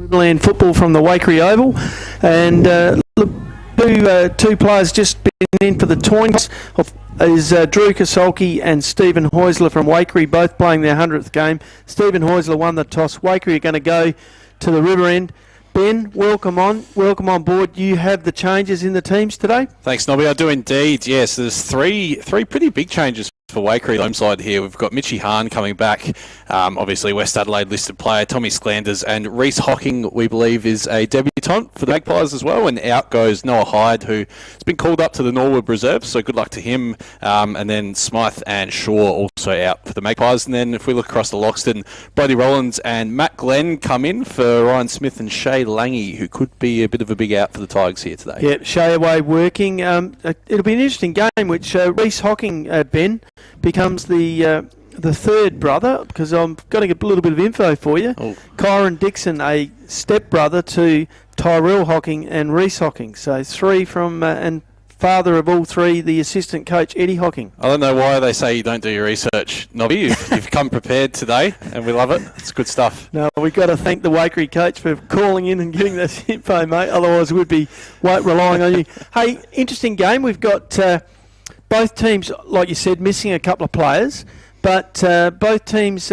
Riverland football from the Waikerie Oval, and look, two players just been in for the Toins is Drew Kasolki and Stephen Heusler from Waikerie, both playing their 100th game. Stephen Heusler won the toss. Waikerie are going to go to the river end. Ben, welcome on board. You have the changes in the teams today? Thanks, Nobby. I do indeed. Yes, there's three pretty big changes for Waikerie home side here. We've got Mitchy Hahn coming back, obviously West Adelaide listed player, Tommy Sklanders, and Reece Hocking, we believe, is a debutant for the Magpies as well, and out goes Noah Hyde, who's been called up to the Norwood Reserve, so good luck to him, and then Smythe and Shaw also out for the Magpies. And then if we look across the Loxton, Brody Rollins and Matt Glenn come in for Ryan Smith and Shay Lange, who could be a bit of a big out for the Tigers here today. Yeah, Shay away working. It'll be an interesting game, which Reece Hocking, Ben, becomes the third brother, because I'm going to get a little bit of info for you. Oh. Kyron Dixon, a step-brother to Tyrell Hocking and Reece Hocking. So three from, and father of all three, the assistant coach, Eddie Hocking. I don't know why they say you don't do your research, Nobby. You've come prepared today, and we love it. It's good stuff. No, we've got to thank the Waikerie coach for calling in and getting this info, mate. Otherwise, we'd be relying on you. Hey, interesting game. We've got both teams, like you said, missing a couple of players, but both teams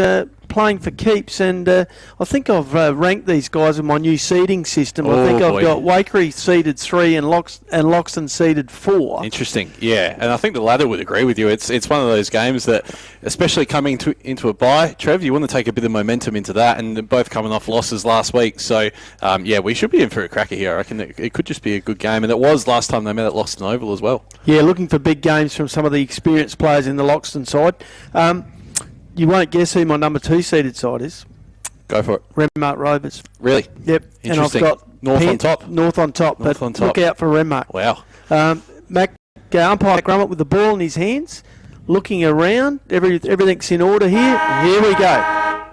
playing for keeps, and I think I've ranked these guys in my new seeding system. I think I've got Waikerie seeded 3 and Loxton seeded 4. Interesting, yeah, and I think the latter would agree with you. It's one of those games that, especially coming into a bye, Trev, you want to take a bit of momentum into that, and both coming off losses last week. So, yeah, we should be in for a cracker here. I reckon it could just be a good game, and it was last time they met at Loxton Oval as well. Yeah, looking for big games from some of the experienced players in the Loxton side. You won't guess who my number 2 seeded side is. Go for it. Renmark Rovers. Really? Yep. And I've got North on top. North on top. Look out for Renmark. Wow. Umpire Grummett with the ball in his hands, looking around. Everything's in order here. Here we go.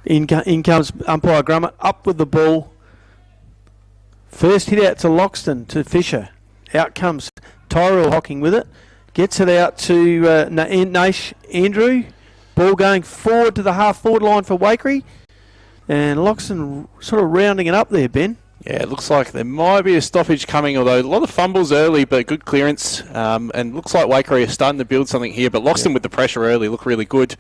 In comes Umpire Grummett, up with the ball. First hit out to Loxton, to Fisher. Out comes Tyrell Hocking with it. Gets it out to Nash Andrew. Ball going forward to the half-forward line for Waikerie. And Loxton sort of rounding it up there, Ben. Yeah, it looks like there might be a stoppage coming, although a lot of fumbles early, but good clearance. And looks like Waikerie are starting to build something here. But Loxton with the pressure early look really good.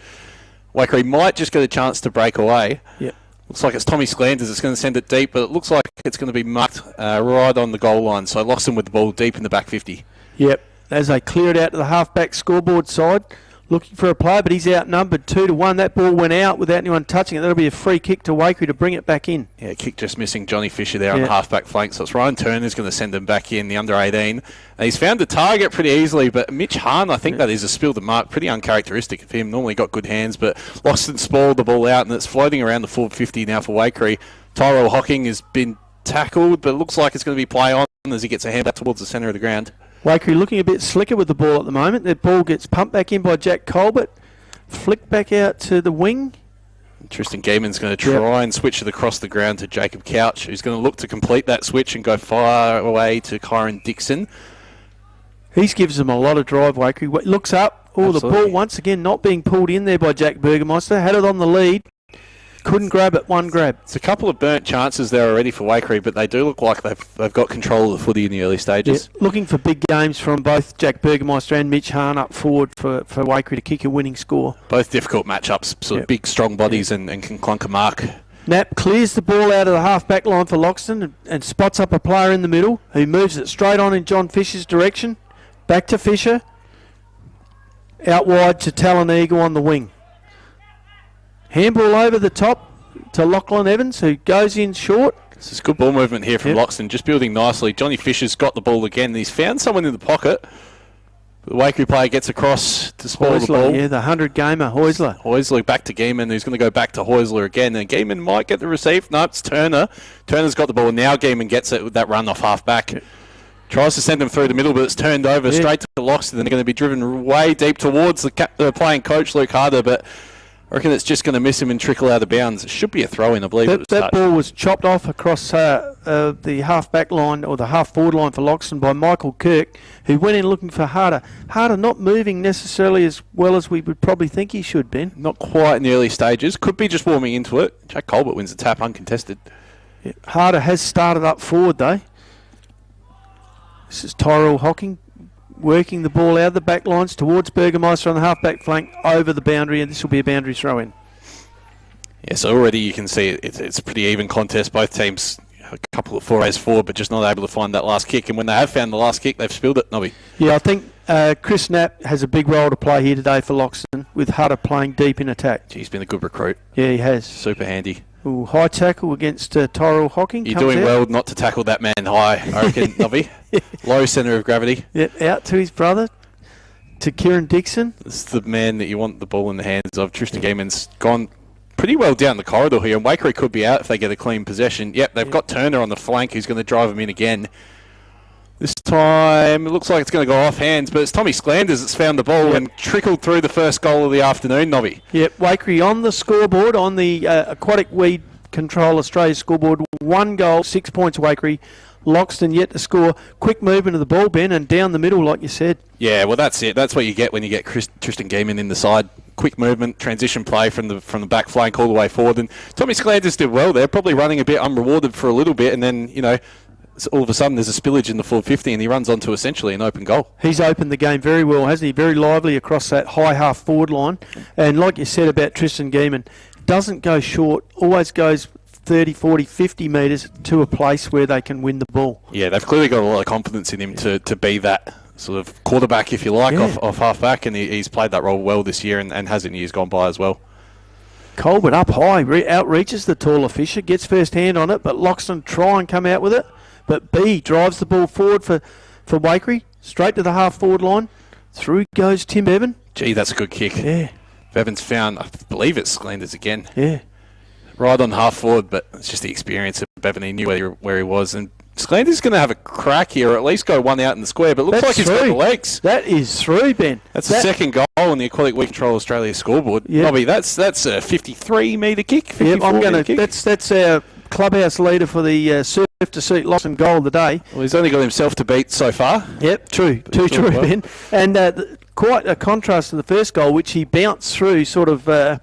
Waikerie might just get a chance to break away. Yep. Looks like it's Tommy Sklanders that's going to send it deep, but it looks like it's going to be marked right on the goal line. So Loxton with the ball deep in the back 50. Yep. As they clear it out to the half-back scoreboard side, looking for a player, but he's outnumbered 2-1. That ball went out without anyone touching it. That'll be a free kick to Waikerie to bring it back in. Yeah, kick just missing Johnny Fisher there on the half-back flank. So it's Ryan Turner's going to send him back in, the under-18. And he's found the target pretty easily, but Mitch Hahn, I think that is a spill the mark. Pretty uncharacteristic of him. Normally got good hands, but Loxton spoiled the ball out, and it's floating around the forward 50 now for Waikerie. Tyrell Hocking has been tackled, but it looks like it's going to be play on as he gets a hand back towards the centre of the ground. Waikerie looking a bit slicker with the ball at the moment. That ball gets pumped back in by Jack Colbert. Flicked back out to the wing. Interesting. Gaiman's going to try and switch it across the ground to Jacob Couch, who's going to look to complete that switch and go far away to Kyron Dixon. He gives them a lot of drive, Waikerie. Looks up. Oh, the ball once again not being pulled in there by Jack Burgermeister. Had it on the lead. Couldn't grab it, one grab. It's a couple of burnt chances there already for Waikerie, but they do look like they've got control of the footy in the early stages. Yeah, looking for big games from both Jack Burgermeister and Mitch Hahn up forward for Waikerie to kick a winning score. Both difficult matchups, sort of big, strong bodies and can clunk a mark. Knapp clears the ball out of the half-back line for Loxton and spots up a player in the middle who moves it straight on in John Fisher's direction. Back to Fisher. Out wide to Talon Eagle on the wing. Handball over the top to Lachlan Evans, who goes in short. This is good ball movement here from Loxton, just building nicely. Johnny Fisher's got the ball again. He's found someone in the pocket. The Waikerie player gets across to spoil the ball. Yeah, the 100-gamer, Heusler. Heusler back to Gaiman, who's going to go back to Heusler again. And Gaiman might get the receive. No, it's Turner. Turner's got the ball, and now Gaiman gets it with that run off half-back. Tries to send him through the middle, but it's turned over straight to Loxton. And they're going to be driven way deep towards the playing coach, Luke Harder, but I reckon it's just going to miss him and trickle out of bounds. It should be a throw-in, I believe. That ball was chopped off across the half-back line or the half-forward line for Loxton by Michael Kirk, who went in looking for Harder. Harder not moving necessarily as well as we would probably think he should, Ben. Not quite in the early stages. Could be just warming into it. Jack Colbert wins the tap uncontested. Yeah. Harder has started up forward, though. This is Tyrell Hocking working the ball out of the back lines towards Burgermeister on the half-back flank over the boundary, and this will be a boundary throw-in. Yeah, so already you can see it's a pretty even contest. Both teams a couple of forays forward, but just not able to find that last kick. And when they have found the last kick, they've spilled it, Nobby. Yeah, I think Chris Knapp has a big role to play here today for Loxton, with Hutter playing deep in attack. He's been a good recruit. Yeah, he has. Super handy. Ooh, high tackle against Tyrell Hocking. You're doing well not to tackle that man high, I reckon, Nobby. Low centre of gravity. Yep, out to his brother, to Kieran Dixon. This is the man that you want the ball in the hands of. Tristan Gaiman's gone pretty well down the corridor here, and Waikerie could be out if they get a clean possession. Yep, they've got Turner on the flank who's going to drive him in again. This time, it looks like it's going to go off hands, but it's Tommy Sklanders that's found the ball and trickled through the first goal of the afternoon, Nobby. Yep, Waikerie on the scoreboard, on the Aquatic Weed Control Australia scoreboard. 1 goal, 6 points Waikerie. Loxton yet to score. Quick movement of the ball, Ben, and down the middle, like you said. Yeah, well, that's it. That's what you get when you get Tristan Gaiman in the side. Quick movement, transition play from the back flank all the way forward. And Tommy Sklanders did well there, probably running a bit unrewarded for a little bit, and then, you know, all of a sudden there's a spillage in the forward 50 and he runs onto essentially an open goal. He's opened the game very well, hasn't he? Very lively across that high half forward line. And like you said about Tristan Gaiman, doesn't go short, always goes 30, 40, 50 metres to a place where they can win the ball. Yeah, they've clearly got a lot of confidence in him to be that sort of quarterback, if you like, off half-back, and he's played that role well this year and has in years gone by as well. Colbert up high, outreaches the taller Fisher, gets first hand on it, but Loxton try and come out with it. But B drives the ball forward for Waikerie, straight to the half-forward line. Through goes Tim Bevan. Gee, that's a good kick. Yeah. Bevan's found, I believe it's Sklanders again. Yeah. Right on half-forward, but it's just the experience of Bevan. He knew where he was. And Sklanders going to have a crack here, or at least go one out in the square, but it looks like he's got the legs. That is through, Ben. That's the second goal on the Aquatic Weed Control Australia scoreboard. Yep. Bobby, that's a 53-metre kick, 54-metre kick. That's our clubhouse leader for the Surf to Seat Loxton goal of the day. Well, he's only got himself to beat so far. Yep, true. Too true, Ben. And quite a contrast to the first goal, which he bounced through sort of...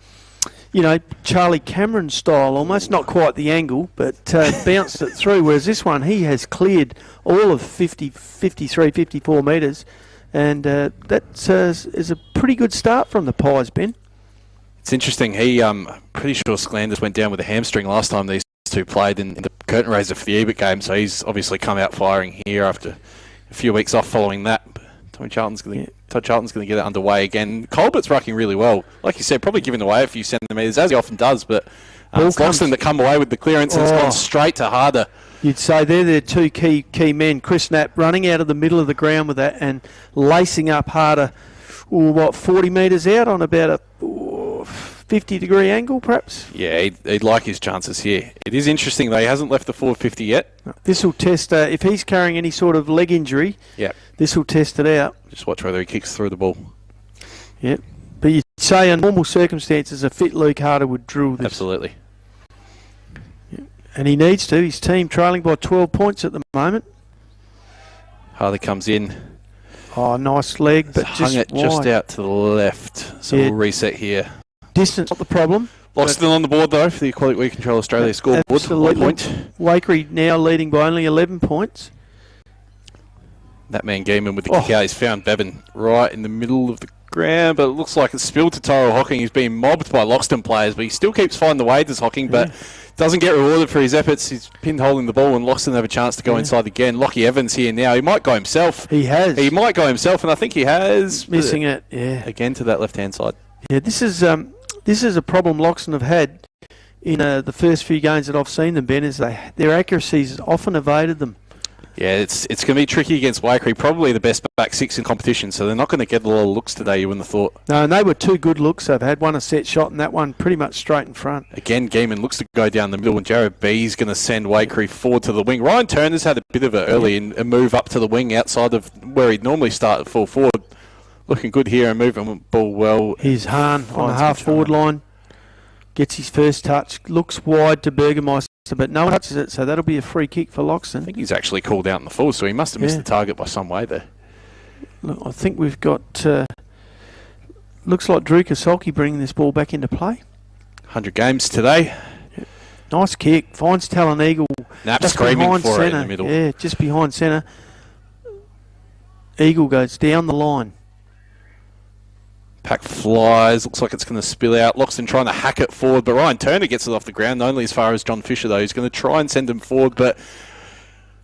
Charlie Cameron style almost, not quite the angle, but bounced it through, whereas this one, he has cleared all of 50, 53, 54 metres, and that is a pretty good start from the Pies, Ben. It's interesting, I'm pretty sure Sklanders went down with a hamstring last time these two played in the curtain raiser for the Ebert game, so he's obviously come out firing here after a few weeks off following that. Todd Charlton's going to get it underway again. Colbert's rucking really well. Like you said, probably giving away a few centimetres, as he often does, but it's Loxton that come away with the clearance and it's gone straight to Harder. You'd say they're their two key men. Chris Knapp running out of the middle of the ground with that and lacing up Harder, 40 metres out on about a 50-degree angle, perhaps? Yeah, he'd like his chances here. It is interesting, though. He hasn't left the forward 50 yet. This will test, if he's carrying any sort of leg injury, this will test it out. Just watch whether he kicks through the ball. Yep. But you'd say in normal circumstances, a fit Luke Harder would drill this. Absolutely. Yep. And he needs to. His team trailing by 12 points at the moment. Harder comes in. Oh, nice leg, but hung it just out to the left. So we'll reset here. Distance not the problem. Loxton on the board, though, for the Aquatic Weed Control Australia scoreboard. Absolutely. 1 point. Waikerie now leading by only 11 points. That man Gaiman with the kick out. He's found Bevan right in the middle of the ground, but it looks like it's spilled to Tyrell Hocking. He's being mobbed by Loxton players, but he still keeps finding the way, does Hocking, but doesn't get rewarded for his efforts. He's pinholing the ball, and Loxton have a chance to go inside again. Lockie Evans here now. He might go himself. He has. He might go himself, and I think he has. Missing it, Again to that left-hand side. Yeah, this is a problem Loxton have had in the first few games that I've seen them, Ben, is their accuracies often evaded them. Yeah, it's going to be tricky against Waikerie, probably the best back six in competition, so they're not going to get a lot of looks today, you wouldn't have thought. No, and they were two good looks they've had, one a set shot and that one pretty much straight in front. Again, Gaiman looks to go down the middle, and Jared B's going to send Waikerie forward to the wing. Ryan Turner's had a bit of it early and a move up to the wing outside of where he'd normally start at full forward. Looking good here and moving the ball well. Here's Hahn on the half-forward line. Gets his first touch, looks wide to Burgermeister, but no one touches it, so that'll be a free kick for Loxton. I think he's actually called out in the full, so he must have missed the target by some way there. Look, I think we've got, looks like Drew Kasolki bringing this ball back into play. 100 games today. Yep. Nice kick, finds Talon Eagle. Nap screaming for it in the middle. Yeah, just behind centre. Eagle goes down the line. Pack flies, looks like it's going to spill out. Loxton trying to hack it forward, but Ryan Turner gets it off the ground, only as far as John Fisher though. He's going to try and send him forward, but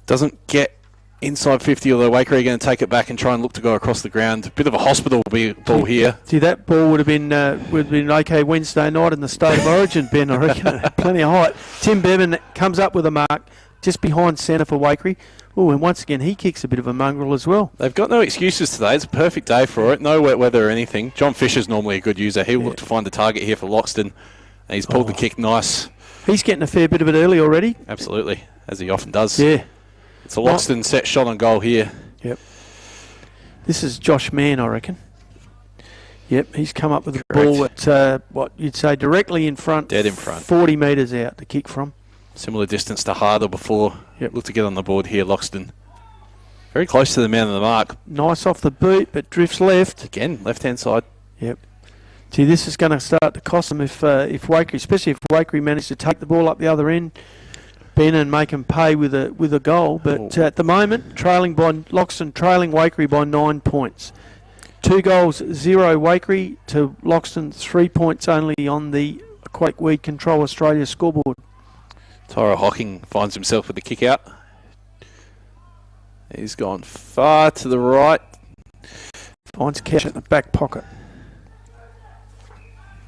doesn't get inside 50, although Waikerie are going to take it back and try and look to go across the ground. Bit of a hospital ball here. See, that ball would have been okay Wednesday night in the State of Origin, Ben, I reckon. Plenty of height. Tim Bevan comes up with a mark just behind centre for Waikerie. Oh, and once again, he kicks a bit of a mongrel as well. They've got no excuses today. It's a perfect day for it. No wet weather or anything. John Fisher's normally a good user. He'll look to find the target here for Loxton. And he's pulled the kick nice. He's getting a fair bit of it early already. Absolutely, as he often does. Yeah. It's a Loxton set shot on goal here. Yep. This is Josh Mann, I reckon. Yep, he's come up with the ball at, what you'd say, directly in front. Dead in front. 40 metres out to kick from. Similar distance to Harder before. Look to get on the board here, Loxton. Very close to the man of the mark. Nice off the boot, but drifts left. Again, left-hand side. Yep. See, this is going to start to cost them if Waikerie, especially if Waikerie manage to take the ball up the other end, Ben, and make them pay with a goal. But at the moment, Loxton trailing Waikerie by 9 points. 2 goals, 0 Waikerie to Loxton, 3 points only on the Aquatic Weed Control Australia scoreboard. Tyro Hocking finds himself with the kick out. He's gone far to the right. Finds Cash at the back pocket.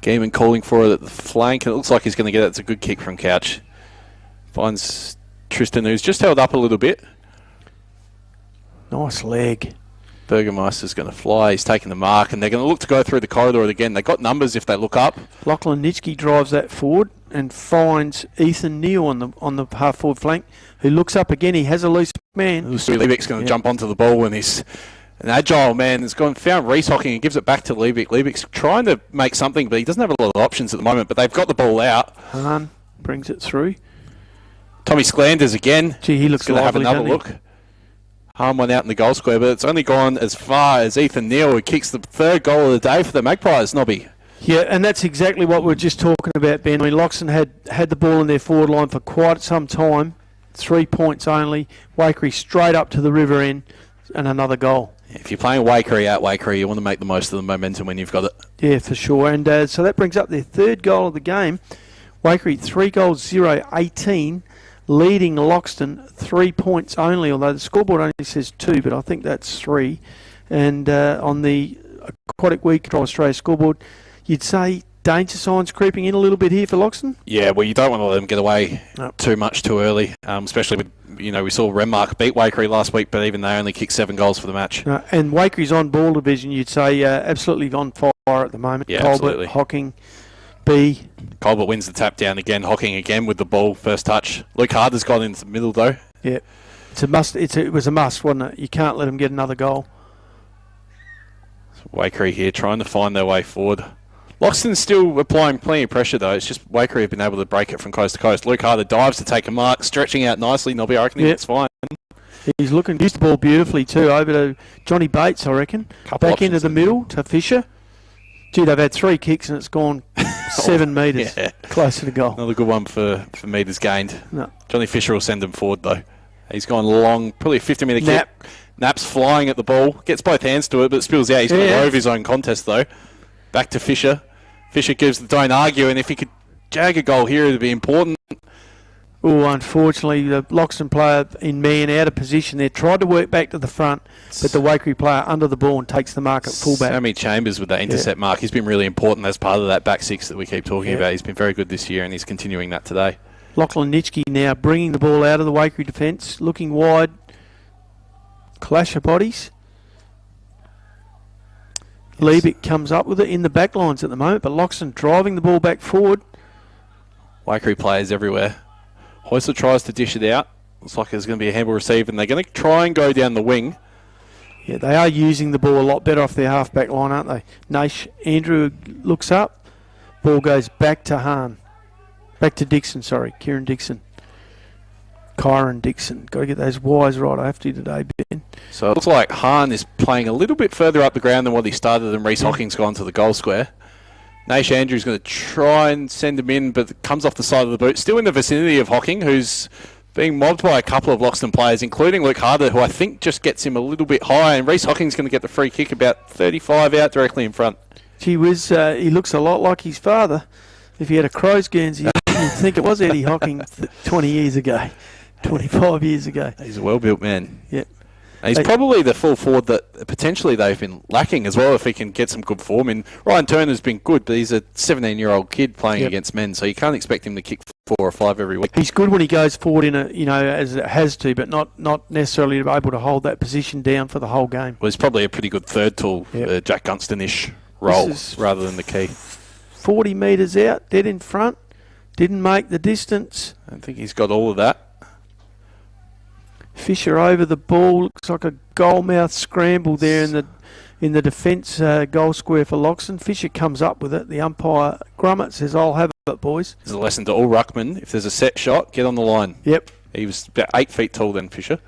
Gaiman calling for it at the flank, and it looks like he's going to get it. It's a good kick from Couch. Finds Tristan, who's just held up a little bit. Nice leg. Burgermeister's going to fly. He's taking the mark, and they're going to look to go through the corridor again. They've got numbers if they look up. Lachlan Nitschke drives that forward and finds Ethan Neal on the half forward flank, who looks up again. He has a loose man. Stu Liebeck's going to jump onto the ball, and he's an agile man. He's found Reese Hocking and gives it back to Liebeck. Liebeck's trying to make something, but he doesn't have a lot of options at the moment. But they've got the ball out. Hahn brings it through. Tommy Sklanders again. Gee, he looks going to have another look. Hahn went out in the goal square, but it's only gone as far as Ethan Neal, who kicks the 3rd goal of the day for the Magpies, Nobby. Yeah, and that's exactly what we were just talking about, Ben. I mean, Loxton had the ball in their forward line for quite some time. 3 points only. Waikerie straight up to the river end and another goal. If you're playing Waikerie at Waikerie, you want to make the most of the momentum when you've got it. Yeah, for sure. And so that brings up their 3rd goal of the game. Waikerie 3 goals, 0, 18. Leading Loxton 3 points only, although the scoreboard only says 2, but I think that's 3. And on the Aquatic Weed Control Australia scoreboard, you'd say danger signs creeping in a little bit here for Loxton? Yeah, well, you don't want to let them get away too much too early, especially with, we saw Renmark beat Waikerie last week, but even they only kicked 7 goals for the match. And Wakerie's on ball division, you'd say absolutely on fire at the moment. Yeah, Colbert, absolutely. Hocking, B. Colbert wins the tap down again. Hocking again with the ball, first touch. Luke Harder's got into the middle though. Yeah, it's a must. It was a must, wasn't it? You can't let them get another goal. Waikerie here trying to find their way forward. Loxton's still applying plenty of pressure though. It's just Waikerie have been able to break it from coast to coast. Luke Harder dives to take a mark, stretching out nicely. Nobby, I reckon it's fine. He's used the ball beautifully too. Over to Johnny Bates, I reckon. Back into the middle to Fisher. Gee, they've had 3 kicks and it's gone 7 metres closer to goal. Another good one for metres gained. No. Johnny Fisher will send him forward though. He's gone long, probably a 50-metre kick. Nap's flying at the ball, gets both hands to it, but spills out. He's going to rove his own contest though. Back to Fisher. Fisher gives the don't argue, and if he could jag a goal here, it would be important. Oh, unfortunately, the Loxton player in man out of position there. Tried to work back to the front, but the Waikerie player under the ball and takes the mark at fullback. Sammy Chambers with that intercept mark. He's been really important as part of that back 6 that we keep talking about. He's been very good this year, and he's continuing that today. Lachlan Nitschke now bringing the ball out of the Waikerie defence, looking wide. Clash of bodies. Liebeck comes up with it in the back lines at the moment, but Loxton driving the ball back forward. Waikerie players everywhere. Hoysler tries to dish it out. Looks like there's going to be a handball receive, and they're going to try and go down the wing. Yeah, they are using the ball a lot better off their half-back line, aren't they? Andrew looks up, Ball goes back to Hahn. Back to Dixon, sorry. Kieran Dixon. Kyron Dixon. Got to get those Y's right. I have to today, Ben. So it looks like Hahn is playing a little bit further up the ground than what he started, and Reece Hocking's gone to the goal square. Naish Andrews going to try and send him in, but comes off the side of the boot. Still in the vicinity of Hocking, who's being mobbed by a couple of Loxton players, including Luke Harder, who I think just gets him a little bit high. And Reece Hocking's going to get the free kick about 35 out directly in front. Gee whiz, he looks a lot like his father. If he had a crow's Guernsey, you'd think it was Eddie Hocking 20 years ago, 25 years ago. He's a well-built man. Yep. And he's probably the full forward that potentially they've been lacking as well if he can get some good form. And Ryan Turner's been good, but he's a 17-year-old kid playing against men, so you can't expect him to kick 4 or 5 every week. He's good when he goes forward in a, as it has to, but not necessarily able to hold that position down for the whole game. Well, he's probably a pretty good third tool, Jack Gunston-ish role rather than the key. 40 metres out, dead in front, didn't make the distance. I think he's got all of that. Fisher over the ball, looks like a goal-mouth scramble there in the defence goal square for Loxton. Fisher comes up with it. The umpire Grummett says, "I'll have it, boys." There's a lesson to all ruckmen. If there's a set shot, get on the line. Yep. He was about 8 feet tall then, Fisher.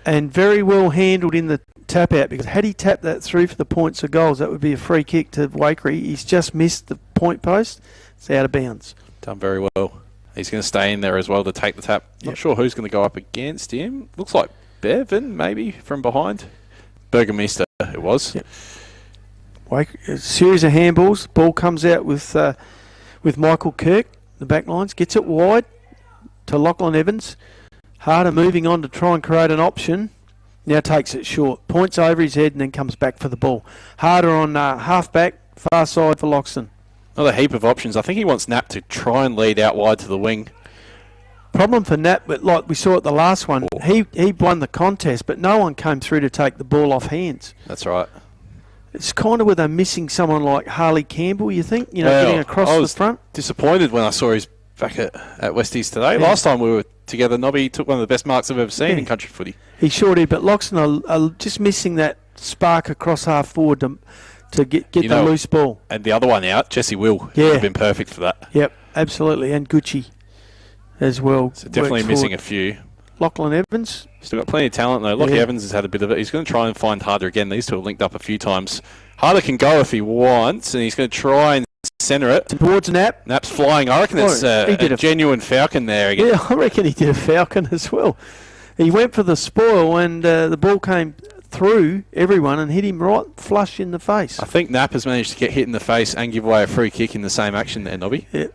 And very well handled in the tap out, because had he tapped that through for the points or goals, that would be a free kick to Waikerie. He's just missed the point post. It's out of bounds. Done very well. He's going to stay in there as well to take the tap. Not sure who's going to go up against him. Looks like Bevan, maybe, from behind. Burgermeister, it was. Yep. A series of handballs. Ball comes out with Michael Kirk, the back lines. Gets it wide to Lachlan Evans. Harder moving on to try and create an option. Now takes it short. Points over his head and then comes back for the ball. Harder on half-back, far side for Loxton. Not a heap of options. I think he wants Knapp to try and lead out wide to the wing. Problem for Knapp, but like we saw at the last one, he won the contest, but no one came through to take the ball off hands. That's right. It's kind of where they're missing someone like Harley Campbell, you think, getting across the front. Disappointed when I saw he's back at Westies today. Yeah. Last time we were together, Nobby took one of the best marks I've ever seen in country footy. He sure did, but Loxton are just missing that spark across half forward to get the loose ball. And the other one out, Jesse Will. Yeah. Would have been perfect for that. Yep, absolutely. And Gucci as well. So definitely missing a few. Lachlan Evans. Still got plenty of talent though. Lockie Evans has had a bit of it. He's going to try and find Harder again. These two have linked up a few times. Harder can go if he wants, and he's going to try and centre it. Towards Knapp. Knapp's flying. I reckon it's a genuine falcon there again. Yeah, I reckon he did a falcon as well. He went for the spoil, and the ball came through everyone and hit him right flush in the face. I think Knapp has managed to get hit in the face and give away a free kick in the same action there, Nobby. Yeah.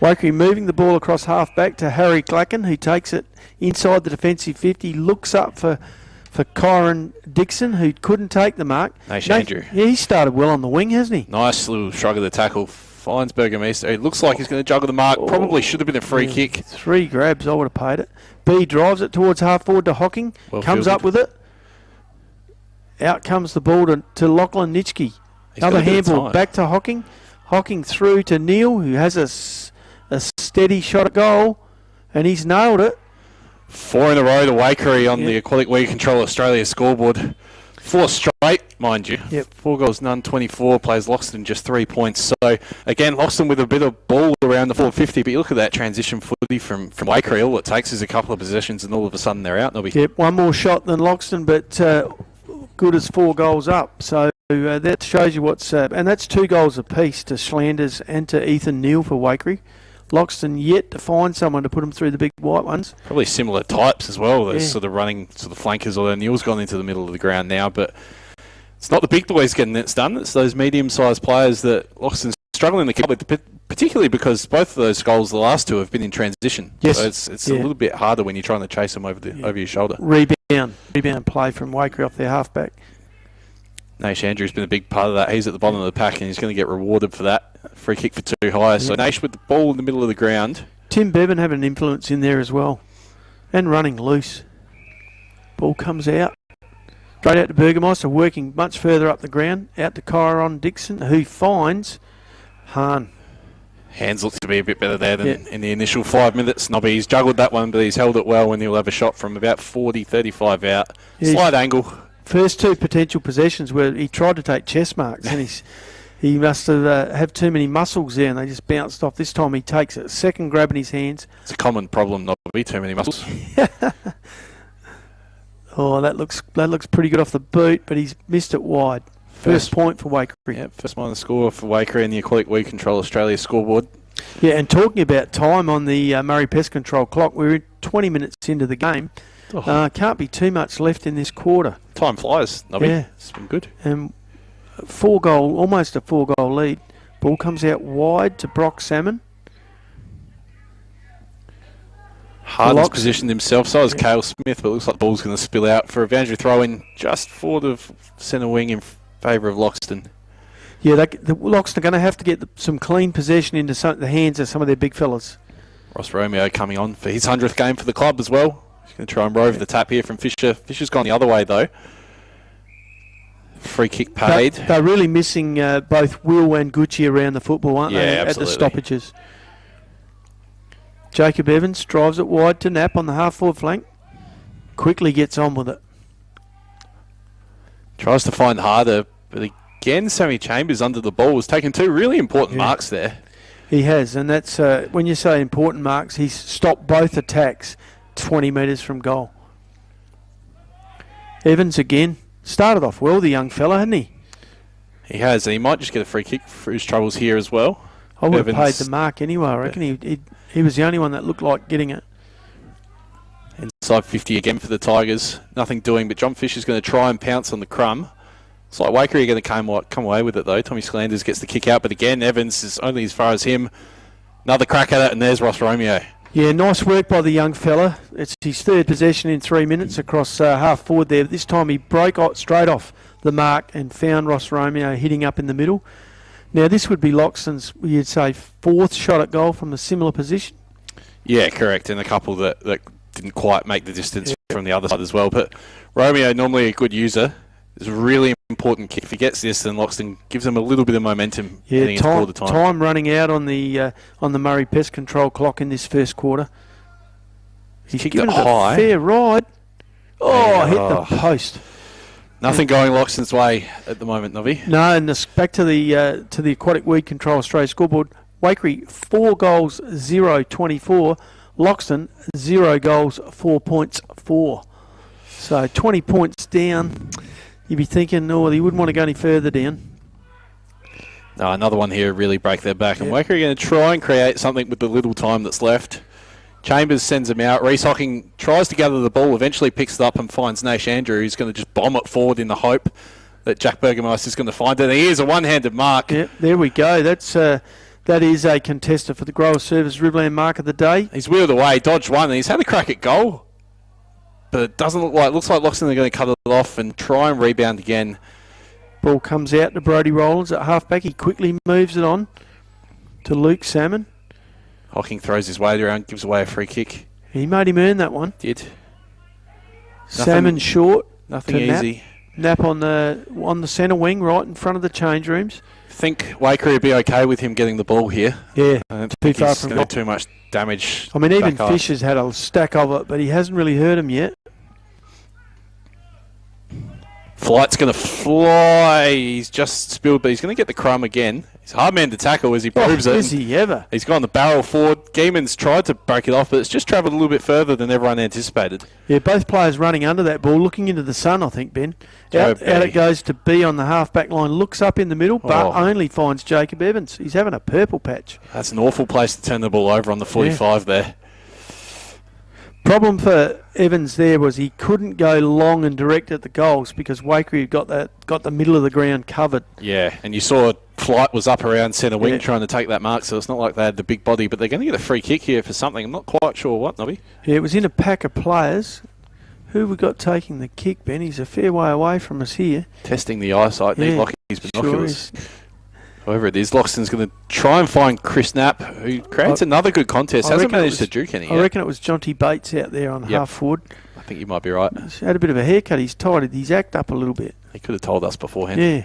Waikerie moving the ball across half-back to Harry Clacken, who takes it inside the defensive 50, looks up for Kyron Dixon, who couldn't take the mark. Andrew. Yeah, he started well on the wing, hasn't he? Nice little shrug of the tackle. Finds Burgermeister. It looks like he's going to juggle the mark. Probably should have been a free kick. 3 grabs, I would have paid it. B drives it towards half-forward to Hocking. Comes up with it. Out comes the ball to Lachlan Nitschke. Another handball back to Hocking. Hocking through to Neil, who has a steady shot at goal, and he's nailed it. 4 in a row to Waikerie on the Aquatic Weed Control Australia scoreboard. 4 straight, mind you. Yep. 4 goals, none, 24. Plays Loxton just 3 points. So, again, Loxton with a bit of ball around the 450, but you look at that transition footy from Waikerie. All it takes is a couple of possessions, and all of a sudden they're out. Yep, one more shot than Loxton, but good as 4 goals up. So that shows you what's... and that's 2 goals apiece to Schlanders and to Ethan Neal for Waikerie. Loxton yet to find someone to put them through the big white ones. Probably similar types as well. Those sort of running sort of flankers, although Neil's gone into the middle of the ground now. But it's not the big boys getting it done. It's those medium-sized players that Loxton's struggling to keep with, particularly because both of those goals, the last 2, have been in transition. Yes. So it's a little bit harder when you're trying to chase them over your shoulder. Rebound play from Waikerie off their halfback. Naish Andrews been a big part of that. He's at the bottom of the pack and he's going to get rewarded for that. Free kick for 2 high. So Naish with the ball in the middle of the ground. Tim Bevan having an influence in there as well. And running loose. Ball comes out. Straight out to Burgermeister, working much further up the ground. Out to Kyron Dixon, who finds Hahn. Hands look to be a bit better there than in the initial 5 minutes. Nobby, he's juggled that one, but he's held it well, and he'll have a shot from about 40, 35 out. Slight angle. First 2 potential possessions where he tried to take chest marks and He must have too many muscles there, and they just bounced off. This time he takes it. Second grab in his hands. It's a common problem, not to be too many muscles. Oh, that looks pretty good off the boot, but he's missed it wide. First point for Waikerie. Yeah, first minor score for Waikerie and the Aquatic Weed Control Australia scoreboard. Yeah, and talking about time on the Murray Pest Control clock, we're 20 minutes into the game. Can't be too much left in this quarter. Time flies, Nobby. Yeah. It's been good. And almost a 4-goal lead. Ball comes out wide to Brock Salmon. Harden's positioned himself, so is Cale Smith, but it looks like the ball's going to spill out for a boundary throw in just forward of centre wing in favour of Loxton. Yeah, the Loxton are going to have to get some clean possession into the hands of some of their big fellas. Ross Romeo coming on for his 100th game for the club as well. He's going to try and rove the tap here from Fisher. Fisher's gone the other way though. Free kick paid. They're really missing both Will and Gucci around the football, aren't they? Absolutely. At the stoppages. Jacob Evans drives it wide to Knapp on the half-forward flank. Quickly gets on with it. Tries to find harder, but again, Sammy Chambers under the ball has taken two really important marks there. He has, and that's when you say important marks, he's stopped both attacks 20 metres from goal. Evans again. Started off well, the young fella, hasn't he? He has, and he might just get a free kick for his troubles here as well. I would have paid the mark anyway. I reckon he was the only one that looked like getting it. Inside 50 again for the Tigers. Nothing doing, but John Fisher's going to try and pounce on the crumb. It's like Waikerie are going to come away with it though. Tommy Slanders gets the kick out, but again, Evans is only as far as him. Another crack at it, and there's Ross Romeo. Yeah, nice work by the young fella. It's his third possession in 3 minutes across half forward there. This time he broke straight off the mark and found Ross Romeo hitting up in the middle. Now this would be Loxton's, you'd say, fourth shot at goal from a similar position. Yeah, correct, and a couple that didn't quite make the distance from the other side as well. But Romeo, normally a good user, is a really important kick. If he gets this, then Loxton gives him a little bit of momentum heading into quarter time. Time running out on the Murray Pest Control clock in this first quarter. He's given it a fair ride. Hit the post. Nothing going Loxton's way at the moment, Novi. No, and back to the Aquatic Weed Control Australia scoreboard. Waikerie 4 goals 0-24. Loxton 0 goals 4 points 4. So 20 points down. You'd be thinking, he wouldn't want to go any further down. No, another one here really break their back. And Waikerie are going to try and create something with the little time that's left. Chambers sends him out. Reese Hocking tries to gather the ball, eventually picks it up and finds Nash Andrew, who's going to just bomb it forward in the hope that Jack Burgermeister is going to find it. And he is a one-handed mark. Yeah, there we go. That is a contester for the Grower Service Riverland mark of the day. He's wheeled away, dodged one, and he's had a crack at goal. But it doesn't look like. It looks like Loxton are going to cut it off and try and rebound again. Ball comes out to Brodie Rowlands at halfback. He quickly moves it on to Luke Salmon. Hocking throws his weight around, gives away a free kick. He made him earn that one. Did. Salmon short. Nothing easy. Nap on the centre wing, right in front of the change rooms. I think Waikerie would be okay with him getting the ball here. Yeah, I don't too think far he's from going goal. to do too much damage. I mean, even Fisher's had a stack of it, but he hasn't really hurt him yet. Flight's going to fly. He's just spilled, but he's going to get the crumb again. He's a hard man to tackle as he proves it. Is he ever? He's gone the barrel forward. Geeman's tried to break it off, but it's just travelled a little bit further than everyone anticipated. Yeah, both players running under that ball, looking into the sun, I think, Ben. Out it goes to B on the half-back line, looks up in the middle, but only finds Jacob Evans. He's having a purple patch. That's an awful place to turn the ball over on the 45 there. Problem for Evans there was he couldn't go long and direct at the goals because Waikerie got the middle of the ground covered. Yeah, and you saw Flight was up around centre wing trying to take that mark, so it's not like they had the big body, but they're going to get a free kick here for something. I'm not quite sure what, Nobby. Yeah, it was in a pack of players. Who we got taking the kick, Ben? He's a fair way away from us here. Testing the eyesight, need Lockie's binoculars. Sure. However it is, Loxton's going to try and find Chris Knapp, who creates another good contest. Hasn't managed to juke any yet. I reckon it was Jonty Bates out there on half forward. I think you might be right. He's had a bit of a haircut. He's tidied his act up a little bit. He could have told us beforehand. Yeah.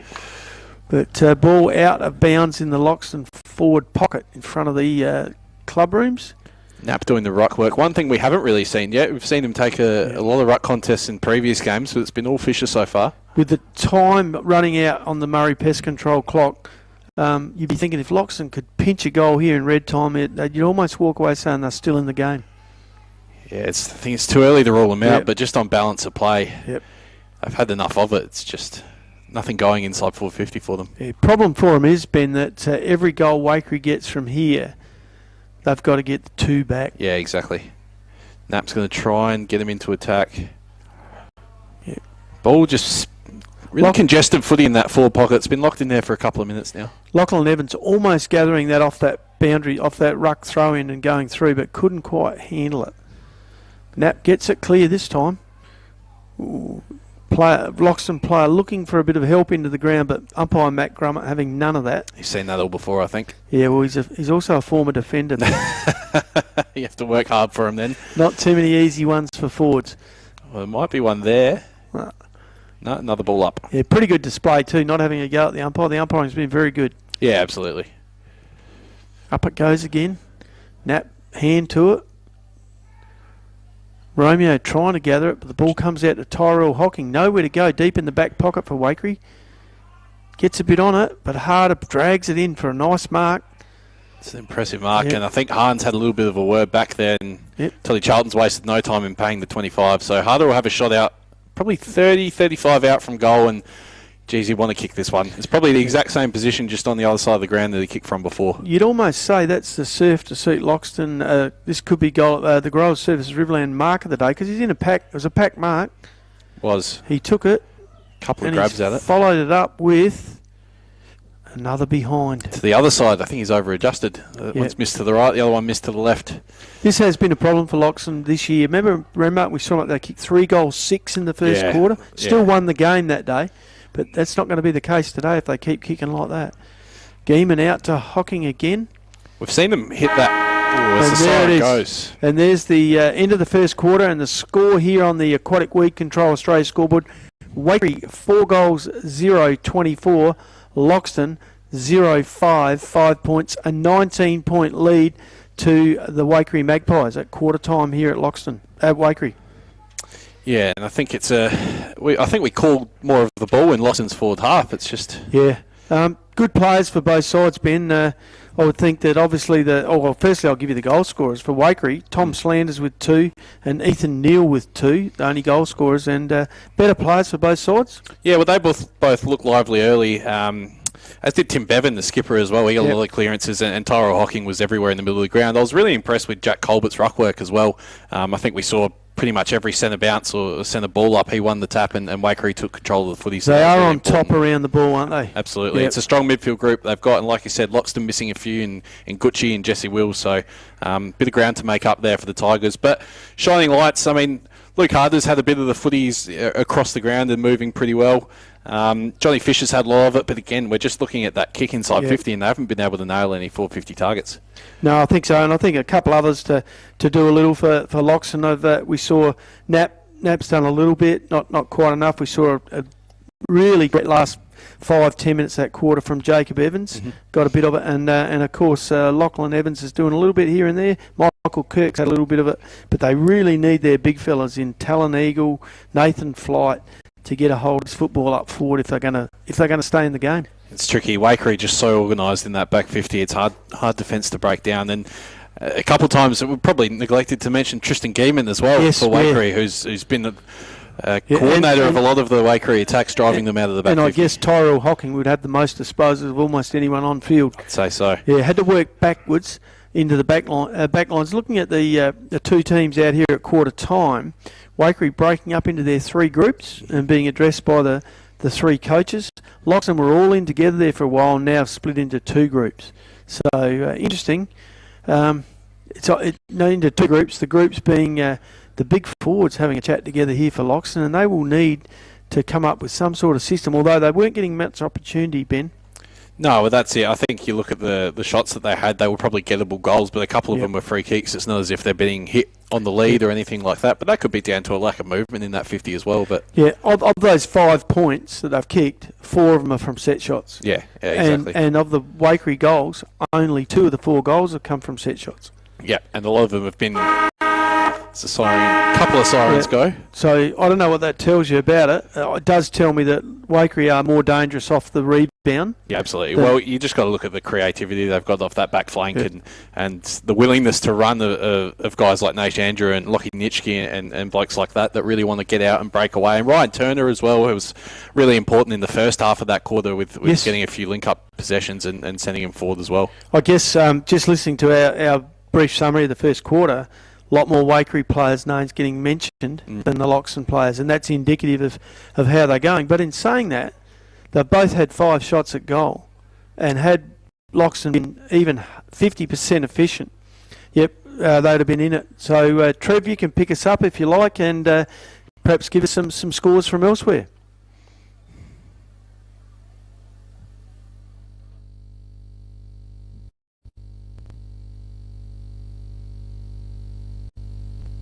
But ball out of bounds in the Loxton forward pocket in front of the club rooms. Knapp doing the ruck work. One thing we haven't really seen yet, we've seen him take a lot of ruck contests in previous games, but it's been all Fisher so far. With the time running out on the Murray Pest Control clock, you'd be thinking if Loxton could pinch a goal here in red time, you'd almost walk away saying they're still in the game. Yeah, I think it's too early to rule them out, but just on balance of play, I've had enough of it. It's just nothing going inside 450 for them. The problem for them is, Ben, that every goal Waikerie gets from here, they've got to get the 2 back. Yeah, exactly. Nap's going to try and get him into attack. Yeah. Ball just really congested footy in that forward pocket. It's been locked in there for a couple of minutes now. Lachlan Evans almost gathering that off that boundary, off that ruck throw in and going through, but couldn't quite handle it. Nap gets it clear this time. Loxton player looking for a bit of help into the ground, but umpire Matt Grummett having none of that. He's seen that all before, I think. Yeah, well, he's also a former defender. You have to work hard for him then. Not too many easy ones for forwards. Well, there might be one there. No, another ball up. Yeah, pretty good display too, not having a go at the umpire. The umpiring's been very good. Yeah, absolutely. Up it goes again. Nap, hand to it. Romeo trying to gather it, but the ball comes out to Tyrell Hocking. Nowhere to go, deep in the back pocket for Waikerie. Gets a bit on it, but Harder drags it in for a nice mark. It's an impressive mark, and I think Harn's had a little bit of a word back there, and Tony Charlton's wasted no time in paying the 25. So Harder will have a shot out, probably 30, 35 out from goal, and geez, you want to kick this one. It's probably the exact same position, just on the other side of the ground that he kicked from before. You'd almost say that's the surf to suit Loxton. This could be goal, the Growers Services Riverland mark of the day, because he's in a pack. It was a pack mark. He took it. Couple of grabs at it. Followed it up with another behind. To the other side, I think he's over-adjusted. One's missed to the right, the other one missed to the left. This has been a problem for Loxton this year. Remember we saw they kicked 3 goals, 6 in the first quarter. Still won the game that day. But that's not going to be the case today if they keep kicking like that. Geeman out to Hocking again. We've seen them hit that as the siren goes. And there's the end of the first quarter, and the score here on the Aquatic Weed Control Australia scoreboard. Waikerie 4 goals, 0-24. Loxton 0-5, 5 points. A 19-point lead to the Waikerie Magpies at quarter time here at Waikerie. Yeah, and I think I think we called more of the ball in Loxton's forward half. It's just good players for both sides, Ben. I would think that obviously firstly I'll give you the goal scorers for Waikerie. Tom Slanders with 2 and Ethan Neal with 2, the only goal scorers, and better players for both sides. Yeah, well they both looked lively early. As did Tim Bevan, the skipper, as well. He got a lot of clearances, and Tyrell Hocking was everywhere in the middle of the ground. I was really impressed with Jack Colbert's ruck work as well. I think we saw pretty much every centre bounce or centre ball up. He won the tap, and Waikerie took control of the footy. So they are on top around the ball, aren't they? Absolutely. It's a strong midfield group they've got, and like you said, Loxton missing a few in Gucci and Jesse Wills, so bit of ground to make up there for the Tigers. But shining lights, I mean, Luke Harder's had a bit of the footies across the ground and moving pretty well. Johnny Fisher's had a lot of it, but again, we're just looking at that kick inside 50, and they haven't been able to nail any 450 targets. No, I think so, and I think a couple others to do a little for Loxton. We saw Nap's done a little bit, not quite enough. We saw a really great last 5-10 minutes that quarter from Jacob Evans, got a bit of it, and of course Lachlan Evans is doing a little bit here and there. Michael Kirk's had a little bit of it, but they really need their big fellas in Talon Eagle, Nathan Flight, to get a hold of this football up forward if they're going to stay in the game. It's tricky. Waikerie just so organised in that back 50. It's hard defence to break down. And a couple of times we probably neglected to mention Tristan Geeman as well for Waikerie, who's been a coordinator of a lot of the Waikerie attacks, driving them out of the back 50. And I guess Tyrell Hocking would have the most disposals of almost anyone on field. I'd say so. Yeah, had to work backwards into the backlines. Looking at the two teams out here at quarter time, Waikerie breaking up into their 3 groups and being addressed by the 3 coaches. Loxton were all in together there for a while, and now split into 2 groups. So interesting. Into 2 groups. The groups being the big forwards having a chat together here for Loxton, and they will need to come up with some sort of system. Although they weren't getting much opportunity, Ben. No, well, that's it. I think you look at the shots that they had, they were probably gettable goals, but a couple of them were free kicks. It's not as if they're being hit on the lead or anything like that, but that could be down to a lack of movement in that 50 as well. But yeah, of those 5 points that they've kicked, 4 of them are from set shots. Yeah, exactly. And of the Waikerie goals, only 2 of the 4 goals have come from set shots. Yeah, and a lot of them have been It's a siren. Couple of sirens go. So I don't know what that tells you about it. It does tell me that Waikerie are more dangerous off the rebound. Yeah, absolutely. Well, you just got to look at the creativity they've got off that back flank and the willingness to run of guys like Nate Andrew and Lockie Nitschke and blokes like that really want to get out and break away. And Ryan Turner as well, who was really important in the first half of that quarter with getting a few link-up possessions and sending him forward as well. I guess just listening to our brief summary of the first quarter, a lot more Waikerie players' names getting mentioned than the Loxton players, and that's indicative of how they're going. But in saying that, they've both had 5 shots at goal, and had Loxton been even 50% efficient, they'd have been in it. So, Trev, you can pick us up if you like, and perhaps give us some scores from elsewhere.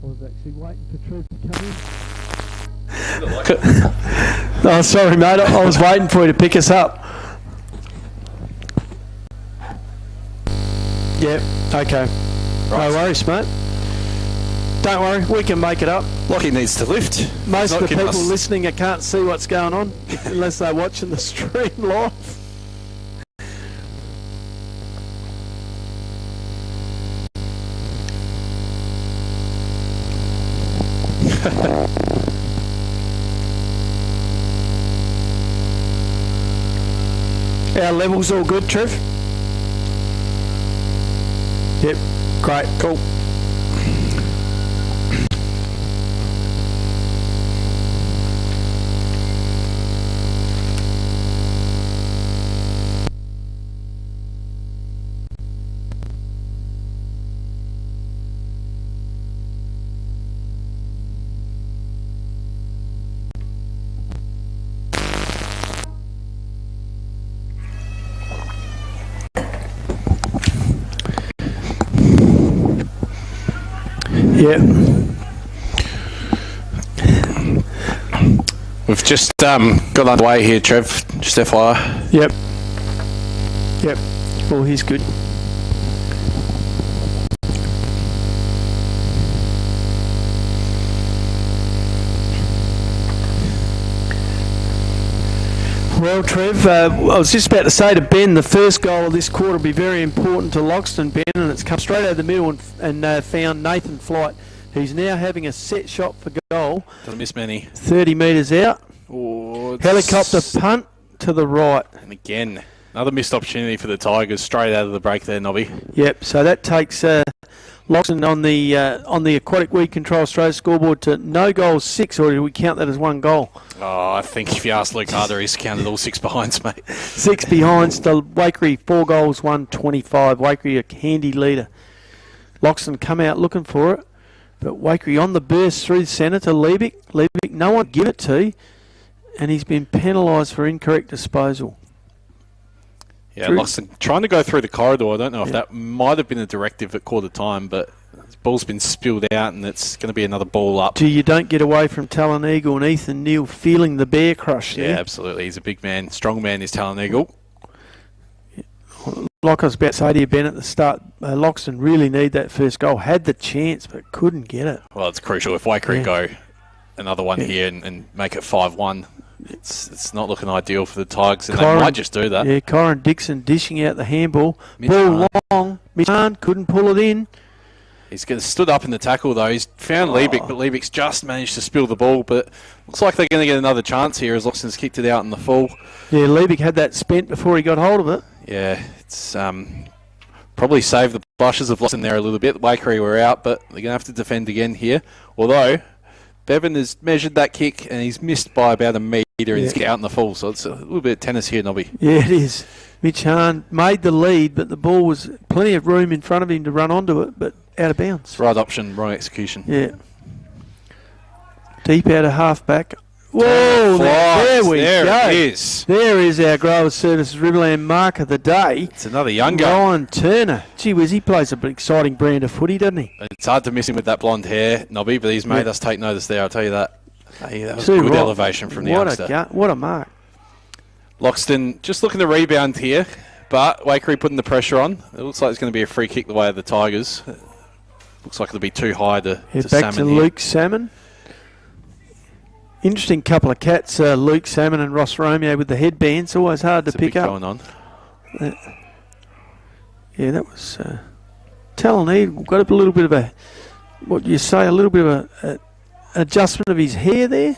I was actually waiting for Trev to come in. Oh, sorry, mate. I was waiting for you to pick us up. Yeah, okay. Right. No worries, mate. Don't worry, we can make it up. Lockie needs to lift. Most of the people listening can't see what's going on unless they're watching the stream live. Our level's all good, Trev? Yep, great, cool. Yeah. We've just got underway here, Trev, just FYI. Yep. Well, he's good. Well, Trev, I was just about to say to Ben, the first goal of this quarter will be very important to Loxton, Ben, and it's come straight out of the middle and found Nathan Flight, who's now having a set shot for goal. Doesn't miss many. 30 metres out. Helicopter punt to the right. And again, another missed opportunity for the Tigers, straight out of the break there, Nobby. Yep, so that takes Loxton on the Aquatic Weed Control Australia scoreboard to no goals 6, or do we count that as 1 goal? Oh, I think if you ask Luke Harder, he's counted all 6 behinds, mate. 6 behinds to Waikerie, 4 goals, 125. Waikerie a handy leader. Loxton come out looking for it, but Waikerie on the burst through the centre to Liebig. Liebig, no one give it to, and he's been penalised for incorrect disposal. Yeah, Loxton trying to go through the corridor. I don't know if that might have been a directive at quarter time, but the ball's been spilled out and it's going to be another ball up. You don't get away from Talon Eagle and Ethan Neal feeling the bear crush there. Yeah, absolutely. He's a big man, strong man is Talon Eagle. Yeah. Like I was about to say to you, Ben, at the start, Loxton really need that first goal. Had the chance, but couldn't get it. Well, it's crucial. If Waikerie go another one here and make it 5-1, it's not looking ideal for the Tigers, and they might just do that. Yeah, Corin Dixon dishing out the handball. Ball long. Mitchan couldn't pull it in. He's stood up in the tackle, though. He's found Liebig, but Liebig's just managed to spill the ball. But looks like they're going to get another chance here as Loxton's kicked it out in the full. Yeah, Liebig had that spent before he got hold of it. Yeah, it's probably saved the blushes of Loxton there a little bit. Waikerie were out, but they're going to have to defend again here. Although Bevan has measured that kick and he's missed by about a metre and he's out in the full. So it's a little bit of tennis here, Nobby. Yeah, it is. Mitch Hahn made the lead, but the ball was plenty of room in front of him to run onto it, but out of bounds. Right option, wrong execution. Yeah. Deep out of half-back. Whoa, there we go. There it is. There is our Growers Services Riverland mark of the day. It's another young guy. Ryan Turner. Gee whiz, he plays an exciting brand of footy, doesn't he? It's hard to miss him with that blonde hair, Nobby, but he's made us take notice there, I'll tell you that. Hey, that was a good elevation from the youngster. What a mark. Loxton just looking to rebound here, but Waikerie putting the pressure on. It looks like it's going to be a free kick the way of the Tigers. Looks like it'll be too high to back Salmon to here. Luke Salmon. Interesting couple of cats, Luke Salmon and Ross Romeo with the headbands. Always hard to pick up. Going on. Yeah, that was Talon. He got a little bit of a, what you say, a little bit of a adjustment of his hair there.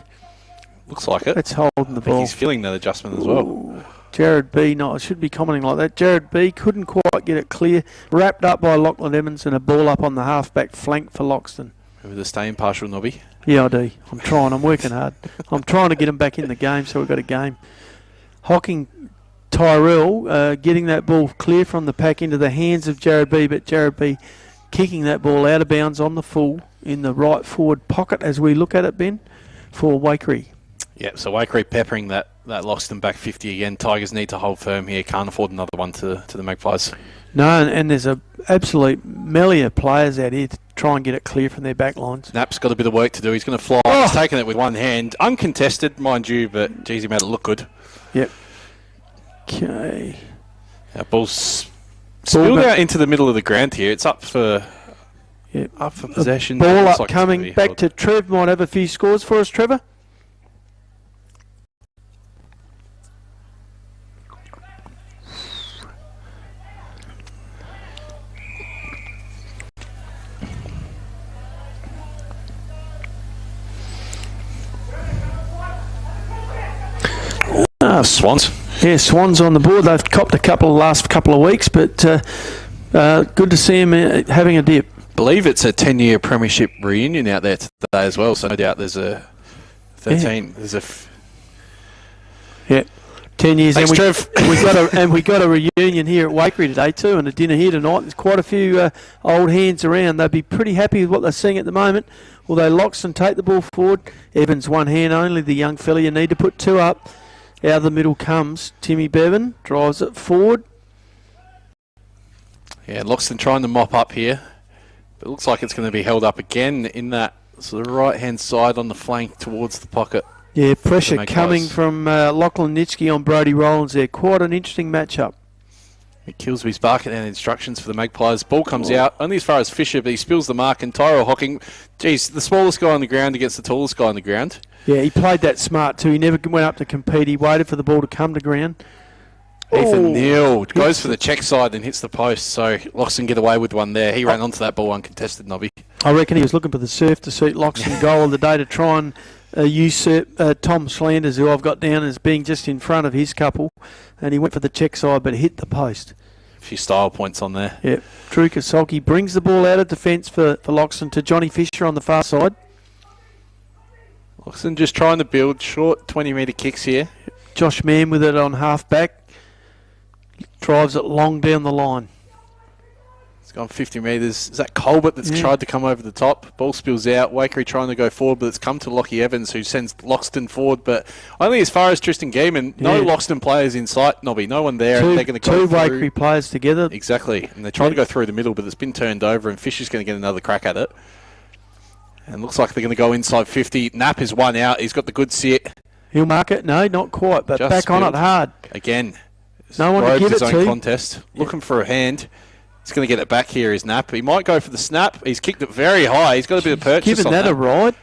Looks like it. That's holding the ball. He's feeling that adjustment as well. Ooh. Jared B, no, I should be commenting like that. Jared B couldn't quite get it clear. Wrapped up by Lachlan Evans and a ball up on the half-back flank for Loxton. With a stay impartial, Nobby. Yeah, I do. I'm trying. I'm working hard. I'm trying to get him back in the game, so we've got a game. Hocking Tyrell getting that ball clear from the pack into the hands of Jared B, but Jared B kicking that ball out of bounds on the full in the right forward pocket as we look at it, Ben, for Waikerie. Yeah, so Waikerie peppering that Loxton back 50 again. Tigers need to hold firm here. Can't afford another one to the Magpies. No, and there's a absolute melee of players out here to try and get it clear from their back lines. Knapp's got a bit of work to do. He's going to fly. Oh. He's taking it with one hand. Uncontested, mind you, but geez, he made it look good. Yep. Okay. That ball's spilled out into the middle of the ground here. It's up for possession. Ball Looks up like it's coming gonna be back held. to Trev. Might have a few scores for us, Trevor. Swans. Yeah, Swans on the board. They've copped a couple last couple of weeks, but good to see them having a dip. Believe it's a 10-year premiership reunion out there today as well, so no doubt there's a 13. Yeah. There's a yeah. 10 years. Thanks, and Trev. we got a reunion here at Waikerie today too, and a dinner here tonight. There's quite a few old hands around. They'd be pretty happy with what they're seeing at the moment. Although Loxton take the ball forward, Evans one hand only. The young fella, you need to put two up. Out of the middle comes Timmy Bevan, drives it forward. Yeah, Loxton trying to mop up here, but it looks like it's going to be held up again in that sort of right-hand side on the flank towards the pocket. Yeah, pressure Magpies. coming from Lachlan Nitschke on Brody Rollins there. Quite an interesting matchup. Kilsby's barking down instructions for the Magpies. Ball comes out, only as far as Fisher, but he spills the mark, and Tyrell Hocking, geez, the smallest guy on the ground against the tallest guy on the ground. Yeah, he played that smart too. He never went up to compete. He waited for the ball to come to ground. Ethan Neal goes for the check side and hits the post, so Loxton get away with one there. He ran onto that ball uncontested, Nobby. I reckon he was looking for the surf to suit Loxton goal of the day to try and usurp Tom Slanders, who I've got down as being just in front of his couple, and he went for the check side but hit the post. A few style points on there. Yep. Drew Kasolki brings the ball out of defence for Loxton to Johnny Fisher on the far side. Loxton just trying to build short 20-metre kicks here. Josh Mann with it on half-back. Drives it long down the line. It's gone 50 metres. Is that Colbert that's tried to come over the top? Ball spills out. Waikerie trying to go forward, but it's come to Lockie Evans, who sends Loxton forward, but only as far as Tristan Geeman. No Loxton players in sight, Nobby. No one there. They're going to go two Waikerie players together. Exactly. And they're trying to go through the middle, but it's been turned over, and Fisher's going to get another crack at it. And looks like they're going to go inside 50. Knapp is one out. He's got the good sit. He'll mark it. No, not quite, but Just back on it hard. Again. No one to give it his own to. contest. Looking for a hand. He's going to get it back here, is Knapp. He might go for the snap. He's kicked it very high. He's got a bit of purchase Giving on that a ride.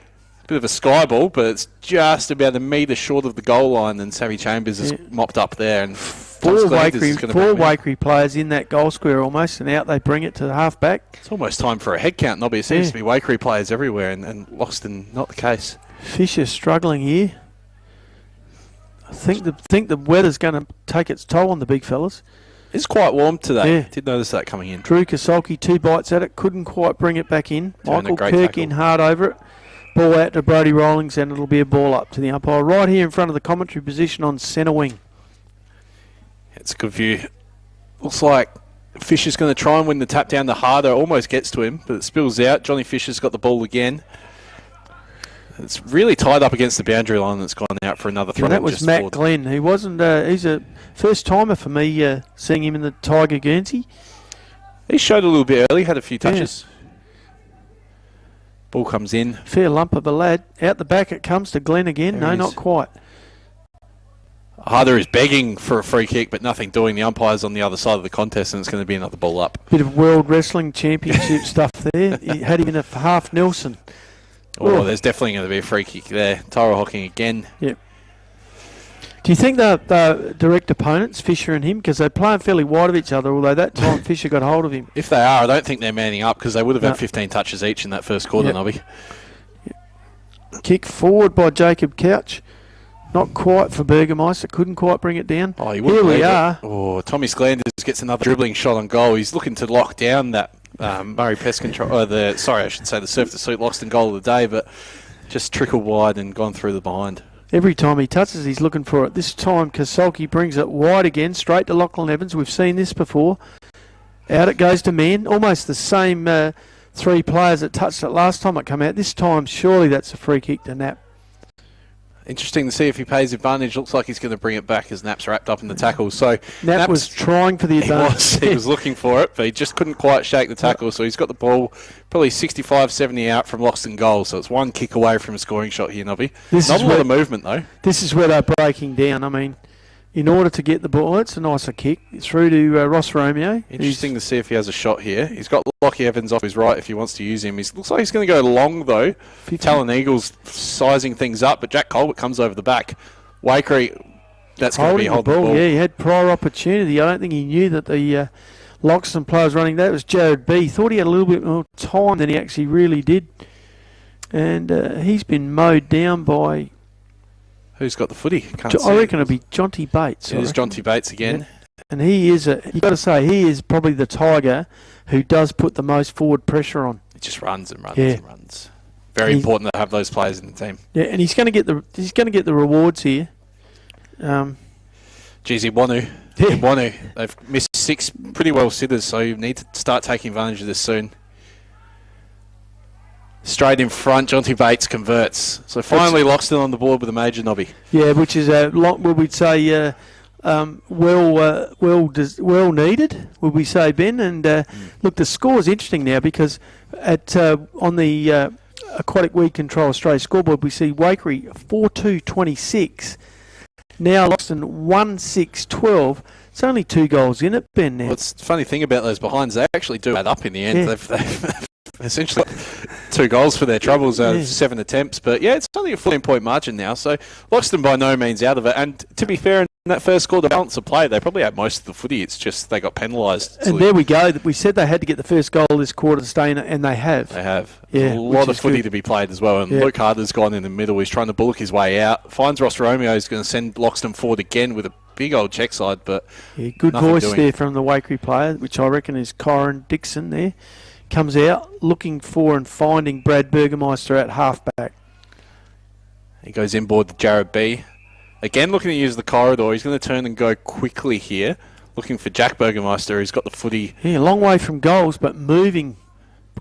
Bit of a sky ball, but it's just about a metre short of the goal line, and Savvy Chambers is mopped up there. And Four Waikerie players in that goal square almost, and out they bring it to the half-back. It's almost time for a head count, Nobby. It seems to be Waikerie players everywhere, and Loxton not the case. Fisher struggling here. I think the weather's going to take its toll on the big fellas. It's quite warm today. Yeah. Did notice that coming in. Drew Kasolki, 2 bites at it, couldn't quite bring it back in. Michael Kirk tackle. in hard over it. Ball out to Brody Rollins, and it'll be a ball up to the umpire right here in front of the commentary position on centre wing. It's a good view. Looks like Fisher's going to try and win the tap down to Harder. Almost gets to him, but it spills out. Johnny Fisher's got the ball again. It's really tied up against the boundary line that's gone out for another throw. And that was Matt Glenn. He wasn't. He's a first timer for me seeing him in the Tiger Guernsey. He showed a little bit early, had a few touches. Ball comes in. Fair lump of a lad. Out the back it comes to Glenn again. There no, not quite. Harder is begging for a free kick, but nothing doing. The umpire's on the other side of the contest, and it's going to be another ball up. Bit of World Wrestling Championship stuff there. He had him in a half Nelson. Oh, there's definitely going to be a free kick there. Tyra Hocking again. Yep. Do you think they're direct opponents, Fisher and him? Because they're playing fairly wide of each other, although that time Fisher got hold of him. If they are, I don't think they're manning up because they would have had 15 touches each in that first quarter, Nobby. Yep. Kick forward by Jacob Couch. Not quite for Burgermeister. Couldn't quite bring it down. Oh, Here we are. Oh, Tommy Sklanders gets another dribbling shot on goal. He's looking to lock down that Murray Pest Control. the Surf to Suit Loxton goal of the day, but just trickled wide and gone through the behind. Every time he touches, he's looking for it. This time, Kasolki brings it wide again, straight to Lachlan Evans. We've seen this before. Out it goes to man. Almost the same three players that touched it last time it came out. This time, surely that's a free kick to Knapp. Interesting to see if he pays advantage. Looks like he's going to bring it back as Knapp's wrapped up in the tackle. So Knapp was trying for the advantage. He was looking for it, but he just couldn't quite shake the tackle. So he's got the ball probably 65, 70 out from Loxton goal. So it's one kick away from a scoring shot here, Nobby. Not a lot of movement, though. This is where they're breaking down. I mean, in order to get the ball, it's a nicer kick. Through to Ross Romeo. Interesting to see if he has a shot here. He's got Lockie Evans off his right if he wants to use him. He looks like he's going to go long, though. 50. Talon Eagles sizing things up, but Jack Colbert comes over the back. Waikerie, that's going to be holding the ball. Yeah, he had prior opportunity. I don't think he knew that the Loxton player was running that. It was Jared B. Thought he had a little bit more time than he actually really did. And he's been mowed down by... Who's got the footy? I reckon it'll be Jonty Bates. It is Jonty Bates again. Yeah. And he is, you've got to say, he is probably the Tiger who does put the most forward pressure on. He just runs and runs and runs. Very important to have those players in the team. Yeah, and he's going to get the rewards here. Iwanu. Iwanu. They've missed 6 pretty well sitters, so you need to start taking advantage of this soon. Straight in front, Jonty Bates converts. So finally, Loxton on the board with a major, Nobby. Yeah, which is we'd say well needed, would we say, Ben? And look, the score is interesting now because on the Aquatic Weed Control Australia scoreboard, we see Waikerie 4-2-26. Now Loxton 1-6-12. It's only 2 goals in it, Ben. Now. Well, it's the funny thing about those behinds, they actually do add up in the end. Yeah. They've essentially 2 goals for their troubles out of 7 attempts. But yeah, it's only a 14-point margin now. So Loxton by no means out of it. And to be fair, in that first quarter, balance of play, they probably had most of the footy. It's just they got penalised. And there we go. We said they had to get the first goal this quarter to stay in it, and they have. They have. Yeah, a lot of footy to be played as well. And Luke Harder's gone in the middle. He's trying to bullock his way out. Finds Ross Romeo. He's going to send Loxton forward again with a big old check side. But good voice there from the Waikerie player, which I reckon is Kyron Dixon there. Comes out looking for and finding Brad Burgermeister at halfback. He goes inboard to Jared B. Again, looking to use the corridor. He's going to turn and go quickly here. Looking for Jack Burgermeister. He's got the footy. Yeah, a long way from goals, but moving.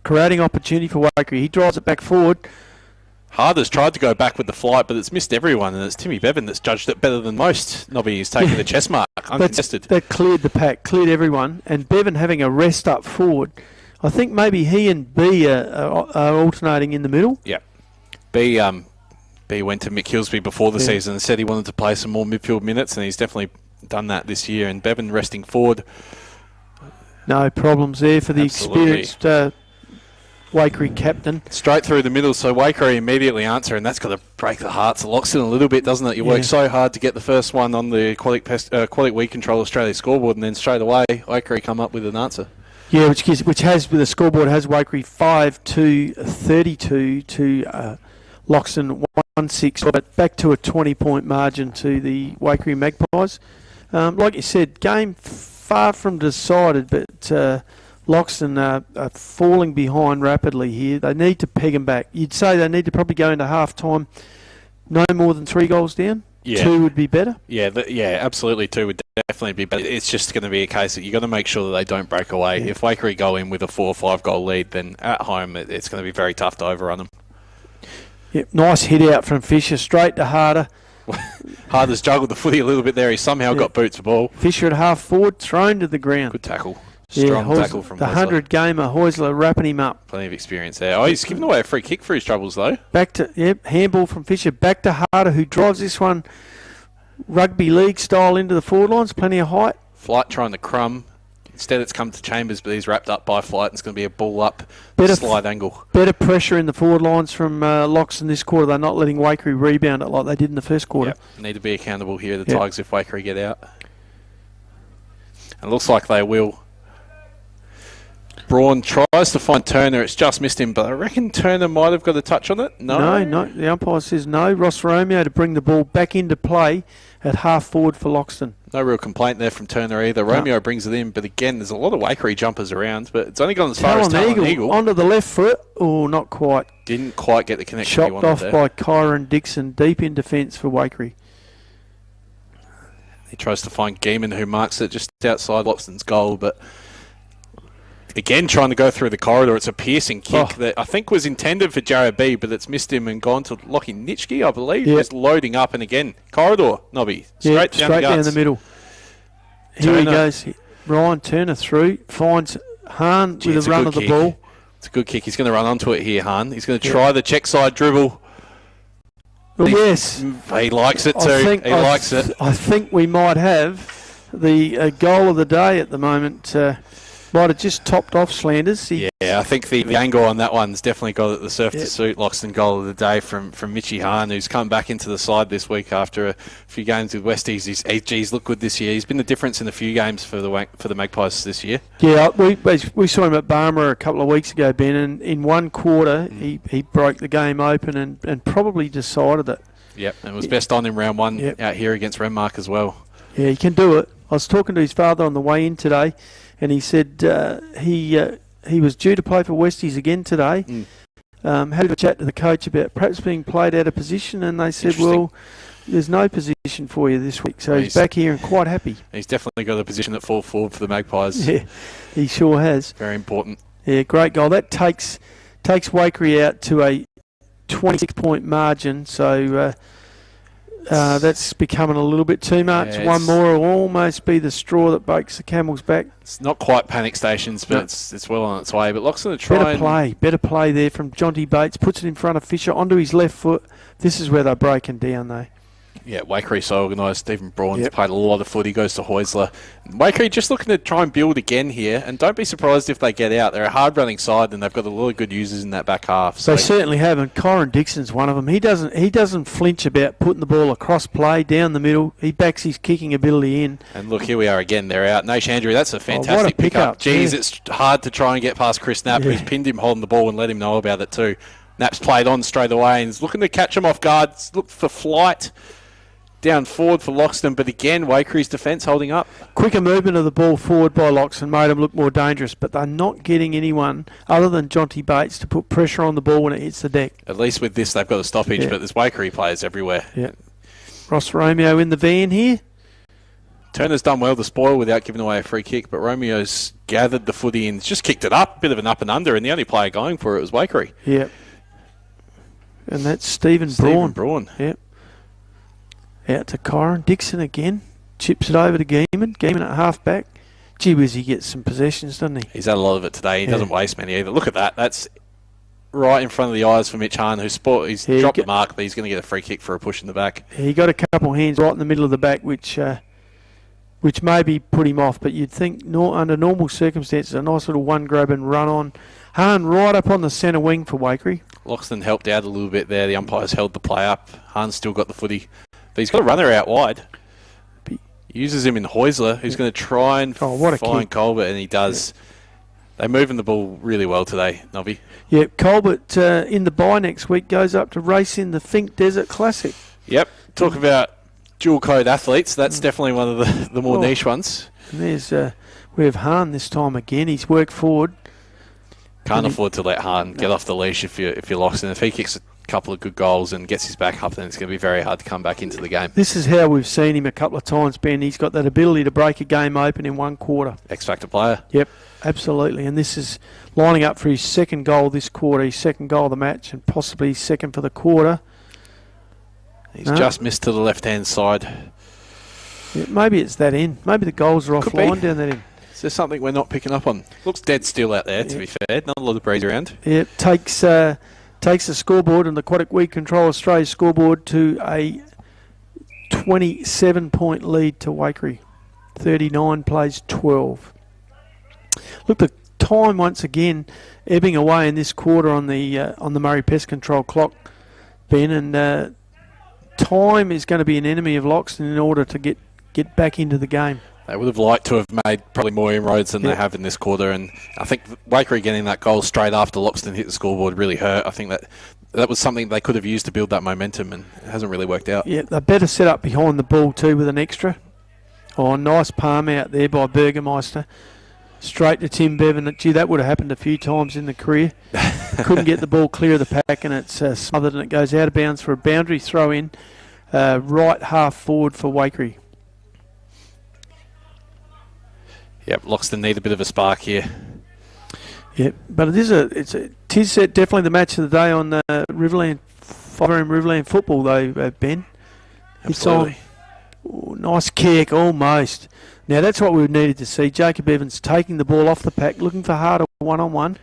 Creating opportunity for Waikerie. He drives it back forward. Harder's tried to go back with the flight, but it's missed everyone, and it's Timmy Bevan that's judged it better than most. Nobby is taking the chess mark, uncontested. That cleared the pack, cleared everyone, and Bevan having a rest up forward. I think maybe he and B are alternating in the middle. Yeah. B went to Mick Hillsby before the season and said he wanted to play some more midfield minutes, and he's definitely done that this year. And Bevan resting forward. No problems there for the experienced Waikerie captain. Straight through the middle, so Waikerie immediately answer, and that's got to break the hearts of Loxton a little bit, doesn't it? You work so hard to get the first one on the Aquatic Weed Control Australia scoreboard, and then straight away Waikerie come up with an answer. Yeah, which has with the scoreboard has Waikerie 5-32 to Loxton 1-6, but back to a 20-point margin to the Waikerie Magpies. Like you said, game far from decided, but Loxton are falling behind rapidly here. They need to peg them back. You'd say they need to probably go into half-time no more than 3 goals down. Yeah. 2 would be better. Yeah, absolutely. 2 would definitely be better. It's just going to be a case that you've got to make sure that they don't break away. Yeah. If Waikerie go in with a 4 or 5 goal lead, then at home it's going to be very tough to overrun them. Yep, nice hit out from Fisher, straight to Harder. Harder's juggled the footy a little bit there. He somehow got boots of ball. Fisher at half forward, thrown to the ground. Good tackle. Strong tackle from the 100-gamer, Heusler wrapping him up. Plenty of experience there. Oh, he's given away a free kick for his troubles, though. Back to, handball from Fisher. Back to Harder, who drives this one rugby league style into the forward lines, plenty of height. Flight trying to crumb. Instead, it's come to Chambers, but he's wrapped up by Flight, and it's going to be a ball up, slide angle. Better pressure in the forward lines from Loxton this quarter. They're not letting Waikerie rebound it like they did in the first quarter. Yep. Need to be accountable here, the Tigers, if Waikerie get out. And it looks like they will. Braun tries to find Turner. It's just missed him, but I reckon Turner might have got a touch on it. No. The umpire says no. Ross Romeo to bring the ball back into play at half forward for Loxton. No real complaint there from Turner either. Romeo brings it in, but again, there's a lot of Waikerie jumpers around, but it's only gone as far as Talon Eagle. Onto the left foot. Oh, not quite. Didn't quite get the connection he wanted there. Chopped off by Kyron Dixon, deep in defence for Waikerie. He tries to find Geeman, who marks it just outside Loxton's goal, but again, trying to go through the corridor. It's a piercing kick that I think was intended for Jared B, but it's missed him and gone to Lockie Nitschke, I believe. Just loading up, and again, corridor, Nobby. Straight down the middle. Here he goes. Ryan Turner through, finds Hahn with a run of the ball. It's a good kick. He's going to run onto it here, Hahn. He's going to try the check side dribble. Well, yes. He likes it too. He likes it. I think we might have the goal of the day at the moment. Might have just topped off Slanders. I think the angle on that one's definitely got it. The surf to suit Loxton goal of the day from Mitchie Hahn, who's come back into the side this week after a few games with Westies. He's looked good this year. He's been the difference in a few games for the Magpies this year. Yeah, we saw him at Barmera a couple of weeks ago, Ben, and in one quarter he broke the game open and probably decided it. Yep, and it was best on in round one out here against Renmark as well. Yeah, he can do it. I was talking to his father on the way in today, and he said he was due to play for Westies again today. Had a chat to the coach about perhaps being played out of position, and they said, well, there's no position for you this week. So he's back here and quite happy. He's definitely got a position at full forward for the Magpies. Yeah, he sure has. Very important. Yeah, great goal. That takes Waikerie out to a 26-point margin, so that's becoming a little bit too much. One more will almost be the straw that breaks the camel's back. It's not quite panic stations, but it's well on its way. But Loxton are trying. Better play there from Jonty Bates. Puts it in front of Fisher onto his left foot. This is where they're breaking down, though. Yeah, Waikerie so organised. Stephen Braun's played a lot of footy. Goes to Heusler. Waikerie just looking to try and build again here, and don't be surprised if they get out. They're a hard-running side, and they've got a lot of good users in that back half. So they certainly have, and Kyron Dixon's one of them. He doesn't flinch about putting the ball across play down the middle. He backs his kicking ability in. And look, here we are again. They're out. Nash Andrew, that's a fantastic pickup. Jeez, it's hard to try and get past Chris Knapp, who's pinned him holding the ball and let him know about it too. Knapp's played on straight away and is looking to catch him off guard. Look for Flight down forward for Loxton, but again, Waikere's defence holding up. Quicker movement of the ball forward by Loxton made them look more dangerous, but they're not getting anyone other than Jonty Bates to put pressure on the ball when it hits the deck. At least with this, they've got a stoppage, but there's Waikerie players everywhere. Yeah. Ross Romeo in the van here. Turner's done well to spoil without giving away a free kick, but Romeo's gathered the footy and just kicked it up, a bit of an up and under, and the only player going for it was Waikerie. Yeah. And that's Stephen Braun. Yep. Out to Kyron Dixon again. Chips it over to Geeman. Geeman at half back. Gee whiz, he gets some possessions, doesn't he? He's had a lot of it today. He doesn't waste many either. Look at that. That's right in front of the eyes for Mitch Hahn, he's dropped the mark, but he's going to get a free kick for a push in the back. He got a couple of hands right in the middle of the back, which maybe put him off, but you'd think under normal circumstances, a nice little one grab and run on. Hahn right up on the centre wing for Waikerie. Loxton helped out a little bit there. The umpires held the play up. Hahn's still got the footy. But he's got a runner out wide. He uses him in Heusler, who's going to try and find Colbert, and he does. Yeah. They're moving the ball really well today, Nobby. Yeah, Colbert in the bye next week goes up to race in the Fink Desert Classic. Yep. Talk about dual code athletes. That's definitely one of the more niche ones. And there's we have Hahn this time again. He's worked forward. Can't afford to let Hahn get off the leash if you're Loxton. If he kicks a couple of good goals and gets his back up, then it's going to be very hard to come back into the game. This is how we've seen him a couple of times, Ben. He's got that ability to break a game open in one quarter. X-factor player. Yep, absolutely. And this is lining up for his second goal this quarter, his second goal of the match, and possibly his second for the quarter. He's just missed to the left-hand side. Yeah, maybe it's that end. Maybe the goals are offline down that end. Is there something we're not picking up on? Looks dead still out there, to be fair. Not a lot of breeze around. Yeah, takes the scoreboard and the Aquatic Weed Control Australia scoreboard to a 27-point lead to Waikerie. 39 plays 12. Look, the time once again ebbing away in this quarter on the Murray Pest Control clock, Ben, and time is going to be an enemy of Loxton in order to get back into the game. They would have liked to have made probably more inroads than they have in this quarter, and I think Waikerie getting that goal straight after Loxton hit the scoreboard really hurt. I think that was something they could have used to build that momentum, and it hasn't really worked out. Yeah, they're better set up behind the ball too with an extra. Oh, nice palm out there by Burgermeister. Straight to Tim Bevan. Gee, that would have happened a few times in the career. Couldn't get the ball clear of the pack, and it's smothered, and it goes out of bounds for a boundary throw in, right half forward for Waikerie. Yep, Loxton need a bit of a spark here. Yeah, but it is definitely the match of the day on Riverland, Riverland football though, Ben. Absolutely. Oh, nice kick, almost. Now that's what we needed to see. Jacob Evans taking the ball off the pack, looking for harder one-on-one.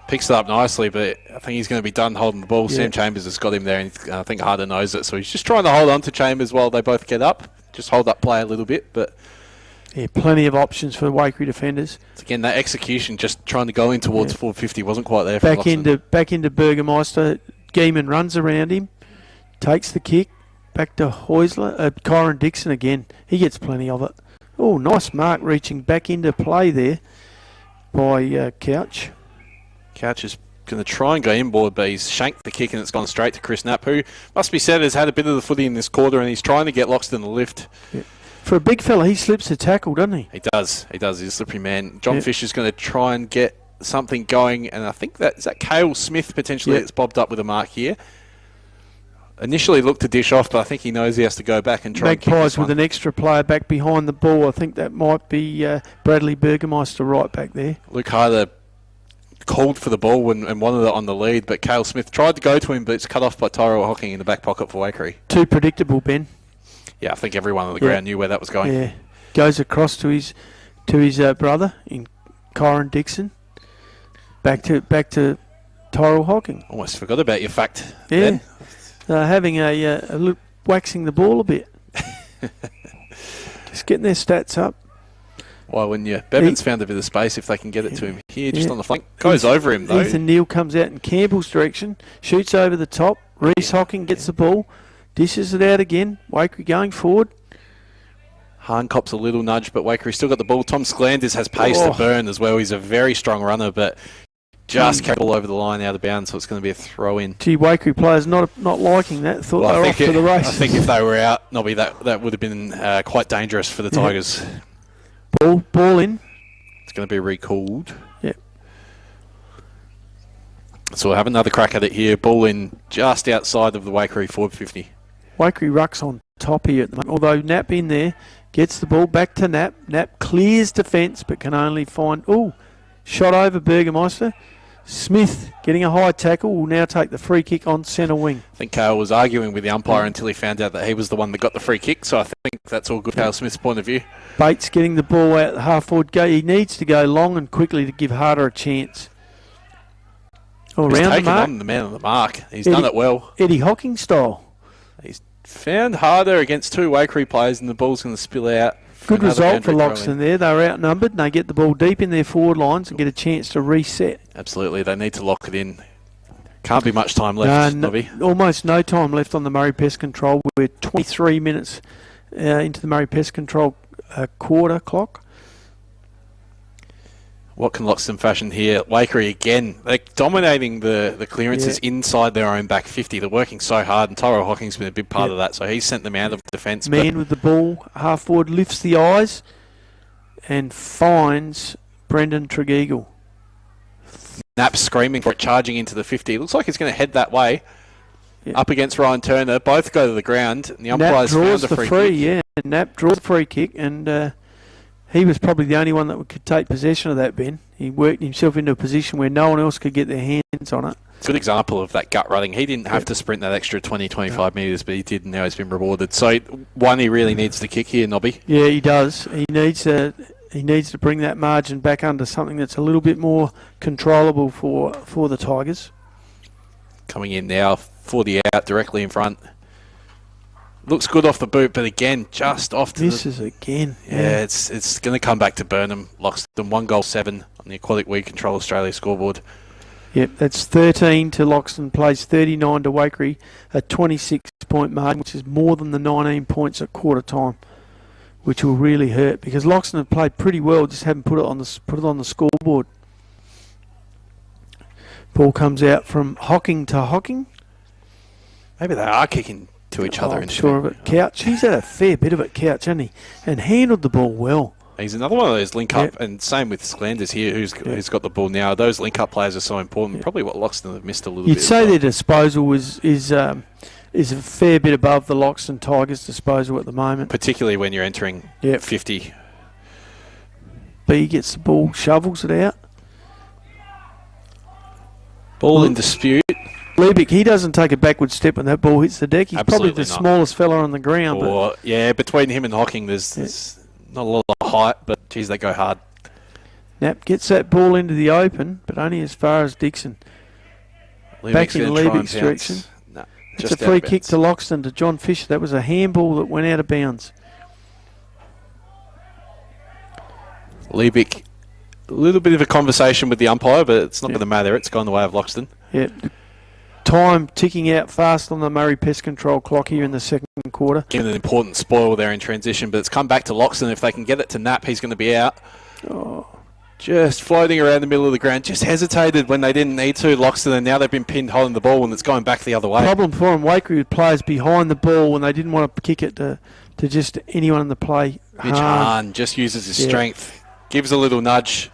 Picks it up nicely, but I think he's going to be done holding the ball. Yeah. Sam Chambers has got him there, and I think Harder knows it, so he's just trying to hold on to Chambers while they both get up. Just hold that play a little bit, but... Yeah, plenty of options for the Waikerie defenders. Again, that execution, just trying to go in towards 450, wasn't quite there for Loxton. Back into Burgermeister. Geeman runs around him, takes the kick, back to Heusler. Kyron Dixon again. He gets plenty of it. Oh, nice mark reaching back into play there by Couch. Couch is going to try and go inboard, but he's shanked the kick and it's gone straight to Chris Knapp, who, must be said, has had a bit of the footy in this quarter, and he's trying to get Loxton the lift. Yeah. For a big fella, he slips a tackle, doesn't he? He does. He's a slippery man. John Fisher's going to try and get something going, and I think is that Cale Smith potentially that's bobbed up with a mark here. Initially looked to dish off, but I think he knows he has to go back and try and kick Magpies with an extra player back behind the ball. I think that might be Bradley Burgermeister right back there. Luke Hyder called for the ball and wanted it on the lead, but Cale Smith tried to go to him, but it's cut off by Tyrell Hocking in the back pocket for Waikerie. Too predictable, Ben. Yeah, I think everyone on the ground knew where that was going. Yeah, goes across to his brother in Kyron Dixon. Back to Tyrell Hocking. Almost forgot about your fact. Yeah, having a waxing the ball a bit. Just getting their stats up. Well, when Bevan's found a bit of space, if they can get it to him here, just on the flank, goes over him though. Ethan Neal comes out in Campbell's direction, shoots over the top. Reese Hocking gets the ball. Dishes it out again. Waikerie going forward. Hahn cops a little nudge, but Waikerie still got the ball. Tom Sklanders has pace to burn as well. He's a very strong runner, but just kept all over the line out of bounds, so it's going to be a throw-in. Gee, Waikerie players not liking that. Thought they were off to the race. I think if they were out, Nobby, that would have been quite dangerous for the Tigers. Ball in. It's going to be recalled. Yep. So we'll have another crack at it here. Ball in just outside of the Waikerie forward 50. Waikerie rucks on top here at the moment, although Knapp in there, gets the ball back to Knapp. Knapp clears defence but can only find... Oh, shot over Burgermeister. Smith getting a high tackle will now take the free kick on centre wing. I think Cale was arguing with the umpire until he found out that he was the one that got the free kick, so I think that's all good, Cale Smith's point of view. Bates getting the ball out the half-forward go. He needs to go long and quickly to give Harder a chance. Oh, he's taken on the man on the mark. He's done it well. Eddie Hocking style. He's found Harder against two Waikerie players, and the ball's going to spill out. Good result for Loxton there. They're outnumbered, and they get the ball deep in their forward lines and get a chance to reset. Absolutely. They need to lock it in. Can't be much time left, Nobby. Almost no time left on the Murray Pest Control. We're 23 minutes into the Murray Pest Control quarter clock. What can Loxton fashion here? Waikerie again, they're dominating the clearances inside their own back 50. They're working so hard, and Tyrell Hocking's been a big part of that, so he's sent them out of defence. Man with the ball, half forward, lifts the eyes and finds Brendan Tregeagle. Knapp screaming for it, charging into the 50. It looks like he's going to head that way. Up against Ryan Turner. Both go to the ground, and the umpires found the free kick. Yeah, Knapp draws the free kick, and he was probably the only one that could take possession of that, Ben. He worked himself into a position where no one else could get their hands on it. It's a good example of that gut running. He didn't have to sprint that extra 20, 25 metres, but he did, and now he's been rewarded. So, one, he really needs to kick here, Nobby. Yeah, he does. He needs to bring that margin back under something that's a little bit more controllable for the Tigers. Coming in now, 40 out, directly in front. Looks good off the boot, but again, just off to Misses again. Yeah, it's going to come back to Burnham. Loxton, 1 goal 7 on the Aquatic Weed Control Australia scoreboard. Yep, that's 13 to Loxton, plays 39 to Waikerie, a 26-point margin, which is more than the 19 points at quarter time, which will really hurt because Loxton have played pretty well, just haven't put it on the scoreboard. Ball comes out from Hocking to Hocking. Maybe they are kicking to each other. I'm sure of it. Couch, he's had a fair bit of it, Couch, hasn't he? And handled the ball well. He's another one of those link-up, and same with Sklanders here, who's got the ball now. Those link-up players are so important. Probably what Loxton have missed a little bit. You'd say their disposal is a fair bit above the Loxton Tigers' disposal at the moment. Particularly when you're entering 50. B gets the ball, shovels it out. Ball in dispute. Liebig, he doesn't take a backward step when that ball hits the deck. He's Absolutely probably the not. smallest fella on the ground. Between him and Hocking, there's not a lot of height, but geez, they go hard. Knapp gets that ball into the open, but only as far as Dixon. Back in Liebig's direction. No, it's a free kick to Loxton, to John Fisher. That was a handball that went out of bounds. Liebig, a little bit of a conversation with the umpire, but it's not going to matter. It's gone the way of Loxton. Yeah. Time ticking out fast on the Murray Pest Control clock here in the second quarter. Given an important spoil there in transition, but it's come back to Loxton. If they can get it to Knapp, he's going to be out. Just floating around the middle of the ground. Just hesitated when they didn't need to, Loxton, and now they've been pinned holding the ball and it's going back the other way. Problem for him, Waikerie with players behind the ball when they didn't want to kick it to just anyone in the play. Mitch Hahn just uses his strength, gives a little nudge.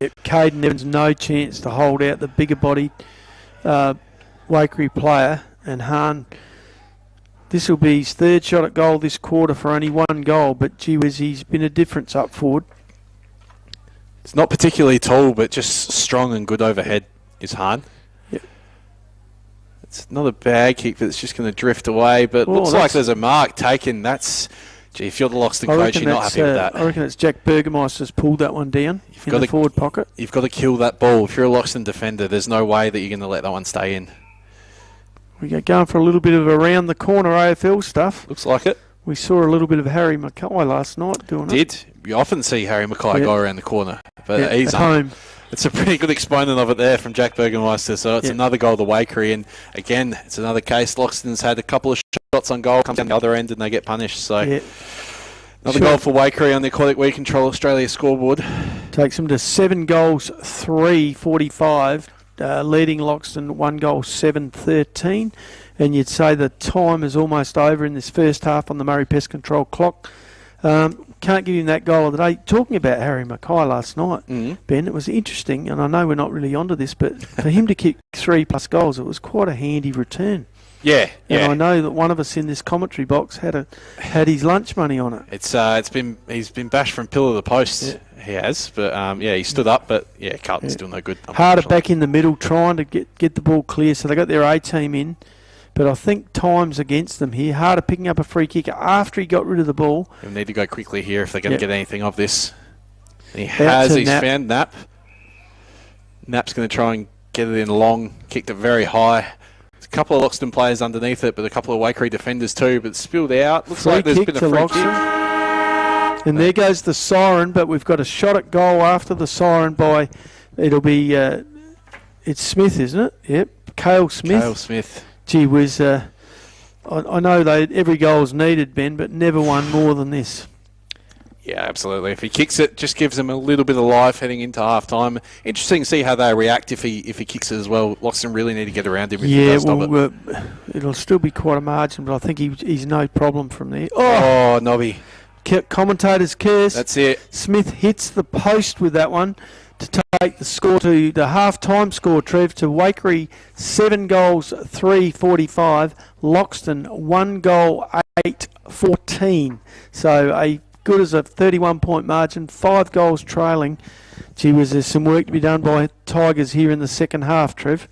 Yeah, Caden Evans no chance to hold out the bigger bodied Waikerie player, and Hahn, this will be his third shot at goal this quarter for only 1 goal, but gee whiz, he's been a difference up forward. It's not particularly tall, but just strong and good overhead is Hahn. Yep. It's not a bad kick, but it's just going to drift away, but looks like there's a mark taken. That's, if you're the Loxton coach, you're not happy with that. I reckon it's Jack Burgermeister's pulled that one down in the forward pocket. You've got to kill that ball. If you're a Loxton defender, there's no way that you're going to let that one stay in. We go going for a little bit of around the corner AFL stuff. Looks like it. We saw a little bit of Harry Mackay last night doing it. You often see Harry Mackay go around the corner, but he's at home. It's a pretty good exponent of it there from Jack Burgermeister. So it's another goal to Waikerie, and again, it's another case. Loxton's had a couple of shots on goal, comes down the other end, and they get punished. So another goal for Waikerie on the Aquatic Weed Control Australia scoreboard. Takes them to 7 goals, 3-45. Leading Loxton 1 goal, 7-13. And you'd say the time is almost over in this first half on the Murray Pest Control clock. Can't give him that goal of the day. Talking about Harry Mackay last night, Ben, it was interesting, and I know we're not really onto this, but for him to kick 3+ goals, it was quite a handy return. Yeah. And I know that one of us in this commentary box had his lunch money on it. He's been bashed from pillar to the post. Yeah. He has, but he stood up, but Carlton's still no good. Harder back in the middle, trying to get the ball clear, so they got their A team in. But I think time's against them here. Harder picking up a free kick after he got rid of the ball. He'll need to go quickly here if they're going to get anything of this. He's found Knapp. Knapp's going to try and get it in long, kicked it very high. There's a couple of Loxton players underneath it, but a couple of Waikerie defenders too, but spilled out. Looks like there's been a free kick. And there goes the siren, but we've got a shot at goal after the siren by, it'll be, it's Smith, isn't it? Yep, Cale Smith. Gee whiz, I know every goal's needed, Ben, but never one more than this. Yeah, absolutely. If he kicks it, just gives them a little bit of life heading into half time. Interesting to see how they react if he kicks it as well. Loxton really need to get around him if he does stop it. It'll still be quite a margin, but I think he's no problem from there. Oh, Nobby. Commentator's curse. That's it. Smith hits the post with that one to take the score to the half-time score, Trev, to Waikerie 7 goals, 3-45. Loxton 1 goal, 8-14. So a good as a 31-point margin, 5 goals trailing. Gee whiz, there's some work to be done by Tigers here in the second half, Trev.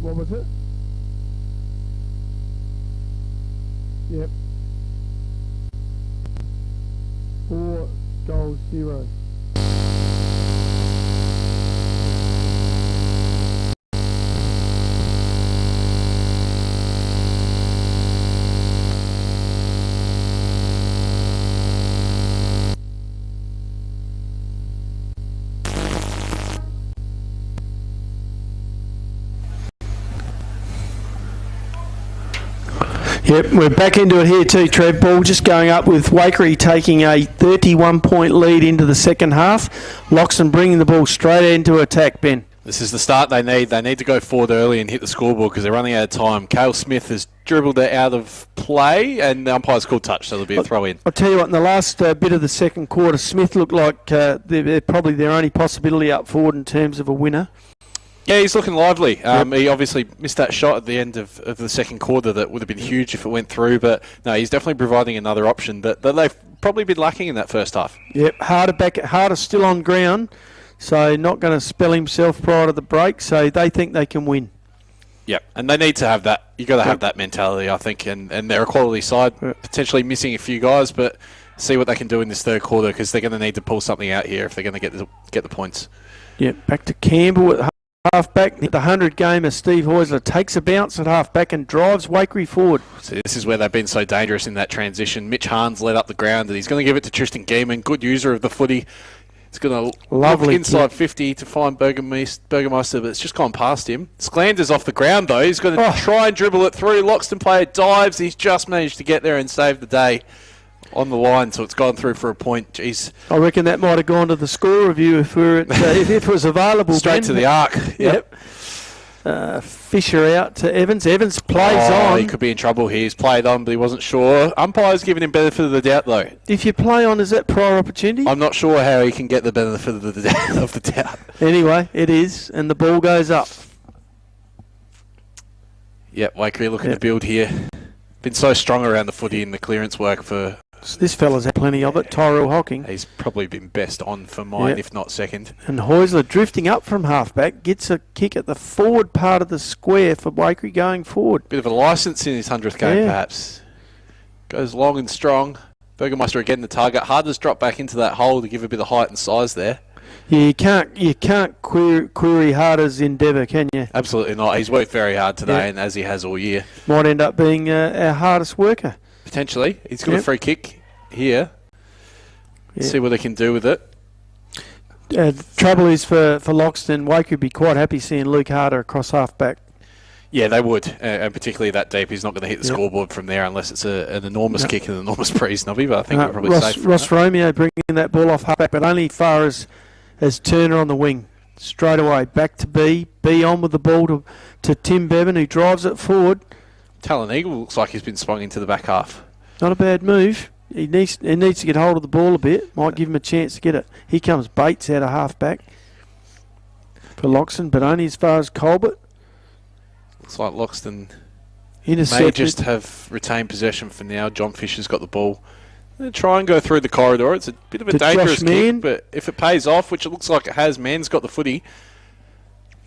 what was it? Yep. 4-0. Yep, we're back into it here too, Trev. Ball just going up with Waikerie taking a 31-point lead into the second half. Loxton bringing the ball straight into attack, Ben. This is the start they need. They need to go forward early and hit the scoreboard because they're running out of time. Cale Smith has dribbled it out of play and the umpire's called touch, so there'll be a throw in. I'll tell you what, in the last bit of the second quarter, Smith looked like they're probably their only possibility up forward in terms of a winner. Yeah, he's looking lively. He obviously missed that shot at the end of the second quarter that would have been huge if it went through, but no, he's definitely providing another option that they've probably been lacking in that first half. Yep, Harder still on ground, so not going to spell himself prior to the break, so they think they can win. Yep, and they need to have that. You've got to have that mentality, I think, and they're a quality side, potentially missing a few guys, but see what they can do in this third quarter because they're going to need to pull something out here if they're going to get the points. Yep, back to Campbell at half-back. The 100-gamer Steve Heusler takes a bounce at half-back and drives Waikerie forward. So this is where they've been so dangerous in that transition. Mitch Harns led up the ground and he's going to give it to Tristan Geeman, good user of the footy. He's going to look inside 50 to find Burgermeister, but it's just gone past him. Sklander's off the ground though. He's going to try and dribble it through. Loxton player dives. He's just managed to get there and save the day. On the line, so it's gone through for a point. Jeez, I reckon that might have gone to the score review if it was available. Straight to the arc. Yep. Fisher out to Evans. Evans plays on. He could be in trouble here. He's played on, but he wasn't sure. Umpire's giving him benefit of the doubt, though. If you play on, is that prior opportunity? I'm not sure how he can get the benefit of the doubt. Anyway, it is, and the ball goes up. Yep, Waikerie looking to build here. Been so strong around the footy in the clearance work for... This fella's had plenty of it, Tyrell Hocking. He's probably been best on for mine, if not second. And Heusler drifting up from halfback, gets a kick at the forward part of the square for Waikerie going forward. Bit of a licence in his 100th game, perhaps. Goes long and strong. Burgermeister again the target. Harder's dropped back into that hole to give a bit of height and size there. Yeah, you can't query Harder's endeavour, can you? Absolutely not. He's worked very hard today, and as he has all year. Might end up being our hardest worker. Potentially. He's got a free kick here. See what they can do with it. Trouble is for Loxton, Waikerie would be quite happy seeing Luke Harder across half-back. Yeah, they would, and particularly that deep. He's not going to hit the scoreboard from there unless it's an enormous kick and an enormous breeze, Nobby, but I think we're probably safe. Ross Romeo bringing that ball off half-back, but only far as Turner on the wing. Straight away, back to B. B on with the ball to Tim Bevan, who drives it forward. Talon Eagle looks like he's been swung into the back half. Not a bad move. He needs to get hold of the ball a bit. Might give him a chance to get it. Here comes Bates out of half-back for Loxton, but only as far as Colbert. Looks like Loxton intercepted. May just have retained possession for now. John Fisher's got the ball. They'll try and go through the corridor. It's a bit of a dangerous kick, but if it pays off, which it looks like it has, Mann's got the footy.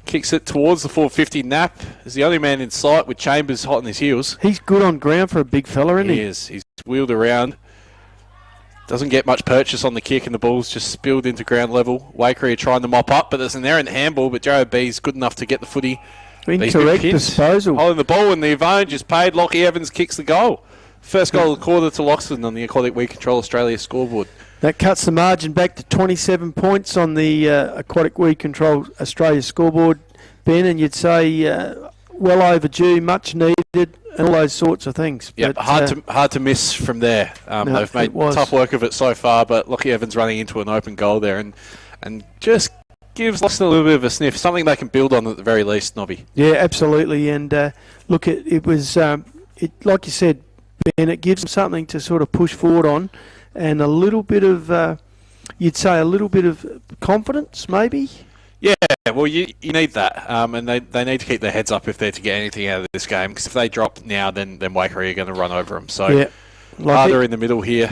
Kicks it towards the 450. Knapp is the only man in sight with Chambers hot on his heels. He's good on ground for a big fella, isn't he? He is. He's wheeled around. Doesn't get much purchase on the kick and the ball's just spilled into ground level. Waikerie are trying to mop up, but there's an errant handball, but Jared B's good enough to get the footy. Incorrect disposal. Holding the ball and the advantage is paid. Lockie Evans kicks the goal. First goal of the quarter to Loxton on the Aquatic We Control Australia scoreboard. That cuts the margin back to 27 points on the Aquatic We Control Australia scoreboard, Ben, and you'd say well overdue, much needed, and all those sorts of things. Yeah, hard to miss from there. They've made tough work of it so far, but Lockie Evans running into an open goal there and just gives Loxton a little bit of a sniff, something they can build on at the very least, Nobby. Yeah, absolutely, and look, it was, like you said, Ben, it gives them something to sort of push forward on, and a little bit of, you'd say a little bit of confidence, maybe? Yeah, well, you need that, and they need to keep their heads up if they're to get anything out of this game, because if they drop now, then Waikerie are going to run over them. So, Harder in the middle here.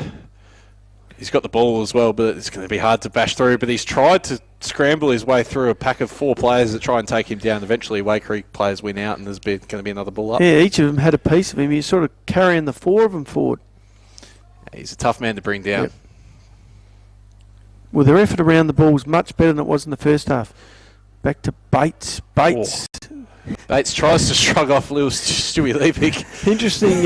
He's got the ball as well, but it's going to be hard to bash through. But he's tried to scramble his way through a pack of 4 players that try and take him down. Eventually, Waikerie players win out, and there's going to be another ball up. Yeah, each of them had a piece of him. He's sort of carrying the 4 of them forward. He's a tough man to bring down. Yep. Well, their effort around the ball was much better than it was in the first half. Back to Bates. Bates. Oh. Bates tries to shrug off little Stewie Liebig. Interesting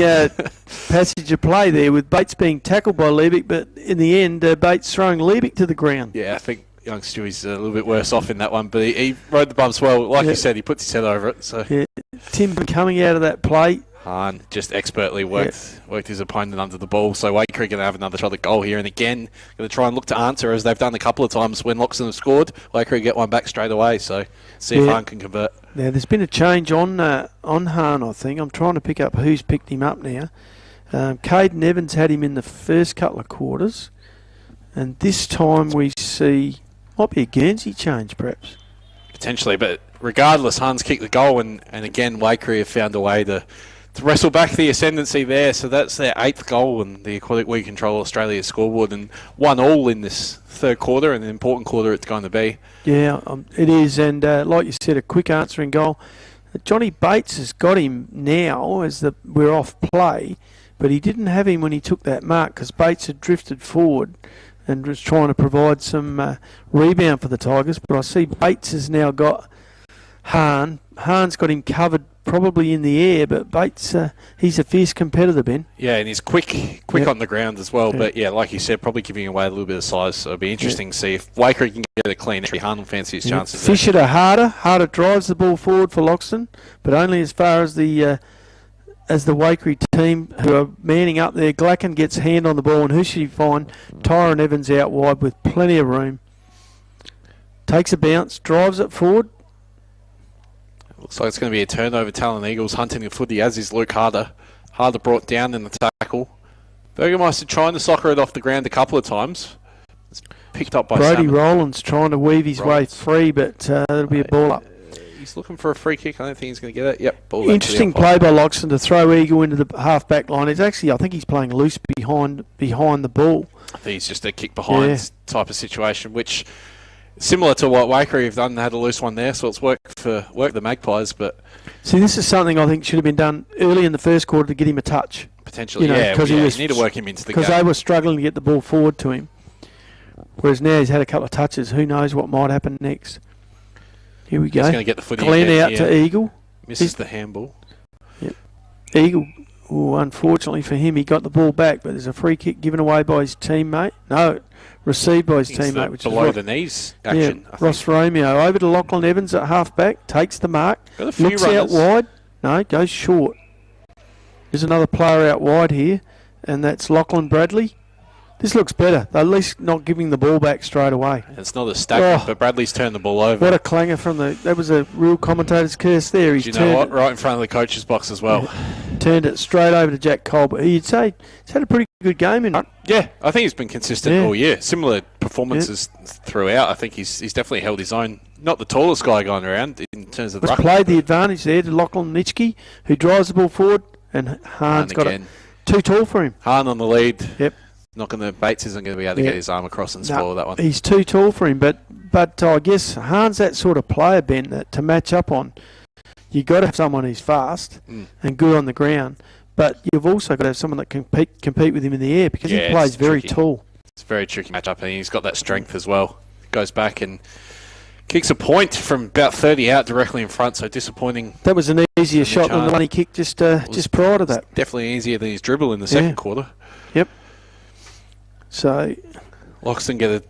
passage of play there with Bates being tackled by Liebig, but in the end, Bates throwing Liebig to the ground. Yeah, I think young Stewie's a little bit worse off in that one, but he rode the bumps well. Like you said, he puts his head over it. So yeah. Tim coming out of that play. Hahn just expertly worked his opponent under the ball. So Waikerie going to have another shot at goal here, and again going to try and look to answer as they've done a couple of times when Loxton have scored. Waikerie get one back straight away. So see if Hahn can convert. Now there's been a change on Hahn. I think I'm trying to pick up who's picked him up now. Caden Evans had him in the first couple of quarters, and this time we see might be a Guernsey change perhaps. Potentially, but regardless, Hahn's kicked the goal, and again Waikerie have found a way to wrestle back the ascendancy there. So that's their 8th goal in the Aquatic We Control Australia scoreboard, and 1-1 in this third quarter, and an important quarter it's going to be. Yeah, it is, and like you said, a quick answering goal. Johnny Bates has got him now as we're off play, but he didn't have him when he took that mark because Bates had drifted forward and was trying to provide some rebound for the Tigers. But I see Bates has now got Hahn. Hahn's got him covered probably in the air, but Bates, he's a fierce competitor, Ben. Yeah, and he's quick on the ground as well. Yep. But yeah, like you said, probably giving away a little bit of size. So it'll be interesting to see if Waikerie can get a clean entry. Hahn will fancy his chances. Fisher Harder drives the ball forward for Loxton, but only as far as the Waikerie team who are manning up there. Glacken gets hand on the ball, and who should he find? Tyron Evans out wide with plenty of room. Takes a bounce, drives it forward. Looks like it's going to be a turnover. Talon Eagles hunting the footy, as is Luke Harder. Harder brought down in the tackle. Burgermeister trying to soccer it off the ground a couple of times. It's picked up by Brody Salmon. Rowland's trying to weave his way free, but it'll be a ball up. He's looking for a free kick. I don't think he's going to get it. Yep. Ball Interesting play by Loxton to throw Eagle into the half-back line. It's actually, I think he's playing loose behind the ball. I think it's just a kick behind type of situation, which similar to what Waikerie have done. They had a loose one there, so it's worked the Magpies. But see, this is something I think should have been done early in the first quarter to get him a touch. Potentially, because you need to work him into the game. Because they were struggling to get the ball forward to him. Whereas now he's had a couple of touches. Who knows what might happen next? Here we go. He's going to get the footy Glenn out to Eagle. Misses the handball. Yep. Eagle, unfortunately for him, he got the ball back, but there's a free kick given away by his teammate. No, received by his teammate, which below is the knees action. Yeah, Ross Romeo over to Lachlan Evans at half-back, takes the mark, looks runners out wide. No, goes short. There's another player out wide here, and that's Lachlan Bradley. This looks better. They're at least not giving the ball back straight away. It's not a stack, but Bradley's turned the ball over. What a clanger from that was a real commentator's curse there. He's right in front of the coach's box as well. Turned it straight over to Jack Colbert. You'd say he's had a pretty good game in it. Yeah, I think he's been consistent all year. Similar performances throughout. I think he's definitely held his own. Not the tallest guy going around in terms of the ruck. Played the advantage there to Lachlan Nitschke, who drives the ball forward, and Hahn's got it. Too tall for him. Hahn on the lead. Yep. Bates isn't going to be able to get his arm across and spoil that one. He's too tall for him, but I guess Hahn's that sort of player, Ben, that to match up on, you've got to have someone who's fast and good on the ground, but you've also got to have someone that can compete with him in the air because he plays very tall. It's a very tricky matchup, and he's got that strength as well. Goes back and kicks a point from about 30 out directly in front, so disappointing. That was an easier shot than the one he kicked just prior to that. Definitely easier than his dribble in the second quarter. Yep. So Loxton get a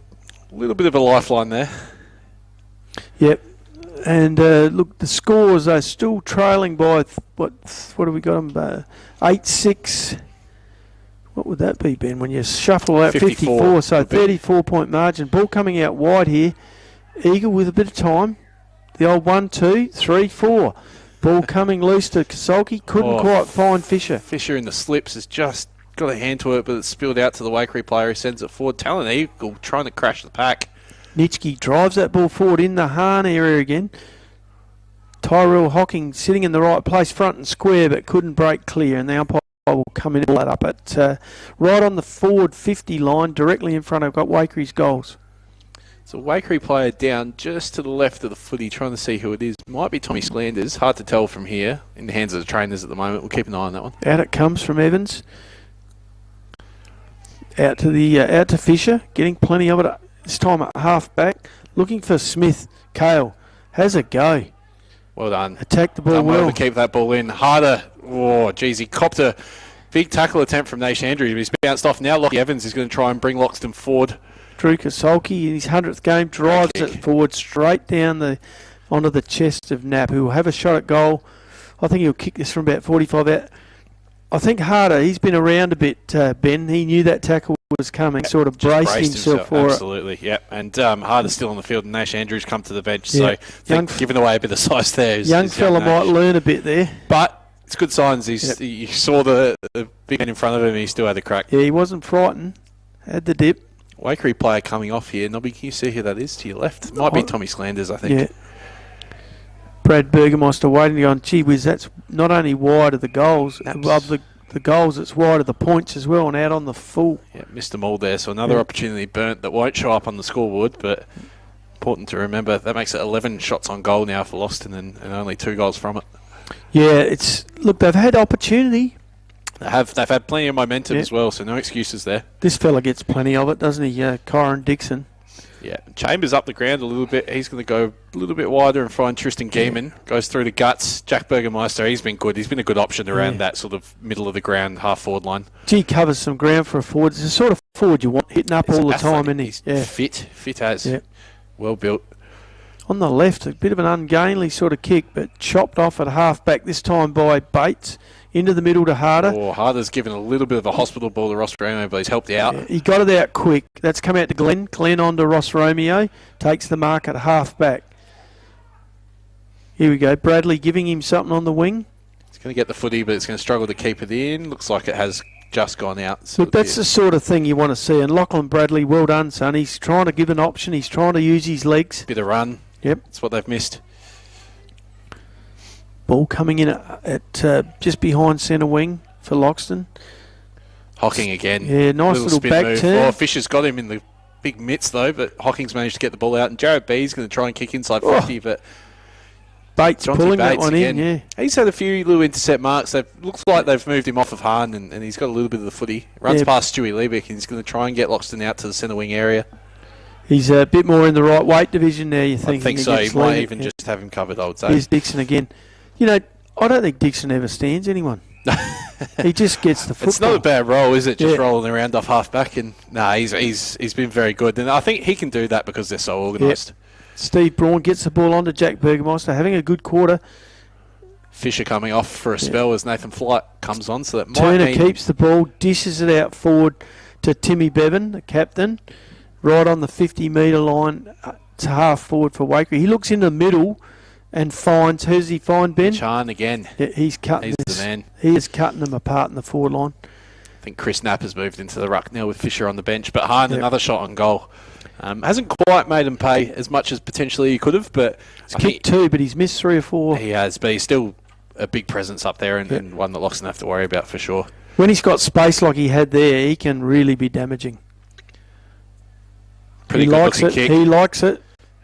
little bit of a lifeline there. Yep. And look, the scores are still trailing by what have we got them? 8-6. What would that be, Ben? When you shuffle out 54, so 34-point margin. Ball coming out wide here. Eagle with a bit of time. The old 1, 2, 3, 4. Ball coming loose to Kasolki. Couldn't quite find Fisher. Fisher in the slips has just got a hand to it, but it's spilled out to the Waikerie player who sends it forward. Talon Eagle trying to crash the pack. Nitschke drives that ball forward in the Hahn area again. Tyrell Hocking sitting in the right place, front and square, but couldn't break clear, and the umpire will come in and pull that up at right on the forward 50 line, directly in front. I've got Waikere's goals. So Waikerie player down just to the left of the footy, trying to see who it is. Might be Tommy Slanders. Hard to tell from here. In the hands of the trainers at the moment. We'll keep an eye on that one. Out it comes from Evans. Out to Fisher, getting plenty of it. This time at half back, looking for Smith. Cale has a go. Well done. Attack the ball Done well. to keep that ball in. Harder. Oh, geez, he copped a big tackle attempt from Nash Andrews. He's bounced off. Now Lockie Evans is going to try and bring Loxton forward. Drew Kasolki in his 100th game drives it forward straight down onto the chest of Knapp, who will have a shot at goal. I think he'll kick this from about 45 out. I think Harder, he's been around a bit, Ben. He knew that tackle was coming, sort of braced himself for absolutely, it. Yep. And Harder's still on the field, and Nash Andrews come to the bench. So giving away a bit of size there. Young fella might learn a bit there. But it's good signs. You saw the big man in front of him, and he still had a crack. Yeah, he wasn't frightened. Had the dip. Waikerie player coming off here. Nobby, can you see who that is to your left? Might be Tommy Slanders, I think. Yeah. Brad Burgermeister waiting on, gee whiz, that's not only wide of the goals, above the goals, it's wide of the points as well, and out on the full. Yeah, missed them all there. So another opportunity burnt that won't show up on the scoreboard, but important to remember. That makes it 11 shots on goal now for Loxton and only 2 goals from it. Yeah, look, they've had opportunity. They've had plenty of momentum as well, so no excuses there. This fella gets plenty of it, doesn't he, Kyron Dixon? Yeah, Chambers up the ground a little bit. He's going to go a little bit wider and find Tristan Geeman. Goes through the guts. Jack Burgermeister, he's been good. He's been a good option around that sort of middle of the ground, half forward line. Gee, covers some ground for a forward. It's the sort of forward you want, hitting up all the time, isn't he? He's fit as. Yeah. Well built. On the left, a bit of an ungainly sort of kick, but chopped off at half back, this time by Bates. Into the middle to Harder. Oh, Harder's given a little bit of a hospital ball to Ross Romeo, but he's helped out. Yeah, he got it out quick. That's come out to Glenn. Glenn on to Ross Romeo. Takes the mark at half back. Here we go. Bradley giving him something on the wing. He's going to get the footy, but it's going to struggle to keep it in. Looks like it has just gone out. So look, that's the sort of thing you want to see. And Lachlan Bradley, well done, son. He's trying to give an option. He's trying to use his legs. Bit of run. Yep. That's what they've missed. Ball coming in at just behind centre wing for Loxton. Hocking again. Yeah, nice little back move. turn. Oh, Fisher's got him in the big mitts though, but Hocking's managed to get the ball out. And Jared B's going to try and kick inside 50, but Bates pulling that one again. in, yeah. He's had a few little intercept marks. Looks like they've moved him off of Hahn, and he's got a little bit of the footy. Runs past Stewie Liebeck, and he's going to try and get Loxton out to the centre wing area. He's a bit more in the right weight division now, you think? I think so. He might even just have him covered, I would say. Here's Dixon again. You know, I don't think Dixon ever stands anyone. He just gets the football. It's not a bad role, is it? Just rolling around off half back, and he's been very good, and I think he can do that because they're so organised. Yep. Steve Braun gets the ball onto Jack Burgermeister, having a good quarter. Fisher coming off for a spell as Nathan Flight comes on, so that might Turner keeps the ball, dishes it out forward to Timmy Bevan, the captain, right on the 50-metre line to half forward for Waikerie. He looks in the middle and finds, who does he find, Ben? Chan again. Yeah, he's cutting the man. He is cutting them apart in the forward line. I think Chris Knapp has moved into the ruck now with Fisher on the bench, but Hahn another shot on goal. Hasn't quite made him pay as much as potentially he could have, but he's kicked 2, but he's missed 3 or 4. He has, but he's still a big presence up there and one that Loxton have to worry about for sure. When he's got space like he had there, he can really be damaging. Pretty good looking kick. He likes it.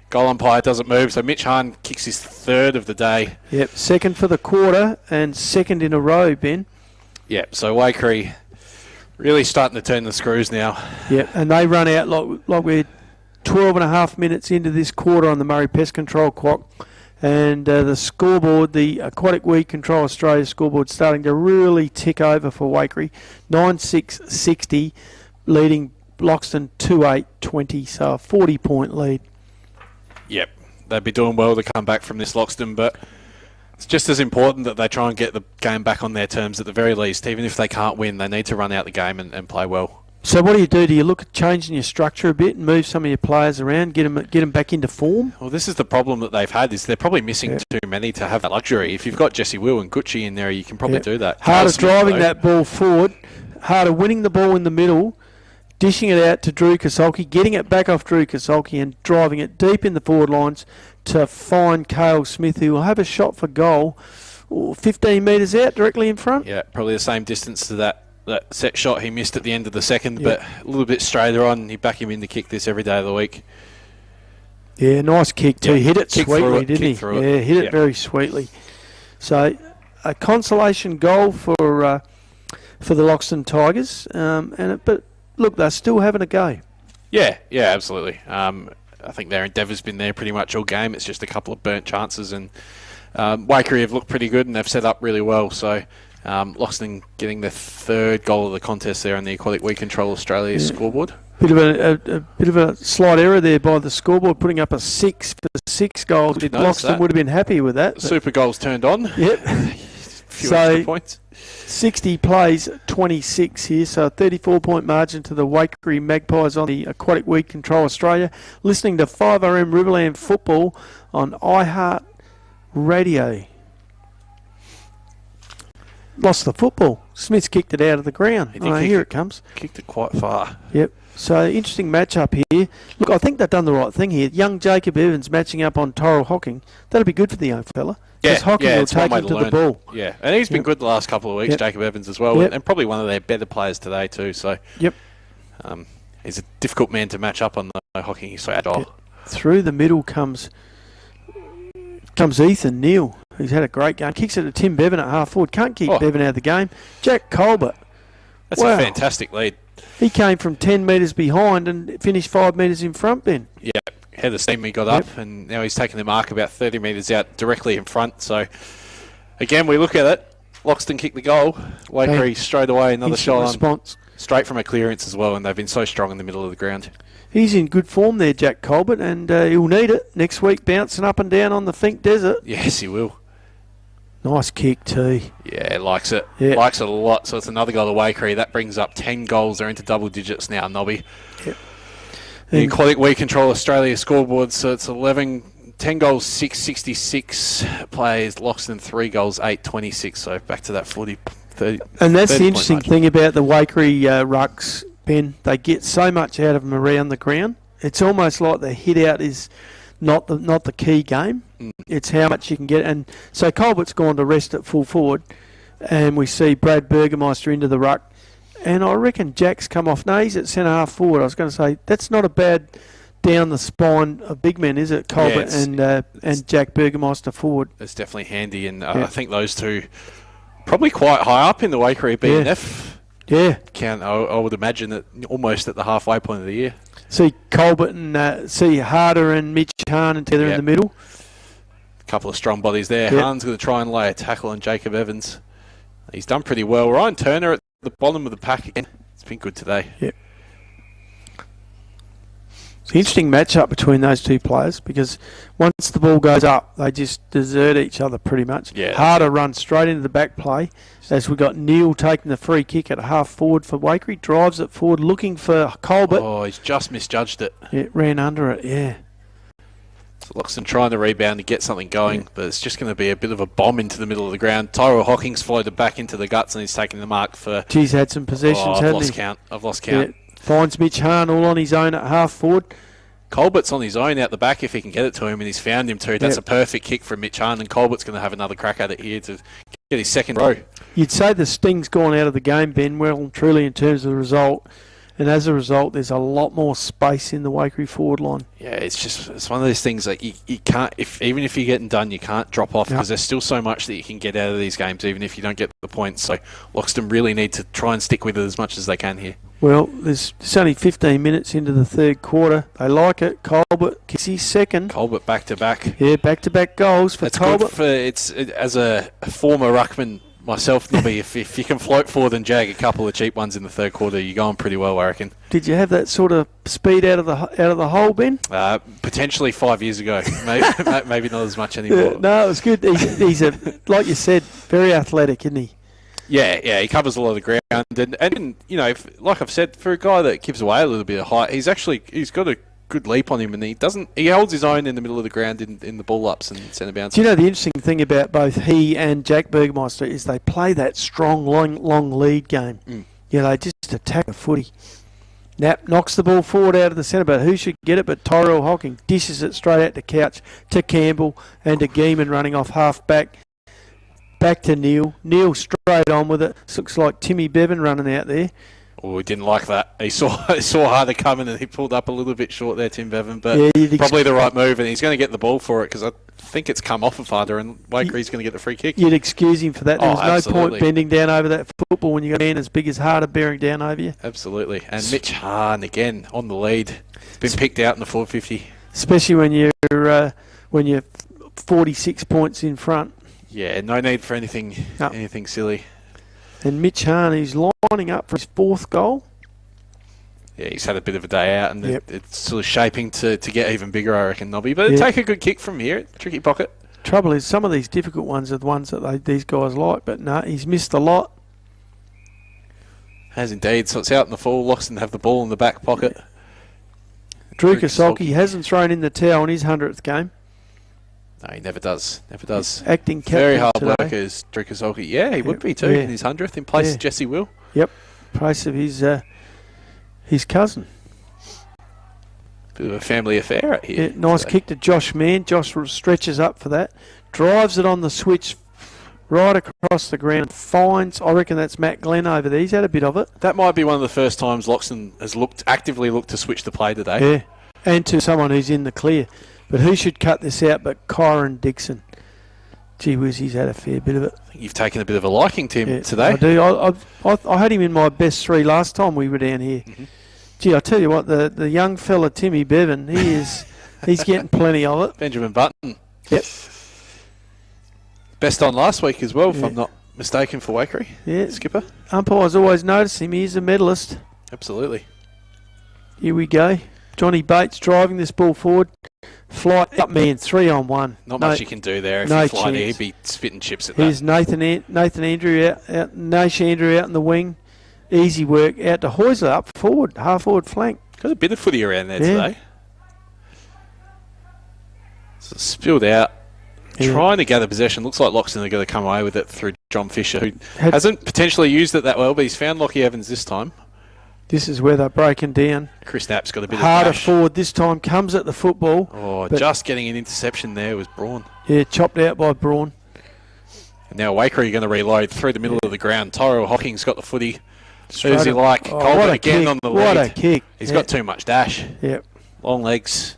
Goal umpire doesn't move, so Mitch Hahn kicks his 3rd of the day. Yep, 2nd for the quarter and 2nd in a row, Ben. Yep, so Waikerie really starting to turn the screws now. Yep, and they run out like we're 12 and a half minutes into this quarter on the Murray Pest Control clock. And the scoreboard, the Aquatic Weed Control Australia scoreboard, starting to really tick over for Waikerie. 9-6-60, leading Loxton 2-8-20, so a 40-point lead. Yep, they'd be doing well to come back from this, Loxton, but it's just as important that they try and get the game back on their terms at the very least. Even if they can't win, they need to run out the game and play well. So what do? Do you look at changing your structure a bit and move some of your players around, get them back into form? Well, this is the problem that they've had, is they're probably missing too many to have that luxury. If you've got Jesse Will and Gucci in there, you can probably do that. Harder driving that ball forward, Harder winning the ball in the middle, dishing it out to Drew Kasolki, getting it back off Drew Kasolki and driving it deep in the forward lines to find Cale Smith, who will have a shot for goal. 15 metres out, directly in front. Yeah, probably the same distance to that set shot he missed at the end of the second, but a little bit straighter on. You back him in to kick this every day of the week. Yeah, nice kick too. Hit it sweetly, didn't he? Yeah, hit it very sweetly. So a consolation goal for the Loxton Tigers, but look, they're still having a go. Yeah, absolutely. I think their endeavour's been there pretty much all game. It's just a couple of burnt chances, and Waikerie have looked pretty good and they've set up really well. So Loxton getting the third goal of the contest there on the Aquatic Weed Control Australia scoreboard. Bit of a slight error there by the scoreboard, putting up a 6 for 6 goals. Loxton would have been happy with that. Super goals turned on. Yep. Few extra points. 60 plays 26 here, so a 34-point margin to the Waikerie Magpies on the Aquatic Weed Control Australia. Listening to 5RM Riverland football on iHeart Radio. Lost the football. Smith's kicked it out of the ground. Here it comes. Kicked it quite far. Yep. So, interesting matchup here. Look, I think they've done the right thing here. Young Jacob Evans matching up on Tyrell Hocking. That'll be good for the young fella. Because Hocking will take him to the ball. Yeah, and he's been good the last couple of weeks, Jacob Evans as well, and probably one of their better players today too. So, he's a difficult man to match up on, though. Hocking, he's so agile. Through the middle comes Ethan Neal. He's had a great game. Kicks it to Tim Bevan at half forward. Can't keep Bevan out of the game. Jack Colbert. That's a fantastic lead. He came from 10 metres behind and finished 5 metres in front, Ben. Yeah, had the steam he got up, and now he's taking the mark about 30 metres out directly in front. So, again, we look at it. Loxton kicked the goal. Waikerie straight away, another shot response. Straight from a clearance as well, and they've been so strong in the middle of the ground. He's in good form there, Jack Colbert, and he'll need it next week, bouncing up and down on the Fink Desert. Yes, he will. Nice kick too. Yeah, likes it. Yep. Likes it a lot. So it's another goal to Waikerie. That brings up 10 goals. They're into double digits now, Nobby. Yep. The Aquatic Weed Control Australia scoreboard. So it's 10 goals, 666 plays. Loxton 3 goals, 826. So back to that 30. And that's the interesting thing about the Waikerie rucks, Ben. They get so much out of them around the ground. It's almost like the hit out is not the key game. It's how much you can get. And so Colbert's gone to rest at full forward, and we see Brad Burgermeister into the ruck. And I reckon Jack's come off. No, he's at centre half forward. I was going to say, that's not a bad down the spine of big men, is it? Colbert and Jack Burgermeister forward. It's definitely handy, and I think those two probably quite high up in the Waikerie BNF. Yeah. I would imagine that almost at the halfway point of the year. See Colbert and see Harder and Mitch Hahn together in the middle. A couple of strong bodies there. Hahn's going to try and lay a tackle on Jacob Evans. He's done pretty well. Ryan Turner at the bottom of the pack again. It's been good today. Yep. It's an interesting matchup between those two players because once the ball goes up, they just desert each other pretty much. Yeah. Harder runs straight into the back play as we got Neil taking the free kick at half forward for Waikerie. Drives it forward looking for Colbert. Oh, he's just misjudged it. Yeah, ran under it, So Loxton trying to rebound to get something going, but it's just going to be a bit of a bomb into the middle of the ground. Tyrell Hocking's floated back into the guts and he's taking the mark for... He's had some possessions, hasn't he? I've lost count. Yeah. Finds Mitch Hahn all on his own at half forward. Colbert's on his own out the back if he can get it to him, and he's found him too. That's a perfect kick from Mitch Hahn, and Colbert's going to have another crack at it here to get his second row. You'd say the sting's gone out of the game, Ben, well and truly in terms of the result. And as a result, there's a lot more space in the Waikerie forward line. Yeah, it's one of those things that you can't, even if you're getting done, you can't drop off because there's still so much that you can get out of these games, even if you don't get the points. So Loxton really need to try and stick with it as much as they can here. Well, there's only 15 minutes into the third quarter. They like it. Colbert kicks his second. Colbert back-to-back. Yeah, back-to-back goals for Colbert. As a former ruckman myself, Nobby, if you can float forward and jag a couple of cheap ones in the third quarter, you're going pretty well, I reckon. Did you have that sort of speed out of the hole, Ben? Potentially 5 years ago. Maybe not as much anymore. No, it was good. He's like you said, very athletic, isn't he? Yeah, he covers a lot of the ground, and you know, like I've said, for a guy that gives away a little bit of height, he's got a good leap on him, and he holds his own in the middle of the ground in the ball ups and centre bounces. Do you know the interesting thing about both he and Jack Burgermeister is they play that strong, long lead game. They just attack the footy. Knapp knocks the ball forward out of the centre, but who should get it but Tyrell Hocking? Dishes it straight out to Couch, to Campbell, and to Geeman running off half back. back to Neil. Neil straight on with it. This looks like Timmy Bevan running out there. Oh, he didn't like that. He saw Harder coming and he pulled up a little bit short there, Tim Bevan. But probably the right move, and he's going to get the ball for it because I think it's come off of Harder, and Waikere's going to get the free kick. You'd excuse him for that. There was no point bending down over that football when you got a man as big as Harder bearing down over you. Absolutely. And Mitch Hahn again on the lead. It's been picked out in the 450. Especially when you're 46 points in front. Yeah, no need for anything silly. And Mitch Hahn, he's lining up for his 4th goal. Yeah, he's had a bit of a day out, and it's sort of shaping to get even bigger, I reckon, Nobby. But take a good kick from here. Tricky pocket. Trouble is, some of these difficult ones are the ones that these guys like, but no, he's missed a lot. Has indeed. So it's out in the fall. Loxton have the ball in the back pocket. Drew Kasolki hasn't thrown in the towel in his 100th game. No, he never does. Never does. Acting captain very hard today. worker is Drew Kasolki. Yeah, he would be too in his 100th in place of Jesse Will. Yep, place of his cousin. Bit of a family affair out here. Yeah, nice kick to Josh Mann. Josh stretches up for that. Drives it on the switch right across the ground. Finds, I reckon that's Matt Glenn over there. He's had a bit of it. That might be one of the first times Loxton has actively looked to switch the play today. Yeah, and to someone who's in the clear. But who should cut this out but Kyron Dixon? Gee whiz, he's had a fair bit of it. I think you've taken a bit of a liking to him today. I do. I had him in my best 3 last time we were down here. Mm-hmm. Gee, I tell you what, the young fella Timmy Bevan, he's getting plenty of it. Benjamin Button. Yep. Best on last week as well, if I'm not mistaken, for Waikerie. Yeah. Skipper. Umpires always notice him. He's a medalist. Absolutely. Here we go. Johnny Bates driving this ball forward. Flight up, man, 3-on-1. Not much you can do there. If you fly there, he'd be spitting chips at Here's that. Nathan Andrew out Nash Andrew out in the wing. Easy work out to Heusler up forward, half forward flank. Got a bit of footy around there today. So spilled out. Trying to gather possession. Looks like Loxton are going to come away with it through John Fisher, who hasn't potentially used it that well, but he's found Lockie Evans this time. This is where they're breaking down. Chris Knapp's got a bit harder of dash. Forward this time, comes at the football. Oh, just getting an interception there was Braun. Yeah, chopped out by Braun. And now Waikerie are going to reload through the middle of the ground. Tyrell Hocking's got the footy. Who's he like? Colbert again on the lead. What a kick. He's got too much dash. Yep. Long legs.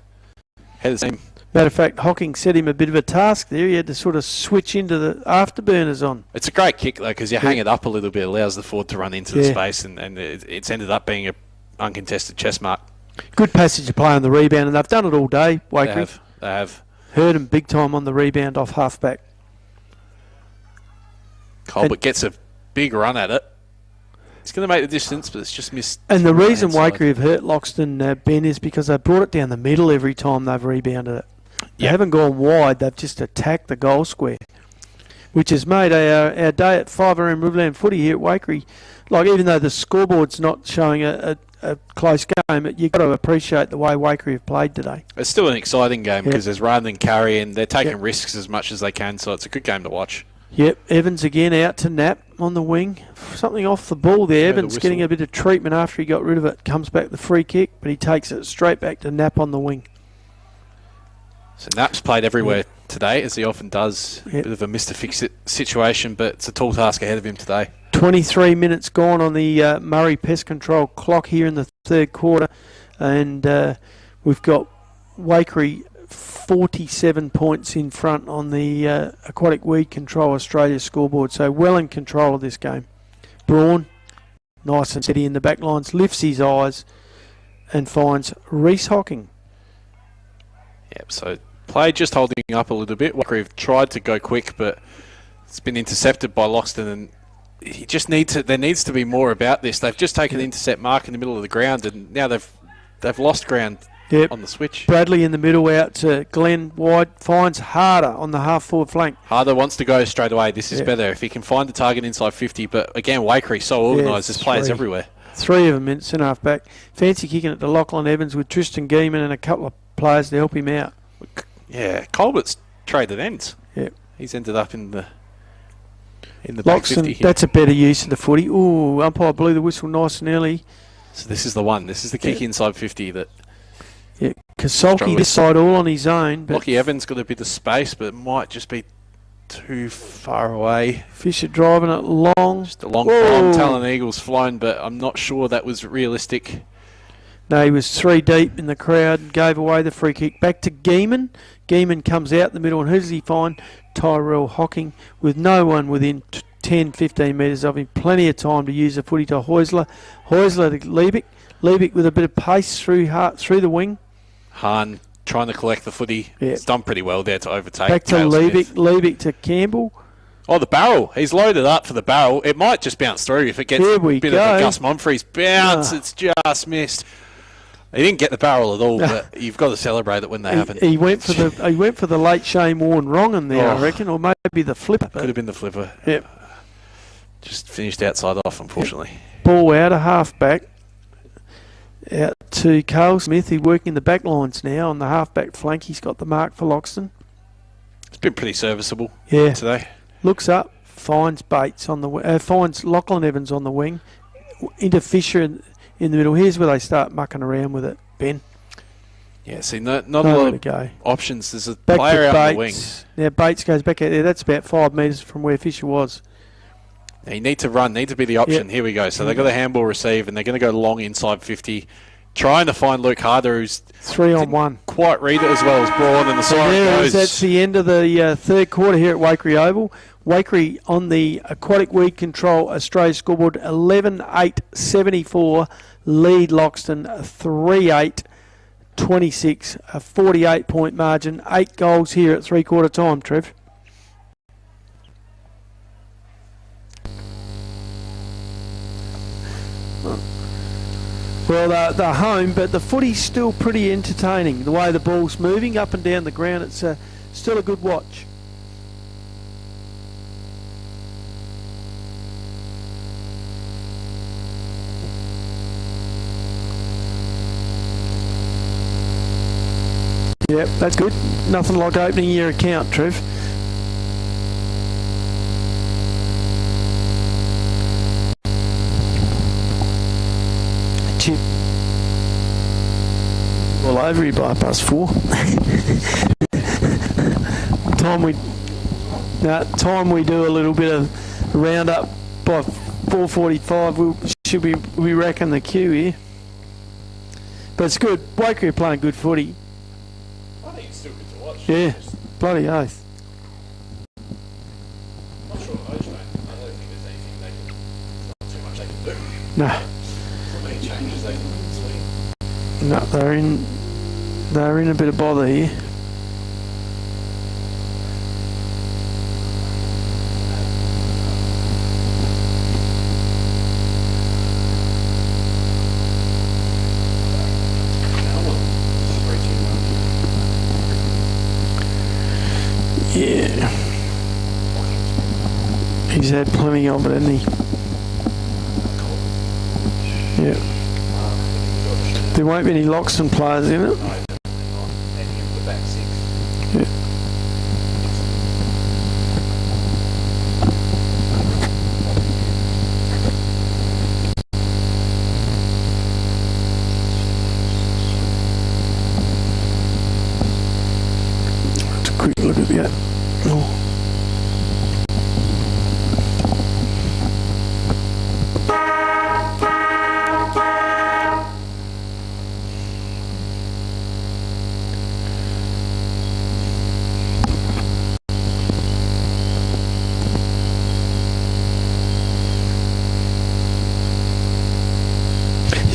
Head of the team. Matter of fact, Hocking set him a bit of a task there. He had to sort of switch into the afterburners on. It's a great kick, though, because you hang it up a little bit, allows the forward to run into the space, and it's ended up being a uncontested chess mark. Good passage of play on the rebound, and they've done it all day, Waikerie. They have. Heard him big time on the rebound off halfback. Colbert gets a big run at it. He's going to make the distance, but it's just missed. And the reason Waikerie have hurt Loxton, Ben, is because they brought it down the middle every time they've rebounded it. They haven't gone wide, they've just attacked the goal square, which has made our day at 5RM Riverland footy here at Waikerie, like, even though the scoreboard's not showing a close game, you've got to appreciate the way Waikerie have played today. It's still an exciting game because there's run and carry, and they're taking risks as much as they can, so it's a good game to watch. Yep, Evans again out to Knapp on the wing. Something off the ball there. Evans getting a bit of treatment after he got rid of it. Comes back the free kick, but he takes it straight back to Knapp on the wing. So Knapp's played everywhere today, as he often does. A bit of a Mr. Fix-It situation, but it's a tall task ahead of him today. 23 minutes gone on the Murray Pest Control clock here in the third quarter. And we've got Waikerie 47 points in front on the Aquatic Weed Control Australia scoreboard. So well in control of this game. Braun, nice and steady in the back lines, lifts his eyes and finds Reece Hocking. Yep, so play just holding up a little bit. Waikerie have tried to go quick, but it's been intercepted by Loxton, and he just there needs to be more about this. They've just taken the intercept mark in the middle of the ground, and now they've lost ground on the switch. Bradley in the middle out to Glenn wide, finds Harder on the half forward flank. Harder wants to go straight away. This is better if he can find the target inside 50, but again, Waikerie so organised. There's players everywhere. 3 of them in centre half back. Fancy kicking it to Lachlan Evans with Tristan Geeman and a couple of players to help him out. Yeah, Colbert's traded ends. Yep. He's ended up in the back 50 here. That's a better use of the footy. Ooh, umpire blew the whistle nice and early. So this is the one. This is the kick inside 50 that... Yeah, Kasolki this side all on his own. But Lockie Evans got a bit of space, but it might just be too far away. Fisher driving it long. Just a long bomb. Talon Eagles flown, but I'm not sure that was realistic. No, he was 3 deep in the crowd and gave away the free kick. Back to Geeman. Geeman comes out the middle, and who does he find? Tyrell Hocking, with no one within 10, 15 metres of him. Plenty of time to use the footy to Heusler. Heusler to Liebig. Liebig with a bit of pace through the wing. Hahn trying to collect the footy. Yeah. It's done pretty well there to overtake. Back to Cale Liebig. Smith. Liebig to Campbell. Oh, the barrel. He's loaded up for the barrel. It might just bounce through if it gets a bit of a Gus Monfries bounce. It's just missed. He didn't get the barrel at all, but you've got to celebrate it when they happen. He went for the late Shane Warne wrong there, I reckon, or maybe the flipper. Could have been the flipper. Yep. Just finished outside off, unfortunately. Ball out, a half-back. Out to Cale Smith. He's working the back lines now on the half-back flank. He's got the mark for Loxton. It's been pretty serviceable today. Looks up, finds Bates on the finds Lachlan Evans on the wing. Into Fisher in the middle. Here's where they start mucking around with it, Ben. Yeah, see, not a lot of options. There's a player out on the wing. Now Bates goes back out there. That's about 5 metres from where Fisher was. Now you need to run, need to be the option. Yep. Here we go. So they've got a handball receive, and they're going to go long inside 50, trying to find Luke Harder, who's 3-on-1. Quite read it as well as Braun, and the siren goes. That's the end of the third quarter here at Waikerie Oval. Waikerie on the Aquatic Weed Control Australia scoreboard, 11-8-74, lead Loxton 3-8-26, a 48-point margin, 8 goals here at three-quarter time, Trev. Well, they're home, but the footy's still pretty entertaining. The way the ball's moving up and down the ground, it's still a good watch. Yep, that's good. Nothing like opening your account, Trev. Chip. All over you by past 4. Time we do a little bit of roundup by 4:45. We reckon the queue here. But it's good. Waikerie are playing good footy. I think it's still good to watch. Yeah, bloody oath. I'm not sure I don't think there's anything not too much they can do. No. Not many changes they can do this week. No, they're in a bit of bother here. Yeah. He's had plenty of it, hasn't he? Yeah. There won't be any Loxton players in it. Yeah. Let's a quick look at that. Oh.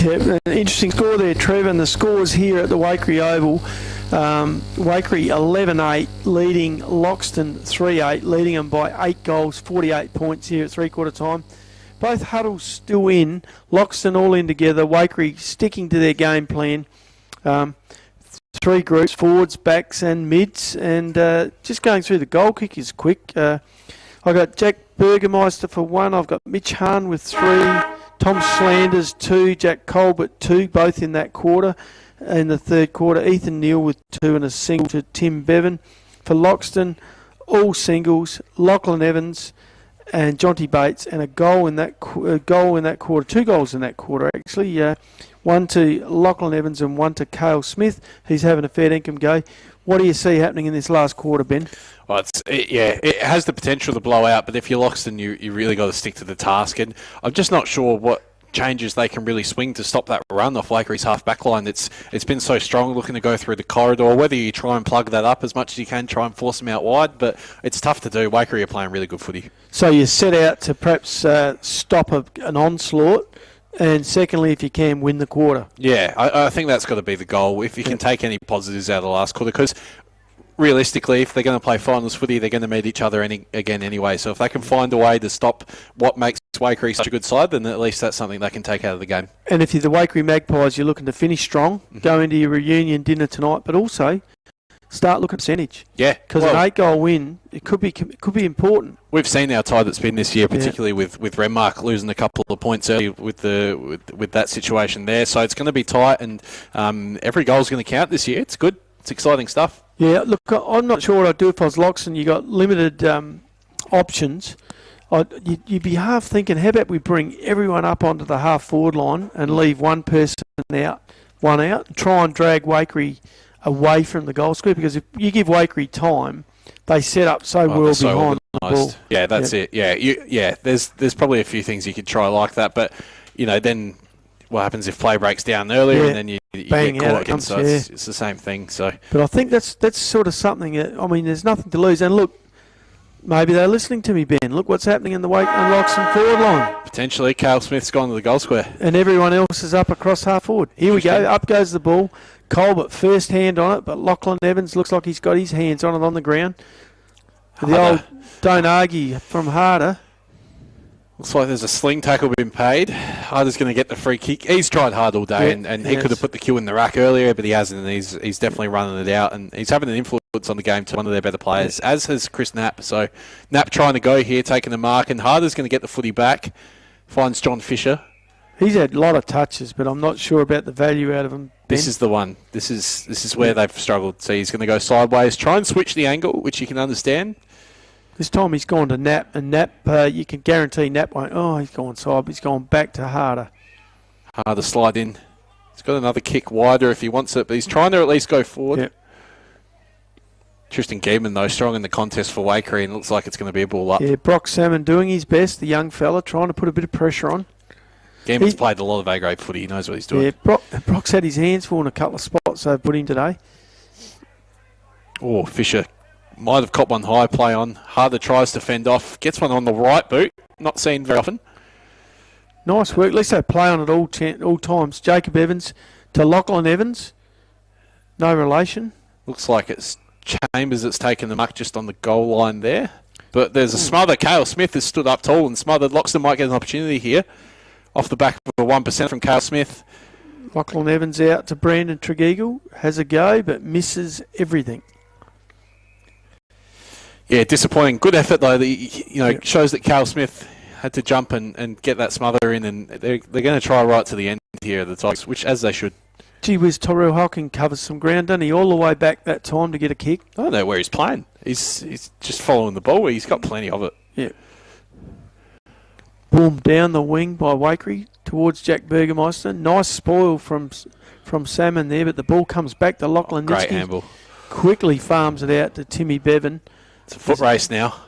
Yeah, an interesting score there, Trev, and the scores here at the Waikerie Oval. Waikerie 11-8, leading Loxton 3-8, leading them by 8 goals, 48 points here at three-quarter time. Both huddles still in, Loxton all in together, Waikerie sticking to their game plan. 3 groups, forwards, backs and mids, and just going through the goal kickers quick. I've got Jack Burgermeister for 1, I've got Mitch Hahn with 3, Tom Slanders 2, Jack Colbert 2, both in that quarter. In the third quarter, Ethan Neal with 2 and a single to Tim Bevan. For Loxton, all singles, Lachlan Evans and Jonty Bates, and a goal in that quarter, 2 goals in that quarter actually. 1 to Lachlan Evans and 1 to Cale Smith. He's having a fair dinkum go. What do you see happening in this last quarter, Ben? Well, it has the potential to blow out, but if you're Loxton, you really got to stick to the task. And I'm just not sure what changes they can really swing to stop that run off Waikere's half-back line. It's been so strong, looking to go through the corridor. Whether you try and plug that up as much as you can, try and force them out wide, but it's tough to do. Waikerie are playing really good footy. So you set out to perhaps stop an onslaught, and secondly, if you can, win the quarter. Yeah, I think that's got to be the goal. If you can take any positives out of the last quarter, because realistically, if they're going to play finals footy, they're going to meet each other again anyway. So if they can find a way to stop what makes Waikerie such a good side, then at least that's something they can take out of the game. And if you're the Waikerie Magpies, you're looking to finish strong, go into your reunion dinner tonight, but also start looking at percentage. Yeah, because an 8-goal win, it could be important. We've seen our tie that's been this year, particularly with Renmark losing a couple of points early with that situation there. So it's going to be tight, and every goal's going to count this year. It's good. It's exciting stuff. Yeah, look, I'm not sure what I'd do if I was Loxton. You got limited options. You'd be half thinking, how about we bring everyone up onto the half-forward line and leave one person out, one out, and try and drag Waikerie away from the goal square, because if you give Waikerie time, they set up so well behind the ball. Yeah, that's it. Yeah, there's probably a few things you could try like that, but then what happens if play breaks down earlier and then you bang get caught out again? So it's the same thing. So, but I think that's sort of something that, I mean, there's nothing to lose. And look, maybe they're listening to me, Ben. Look what's happening in the Loxton forward line. Potentially, Cale Smith's gone to the goal square, and everyone else is up across half forward. Here we go. Up goes the ball. Colbert first hand on it, but Lachlan Evans looks like he's got his hands on it on the ground. The old don't argue from Harder. Looks like there's a sling tackle been paid. Harder's going to get the free kick. He's tried hard all day, and he could have put the cue in the rack earlier, but he hasn't, and he's definitely running it out, and he's having an influence on the game to one of their better players, as has Chris Knapp. So Knapp trying to go here, taking the mark, and Harder's going to get the footy back. Finds John Fisher. He's had a lot of touches, but I'm not sure about the value out of him. Ben. This is the one. This is where they've struggled. So he's going to go sideways, try and switch the angle, which you can understand. This time he's gone to Knapp, and Knapp, you can guarantee Knapp won't. Oh, he's gone side, but he's gone back to Harder. Harder slide in. He's got another kick wider if he wants it, but he's trying to at least go forward. Yep. Tristan Geeman, though, strong in the contest for Waikerie, and looks like it's going to be a ball up. Yeah, Brock Salmon doing his best, the young fella, trying to put a bit of pressure on. Geeman's played a lot of A-grade footy. He knows what he's doing. Yeah, Brock's had his hands full in a couple of spots they've put in today. Oh, Fisher might have caught one high play on. Harder tries to fend off. Gets one on the right boot. Not seen very often. Nice work. At least they play on it all times. Jacob Evans to Lachlan Evans. No relation. Looks like it's Chambers that's taken the muck just on the goal line there. But there's a smother. Cale Smith has stood up tall and smothered. Loxton might get an opportunity here. Off the back of a 1% from Cale Smith. Lachlan Evans out to Brandon Tregeagle. Has a go, but misses everything. Yeah, disappointing. Good effort, though. Shows that Cale Smith had to jump and get that smother in, and they're going to try right to the end here, the Tigers, which, as they should. Gee whiz, Tyrell Hocking covers some ground, doesn't he? All the way back that time to get a kick. I don't know where he's playing. He's just following the ball. He's got plenty of it. Yeah. Boom, down the wing by Waikerie towards Jack Burgermeister. Nice spoil from Salmon there, but the ball comes back to Lachlan. Great handball. Quickly farms it out to Timmy Bevan. It's a foot race now.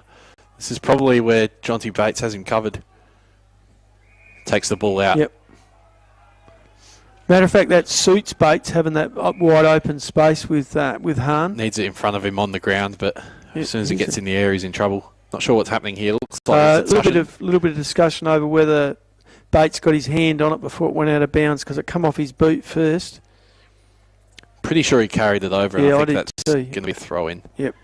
This is probably where Jonty Bates has him covered. Takes the ball out. Yep. Matter of fact, that suits Bates having that wide open space with Hahn. Needs it in front of him on the ground, but as soon as it gets in the air, he's in trouble. Not sure what's happening here. Looks like a little bit of discussion over whether Bates got his hand on it before it went out of bounds because it come off his boot first. Pretty sure he carried it over. Yeah, and I think that's going to be a throw in. Yep.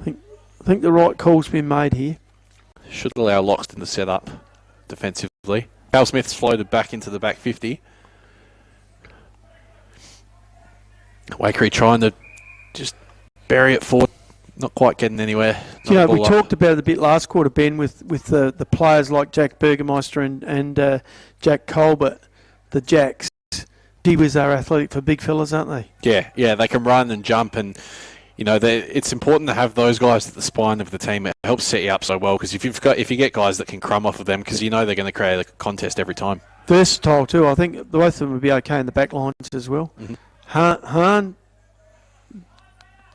I think the right call's been made here. Should allow Loxton to set up defensively. Cale Smith's floated back into the back 50. Waikerie trying to just bury it forward. Not quite getting anywhere. We talked about it a bit last quarter, Ben, with the players like Jack Burgermeister and Jack Colbert, the Jacks. Gee whiz, they're athletic for big fellas, aren't they? Yeah, they can run and jump, and it's important to have those guys at the spine of the team. It helps set you up so well because if you get guys that can crumb off of them, because they're going to create a contest every time. Versatile too. I think both of them would be okay in the back lines as well. Mm-hmm. Hahn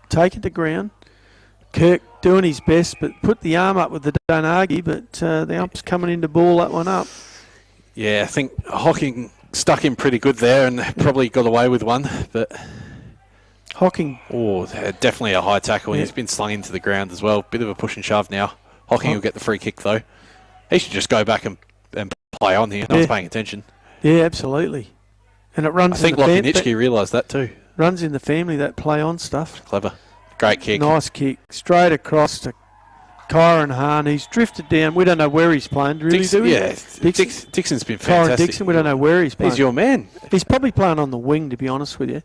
take it to ground. Kirk doing his best, but put the arm up with the don't argue, but the ump's coming in to ball that one up. Yeah, I think Hocking stuck him pretty good there and probably got away with one, but... Hocking. Oh, definitely a high tackle. Yeah. He's been slung into the ground as well. Bit of a push and shove now. Hocking will get the free kick, though. He should just go back and play on here. No one's paying attention. Yeah, absolutely. And it runs. I think Lockie Nitschke realised that too. Runs in the family, that play on stuff. Clever. Great kick. Nice kick. Straight across to Kyron Hahn. He's drifted down. We don't know where he's playing, really, do we? Yeah, Dixon's been fantastic. Kyron Dixon, we don't know where he's playing. He's your man. He's probably playing on the wing, to be honest with you.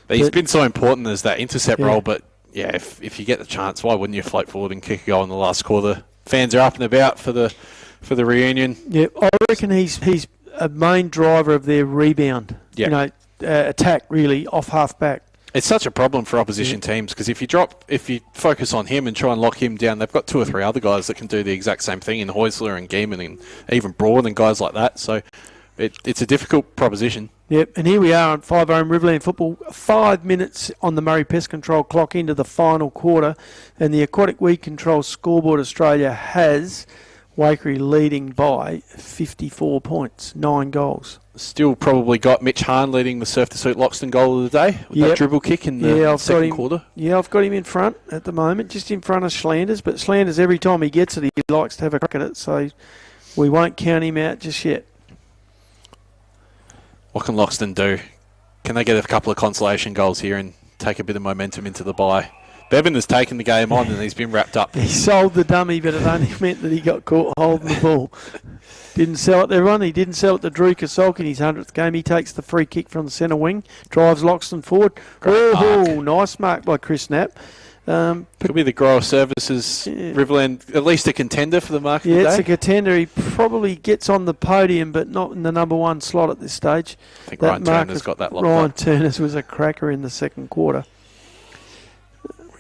But he's been so important as that intercept role, but yeah, if you get the chance, why wouldn't you float forward and kick a goal in the last quarter? Fans are up and about for the reunion. Yeah, I reckon he's a main driver of their rebound. Yep. Attack really off half back. It's such a problem for opposition teams because if you focus on him and try and lock him down, they've got 2 or 3 other guys that can do the exact same thing in Heusler and Gaiman and even Broad and guys like that. So it's a difficult proposition. Yep, and here we are on 5-0 Riverland football. 5 minutes on the Murray Pest Control clock into the final quarter, and the Aquatic Weed Control scoreboard Australia has Waikerie leading by 54 points, 9 goals. Still probably got Mitch Hahn leading the Surf to Suit Loxton goal of the day with that dribble kick in the second quarter. Yeah, I've got him in front at the moment, just in front of Schlanders, but Schlanders, every time he gets it, he likes to have a crack at it, so we won't count him out just yet. What can Loxton do? Can they get a couple of consolation goals here and take a bit of momentum into the bye? Bevan has taken the game on and he's been wrapped up. He sold the dummy, but it only meant that he got caught holding the ball. Didn't sell it to everyone. He didn't sell it to Drew Kasolk in his 100th game. He takes the free kick from the centre wing, drives Loxton forward. Nice mark by Chris Knapp. Could be the Grower Services Riverland, at least a contender for the mark of the day. Yeah, it's a contender. He probably gets on the podium, but not in the number 1 slot at this stage. I think Ryan Turner's got that locked up. Ryan Turner's was a cracker in the second quarter.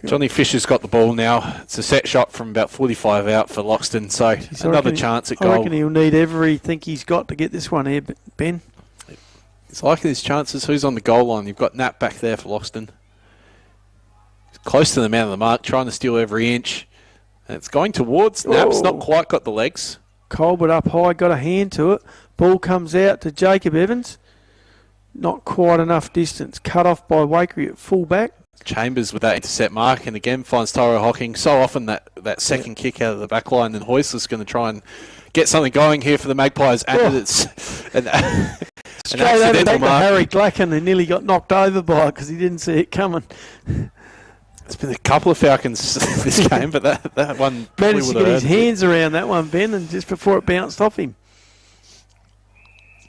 Johnny Fisher's got the ball now. It's a set shot from about 45 out for Loxton, so another chance at goal. I reckon he'll need everything he's got to get this one here, Ben. He's liking his chances. Who's on the goal line? You've got Knapp back there for Loxton. Close to the man of the mark, trying to steal every inch. And it's going towards Knapp's, not quite got the legs. Colbert up high, got a hand to it. Ball comes out to Jacob Evans. Not quite enough distance. Cut off by Waikerie at full back. Chambers with that intercept mark, and again finds Tyro Hocking. So often that second kick out of the back line, and Heusler's going to try and get something going here for the Magpies. And it's an accidental mark. Harry Glacken, and nearly got knocked over by it because he didn't see it coming. There's been a couple of Falcons this game, but that one managed to get his hands around that one, Ben, and just before it bounced off him.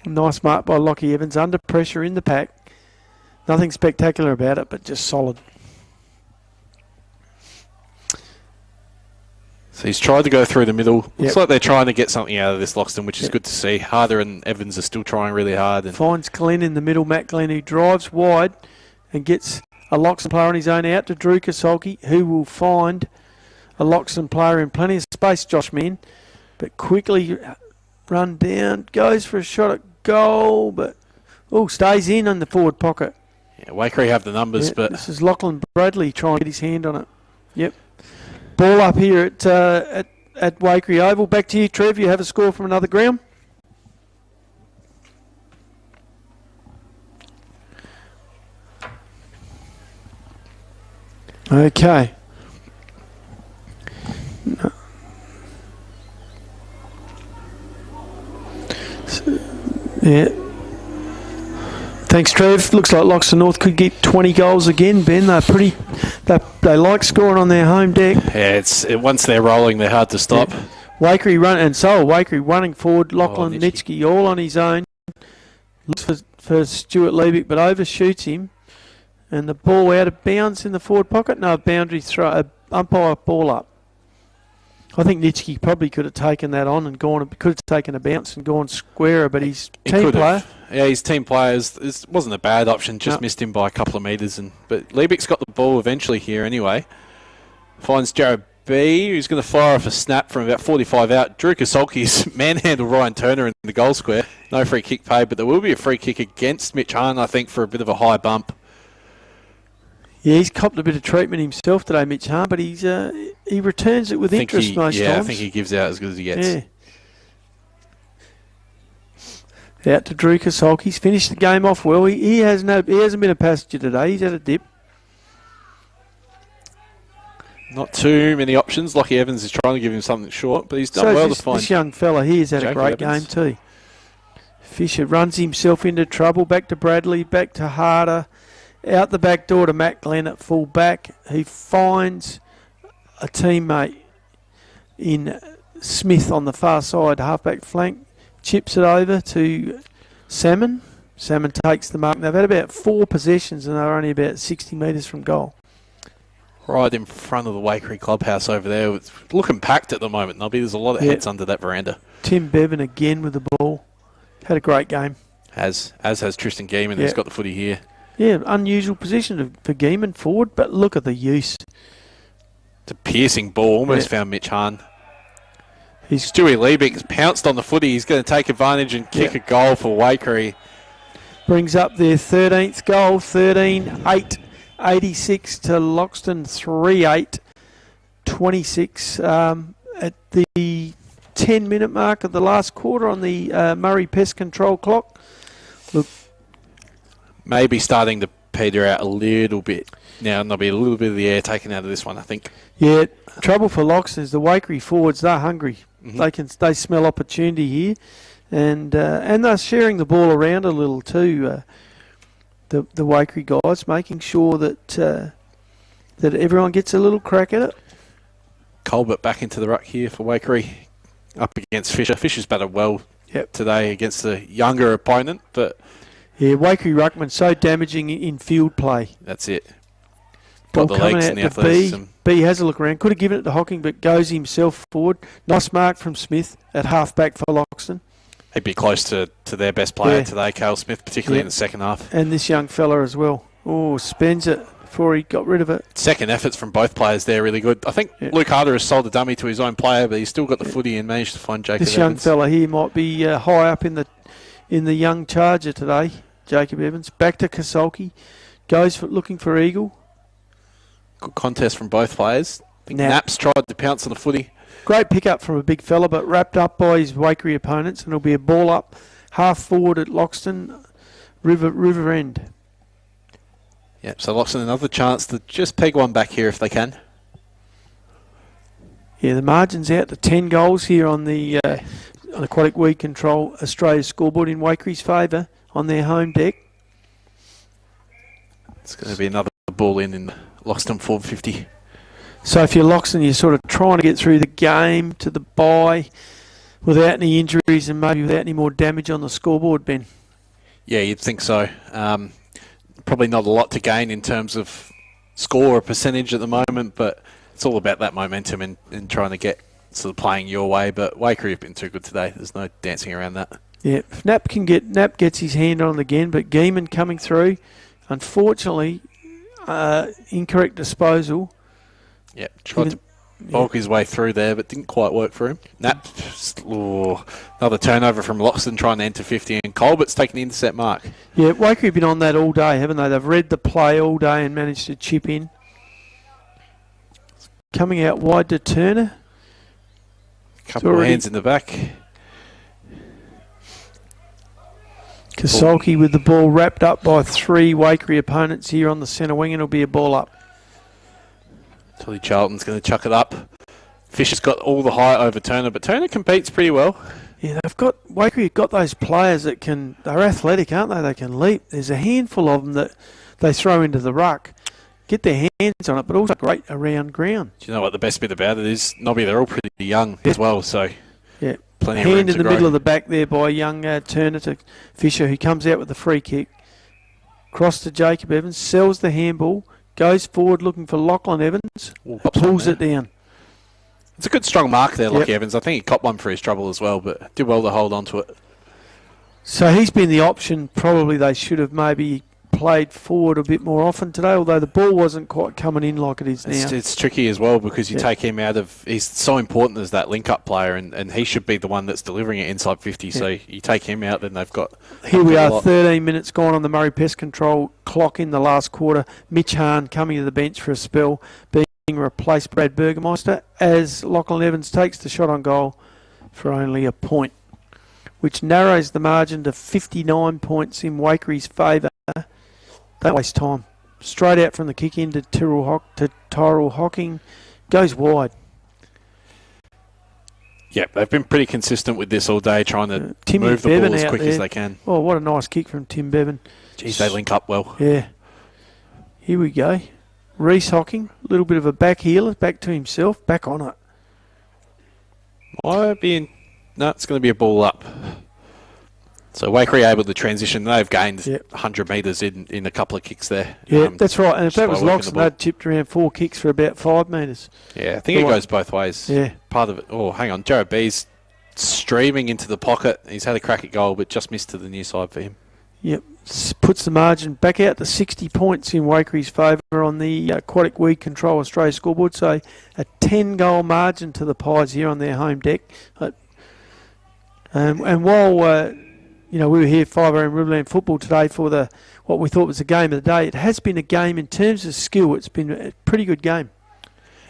Nice mark by Lockie Evans, under pressure in the pack. Nothing spectacular about it, but just solid. So he's tried to go through the middle. Looks like they're trying to get something out of this Loxton, which is good to see. Harder and Evans are still trying really hard. And finds Glenn in the middle, Matt Glenn, who drives wide and gets a Loxton player on his own out to Drew Kasolki, who will find a Loxton player in plenty of space, Josh Mann, but quickly run down, goes for a shot at goal, but stays in the forward pocket. Yeah, Waikerie have the numbers, but this is Lachlan Bradley trying to get his hand on it. Yep. Ball up here at Waikerie Oval. Back to you, Trev. You have a score from another ground. Okay. No. Thanks, Trev. Looks like Loxton North could get 20 goals again, Ben. They like scoring on their home deck. Yeah, once they're rolling, they're hard to stop. Yeah. Waikerie running forward. Lachlan Nitschke all on his own. Looks for Stuart Liebig, but overshoots him. And the ball out of bounds in the forward pocket. No, boundary throw, umpire ball up. I think Nitschke probably could have taken that on and could have taken a bounce and gone squarer, but he's team player. Yeah, his team player wasn't a bad option, just missed him by a couple of metres. But Liebig's got the ball eventually here anyway. Finds Jared B, who's going to fire off a snap from about 45 out. Drew Kasolki's manhandled Ryan Turner in the goal square. No free kick paid, but there will be a free kick against Mitch Hahn, I think, for a bit of a high bump. Yeah, he's copped a bit of treatment himself today, Mitch Hahn, but he returns it with interest most times. Yeah, I think he gives out as good as he gets. Yeah. Out to Drew Kasolk. He's finished the game off well. He hasn't been a passenger today. He's had a dip. Not too many options. Lockie Evans is trying to give him something short, but he's done well to find. This young fella here's had a great game too. Fisher runs himself into trouble. Back to Bradley. Back to Harder. Out the back door to Matt Glenn at full back. He finds a teammate in Smith on the far side, halfback flank. Chips it over to Salmon. Salmon takes the mark. They've had about 4 possessions and they're only about 60 metres from goal. Right in front of the Waikerie clubhouse over there. It's looking packed at the moment, Nobby. There's a lot of heads under that veranda. Tim Bevan again with the ball. Had a great game. As has Tristan Geeman. He's got the footy here. Yeah, unusual position for Geeman forward, but look at the use. It's a piercing ball. Almost found Mitch Hahn. Stewie Liebig's pounced on the footy. He's going to take advantage and kick a goal for Waikerie. Brings up their 13th goal, 13-8. 86 to Loxton, 3-8, 26 at the 10-minute mark of the last quarter on the Murray Pest Control clock. Look, maybe starting to peter out a little bit now, and there'll be a little bit of the air taken out of this one, I think. Yeah, trouble for Loxton is the Waikerie forwards. They're hungry. They smell opportunity here, and they're sharing the ball around a little too. The Waikerie guys, making sure that that everyone gets a little crack at it. Colbert back into the ruck here for Waikerie, up against Fisher. Fisher's batted well today against the younger opponent, but Waikerie ruckman so damaging in field play. That's it. Ball got the legs and the athleticism. B has a look around. Could have given it to Hocking, but goes himself forward. Nice mark from Smith at half-back for Loxton. He'd be close to their best player today, Cale Smith, particularly in the second half. And this young fella as well. Oh, spends it before he got rid of it. Second efforts from both players there, really good. I think Luke Harder has sold the dummy to his own player, but he's still got the footy and managed to find Jacob Evans. This young fella here might be high up in the young charger today, Jacob Evans. Back to Kasolki. Goes for looking for Eagle. Good contest from both players. I think Naps tried to pounce on the footy. Great pick-up from a big fella, but wrapped up by his Waikerie opponents, and it'll be a ball up, half forward at Loxton, River End. Yep, so Loxton another chance to just peg one back here if they can. Yeah, the margin's out to 10 goals here on the Aquatic Weed Control Australia scoreboard in Waikere's favour on their home deck. It's going to be another ball in Loxton 450. So if you're Loxton, you're sort of trying to get through the game to the bye without any injuries and maybe without any more damage on the scoreboard, Ben. Yeah, you'd think so. Probably not a lot to gain in terms of score or percentage at the moment, but it's all about that momentum and trying to get sort of playing your way. But Waikerie have been too good today. There's no dancing around that. Yeah, if Nap gets his hand on it again, but Geeman coming through, unfortunately, incorrect disposal. Yep, tried to bulk his way through there, but didn't quite work for him. Nap, another turnover from Loxton trying to enter 50, and Colbert's taken the intercept mark. Yeah, Waikerie have been on that all day, haven't they? They've read the play all day and managed to chip in. Coming out wide to Turner. Couple of hands in the back. Kasolki with the ball wrapped up by 3 Waikerie opponents here on the centre wing, and it'll be a ball up. Tolly Charlton's going to chuck it up. Fisher's got all the height over Turner, but Turner competes pretty well. Yeah, Waikerie have got those players that they're athletic, aren't they? They can leap. There's a handful of them that they throw into the ruck, get their hands on it, but also great around ground. Do you know what the best bit about it is? Nobby, they're all pretty young as well, so plenty of room hand in the middle of the back there by young Turner to Fisher, who comes out with the free kick. Cross to Jacob Evans, sells the handball. Goes forward looking for Lachlan Evans, pulls it down. It's a good strong mark there, Lockie Evans. I think he copped one for his trouble as well, but did well to hold on to it. So he's been the option. Probably they should have maybe played forward a bit more often today, although the ball wasn't quite coming in like it is now. It's tricky as well because you take him out of... He's so important as that link-up player, and he should be the one that's delivering it inside 50. So you take him out, then they've got... Here we are, 13 minutes gone on the Murray Pest Control clock in the last quarter. Mitch Hahn coming to the bench for a spell, being replaced by Brad Burgermeister as Lachlan Evans takes the shot on goal for only a point, which narrows the margin to 59 points in Waikere's favour. Don't waste time. Straight out from the kick in to Tyrell Hocking. Goes wide. Yep, they've been pretty consistent with this all day, trying to move the Bevan ball as quick as they can. Oh, what a nice kick from Tim Bevan. Geez, they link up well. Yeah. Here we go. Reece Hocking, a little bit of a back heeler, back to himself, back on it. Might be in... No, it's going to be a ball up. So Waikerie able to transition. They've gained 100 metres in a couple of kicks there. Yeah, that's right. And if that was Loxton, they'd chipped around 4 kicks for about 5 metres. Yeah, I think it goes both ways. Yeah. Part of it... Oh, hang on. Jared B's streaming into the pocket. He's had a crack at goal, but just missed to the near side for him. Yep. Puts the margin back out to 60 points in Waikere's favour on the Aquatic Weed Control Australia scoreboard. So a 10-goal margin to the Pies here on their home deck. And while... we were here 5am Riverland football today for what we thought was the game of the day. It has been a game in terms of skill. It's been a pretty good game.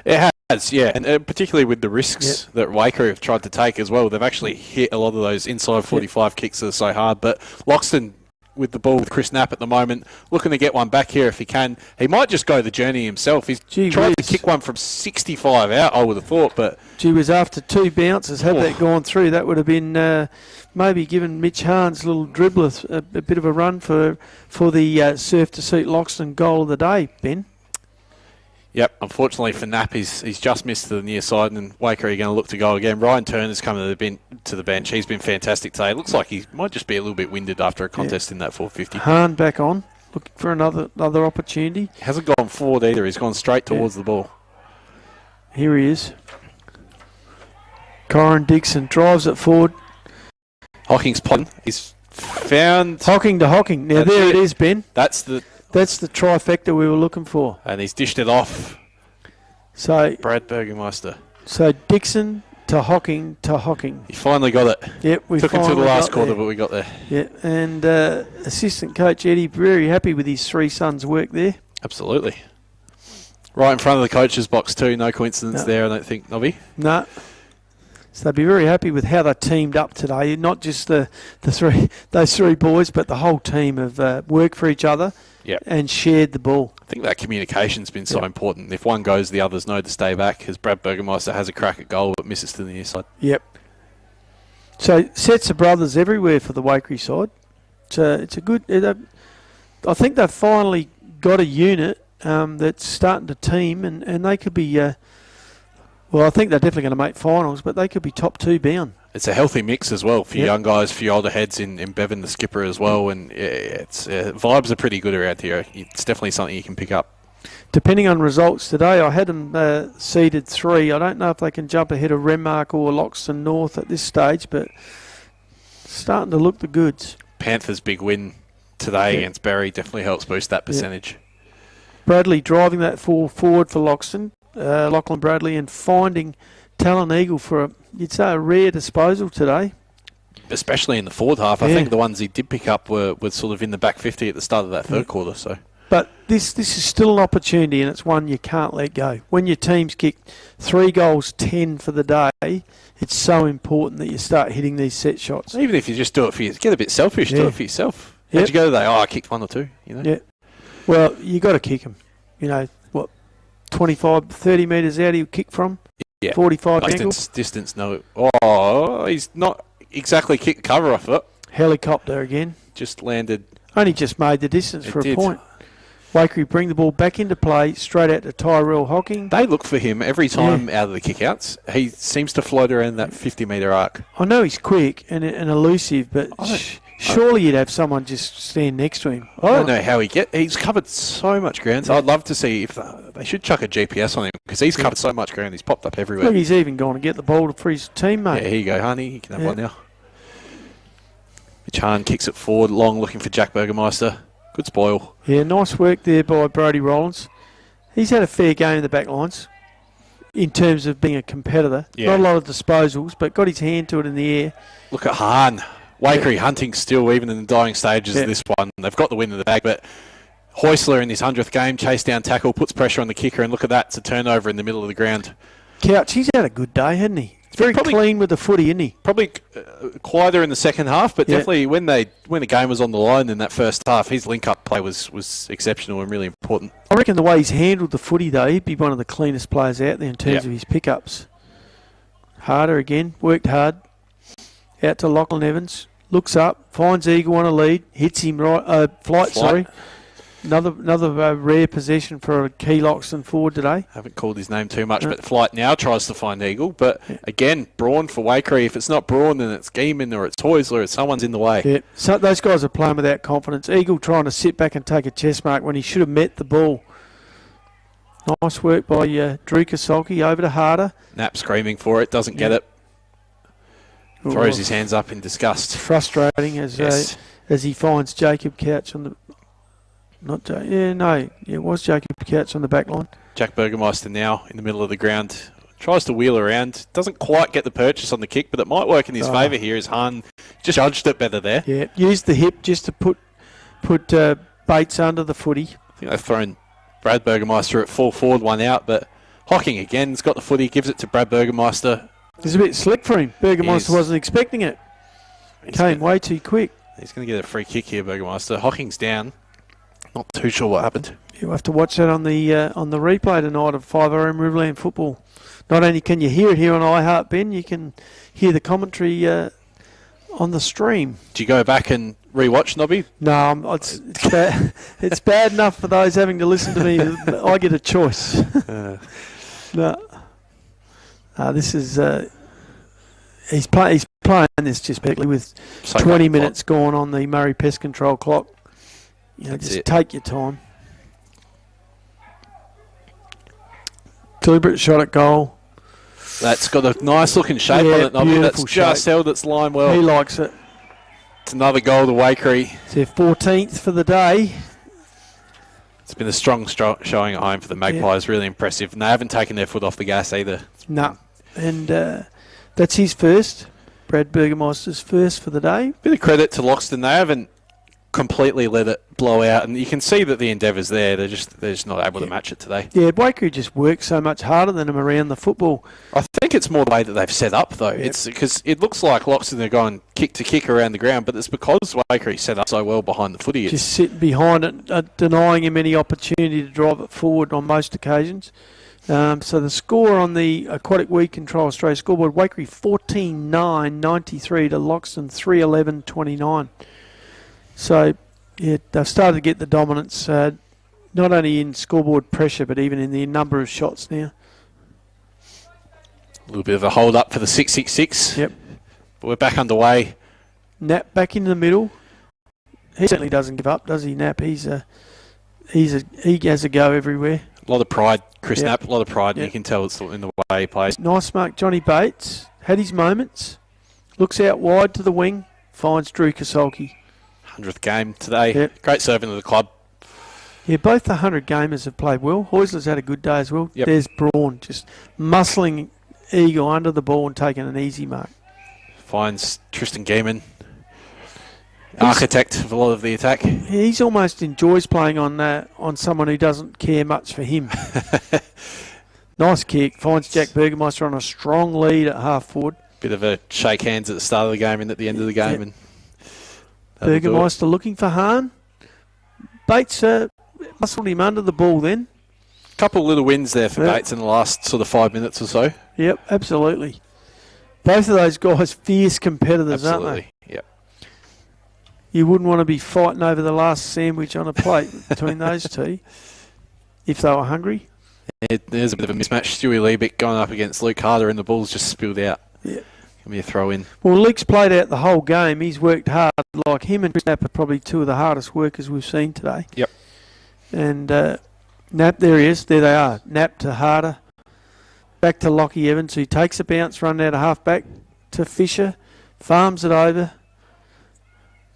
It has, yeah, and particularly with the risks that Waikerie have tried to take as well. They've actually hit a lot of those inside 45 kicks that are so hard. But Loxton with the ball with Chris Knapp at the moment, looking to get one back here if he can. He might just go the journey himself. He's tried to kick one from 65 out, I would have thought. But gee whiz, after 2 bounces, had that gone through, that would have been... maybe given Mitch Hahn's little dribbler a bit of a run for the Surf to Suit Loxton goal of the day, Ben. Yep, unfortunately for Knapp, he's just missed to the near side, and Waikerie are going to look to go again. Ryan Turner's coming to the bench. He's been fantastic today. It looks like he might just be a little bit winded after a contest in that 450. Hahn back on, looking for another opportunity. Hasn't gone forward either. He's gone straight towards the ball. Here he is. Corin Dixon drives it forward. Hocking's pun. He's found... Hocking to Hocking. Now there it is, Ben. That's the trifecta we were looking for. And he's dished it off. So Brad Burgermeister. So Dixon to Hocking to Hocking. He finally got it. Yep, we took it to the last quarter, but we got there. Yeah, and assistant coach Eddie very happy with his 3 sons' work there. Absolutely. Right in front of the coach's box too. No coincidence there, I don't think, Nobby. No. So they'd be very happy with how they teamed up today. Not just those 3 boys, but the whole team have worked for each other and shared the ball. I think that communication's been so important. If one goes, the others know to stay back, as Brad Burgermeister has a crack at goal but misses to the near side. Yep. So sets of brothers everywhere for the Waikerie side. It's a good... I think they've finally got a unit that's starting to team, and they could be... well, I think they're definitely going to make finals, but they could be top 2 bound. It's a healthy mix as well for young guys, for your older heads in Bevan, the skipper as well, and it's vibes are pretty good around here. It's definitely something you can pick up. Depending on results today, I had them seeded 3. I don't know if they can jump ahead of Renmark or Loxton North at this stage, but starting to look the goods. Panthers' big win today against Berry definitely helps boost that percentage. Bradley driving that forward for Loxton. Lachlan Bradley, and finding Talon Eagle for you'd say a rare disposal today. Especially in the forward half. I think the ones he did pick up were sort of in the back 50 at the start of that third quarter. So, but this is still an opportunity, and it's one you can't let go. When your team's kicked 3 goals, 10 for the day, it's so important that you start hitting these set shots. Even if you just do it for you, get a bit selfish, do it for yourself. How'd you go today? I kicked 1 or 2, Yeah. Well, you got to kick them. 25, 30 metres out he'll kick from. 45 distance, no. Oh, he's not exactly kicked cover off it. Helicopter again. Just landed. Only just made the distance for a point. Waikerie bring the ball back into play, straight out to Tyrell Hocking. They look for him every time out of the kickouts. He seems to float around that 50-metre arc. I know he's quick and elusive, but surely you'd have someone just stand next to him. I don't know how he's covered so much ground. So I'd love to see if they should chuck a GPS on him, because he's covered so much ground. He's popped up everywhere. Look, he's even gone to get the ball for his teammate. Yeah, here you go, honey. You can have one now. Mitch Hahn kicks it forward, long, looking for Jack Burgermeister. Good spoil. Yeah, nice work there by Brodie Rollins. He's had a fair game in the back lines in terms of being a competitor. Yeah. Not a lot of disposals, but got his hand to it in the air. Look at Hahn. Waikerie hunting still, even in the dying stages of this one. They've got the win in the bag, but Heusler in his 100th game, chase down tackle, puts pressure on the kicker, and look at that. It's a turnover in the middle of the ground. Couch, he's had a good day, hasn't he? He's very clean with the footy, isn't he? Probably quieter in the second half, but definitely when the game was on the line in that first half, his link-up play was exceptional and really important. I reckon the way he's handled the footy, though, he'd be one of the cleanest players out there in terms of his pickups. Harder again, worked hard. Out to Lachlan Evans. Looks up, finds Eagle on a lead, hits him right. Flight. Another rare possession for a key Loxton forward today. Haven't called his name too much, but Flight now tries to find Eagle. But again, Braun for Waikerie. If it's not Braun, then it's Geeman or it's Heusler. Someone's in the way. Yeah, so those guys are playing without confidence. Eagle trying to sit back and take a chest mark when he should have met the ball. Nice work by Drew Kasolki over to Harder. Knapp screaming for it, doesn't get it. Throws his hands up in disgust. Frustrating as he finds Jacob Couch on the... it was Jacob Couch on the back line. Jack Burgermeister now in the middle of the ground. Tries to wheel around. Doesn't quite get the purchase on the kick, but it might work in his favour here as Hahn just judged it better there. Yeah, used the hip just to put Bates under the footy. I think they've thrown Brad Burgermeister at full forward, one out, but Hocking again has got the footy, gives it to Brad Burgermeister. It's a bit slick for him. Burgermeister wasn't expecting it. Came way too quick. He's going to get a free kick here, Burgermeister. Hocking's down. Not too sure what happened. You'll have to watch that on the replay tonight of 5RM Riverland football. Not only can you hear it here on iHeart, Ben, you can hear the commentary on the stream. Do you go back and re-watch, Nobby? No, it's bad. It's bad enough for those having to listen to me. I get a choice. This is he's playing this just perfectly with 20 minutes gone on the Murray Pest Control clock. Take your time. Deliberate shot at goal. That's got a nice looking shape on it, Nobby. That's just held its line well. He likes it. It's another goal to Waikerie. It's their 14th for the day. It's been a strong showing at home for the Magpies. Really impressive. And they haven't taken their foot off the gas either. No. And that's his first. Brad Burgermeister's first for the day. Bit of credit to Loxton. They haven't completely let it blow out. And you can see that the endeavour's there. They're just not able to match it today. Yeah, Waikerie just works so much harder than them around the football. I think it's more the way that they've set up, though. It's because it looks like Loxton are going kick to kick around the ground, but it's because Waikerie set up so well behind the footy. Just sitting behind it, denying him any opportunity to drive it forward on most occasions. So the score on the Aquatic Weed Control Australia scoreboard, Waikerie 14-9-93 to Loxton 3-11-29. So, they've started to get the dominance, not only in scoreboard pressure, but even in the number of shots now. A little bit of a hold up for the 666. Yep. But we're back underway. Knapp back in the middle. He certainly doesn't give up, does he, Knapp? He has a go everywhere. A lot of pride, Chris Knapp, a lot of pride, and you can tell it's in the way he plays. Nice mark, Johnny Bates. Had his moments. Looks out wide to the wing. Finds Drew Kasolki. 100th game today. Great servant of the club. Yeah, both the 100 gamers have played well. Heusler's had a good day as well. Yep. There's Braun just muscling Eagle under the ball and taking an easy mark. Finds Tristan Geeman, architect of a lot of the attack. He's almost enjoys playing on someone who doesn't care much for him. Nice kick. Finds Jack Burgermeister on a strong lead at half forward. Bit of a shake hands at the start of the game and at the end of the game. And Burgermeister looking for Hahn. Bates muscled him under the ball then. Couple of little wins there for Bates in the last sort of 5 minutes or so. Yep, absolutely. Both of those guys fierce competitors, aren't they? Yep. You wouldn't want to be fighting over the last sandwich on a plate between those two if they were hungry. There's a bit of a mismatch. Stewie Liebeck going up against Luke Harder and the ball's just spilled out. Yeah. Give me a throw in. Well, Luke's played out the whole game. He's worked hard. Like him and Chris Knapp are probably two of the hardest workers we've seen today. Yep. And Knapp, there he is. There they are. Knapp to Harder. Back to Lockie Evans, who takes a bounce run out of half back to Fisher. Farms it over.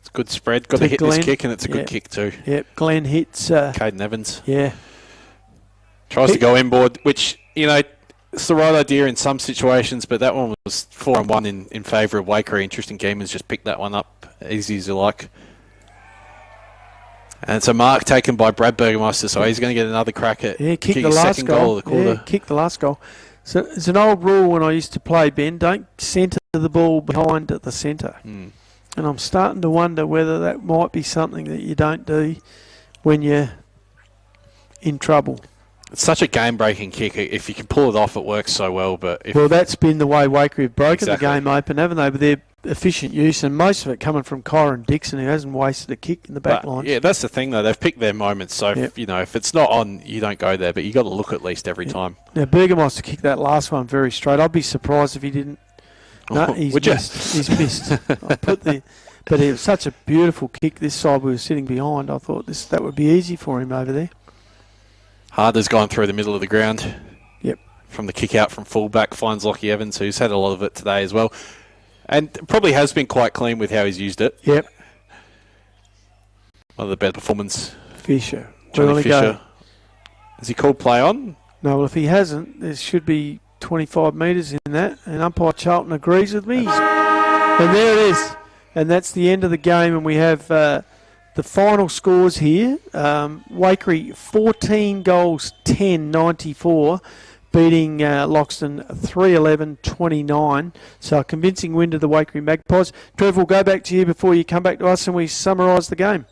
It's a good spread. Got to hit Glenn. this kick, and it's a good kick too. Yep, Glenn hits... Caden Evans. Yeah. Tries to go inboard, which, it's the right idea in some situations, but that one was 4-1 in favour of Waikerie. Interesting game has just picked that one up easy as you like. And it's a mark taken by Brad Burgermeister, so he's going to get another crack at kick the last second goal of the quarter. Yeah, kick the last goal. So it's an old rule when I used to play, Ben, don't centre the ball behind at the centre. And I'm starting to wonder whether that might be something that you don't do when you're in trouble. It's such a game-breaking kick. If you can pull it off, it works so well. But that's been the way Waikerie have broken Exactly. the game open, haven't they? With their efficient use, and most of it coming from Kyron Dixon, who hasn't wasted a kick in the back line. Yeah, that's the thing, though. They've picked their moments. So, if it's not on, you don't go there. But you got to look at least every time. Now, Burgermeister kicked that last one very straight. I'd be surprised if he didn't. No, he's Would you? missed. He's missed. But it was such a beautiful kick. This side we were sitting behind. I thought that would be easy for him over there. Harder's gone through the middle of the ground. Yep. From the kick out from fullback, finds Lockie Evans, who's had a lot of it today as well. And probably has been quite clean with how he's used it. Yep. One of the better performances. Fisher. Johnny Fisher. Has he called play on? No, well, if he hasn't, there should be 25 metres in that. And umpire Charlton agrees with me. And there it is. And that's the end of the game. And we have the final scores here. Waikerie 14 goals, 10-94. Beating Loxton 3-11-29. So a convincing win to the Waikerie Magpies. Trev, we'll go back to you before you come back to us and we summarise the game.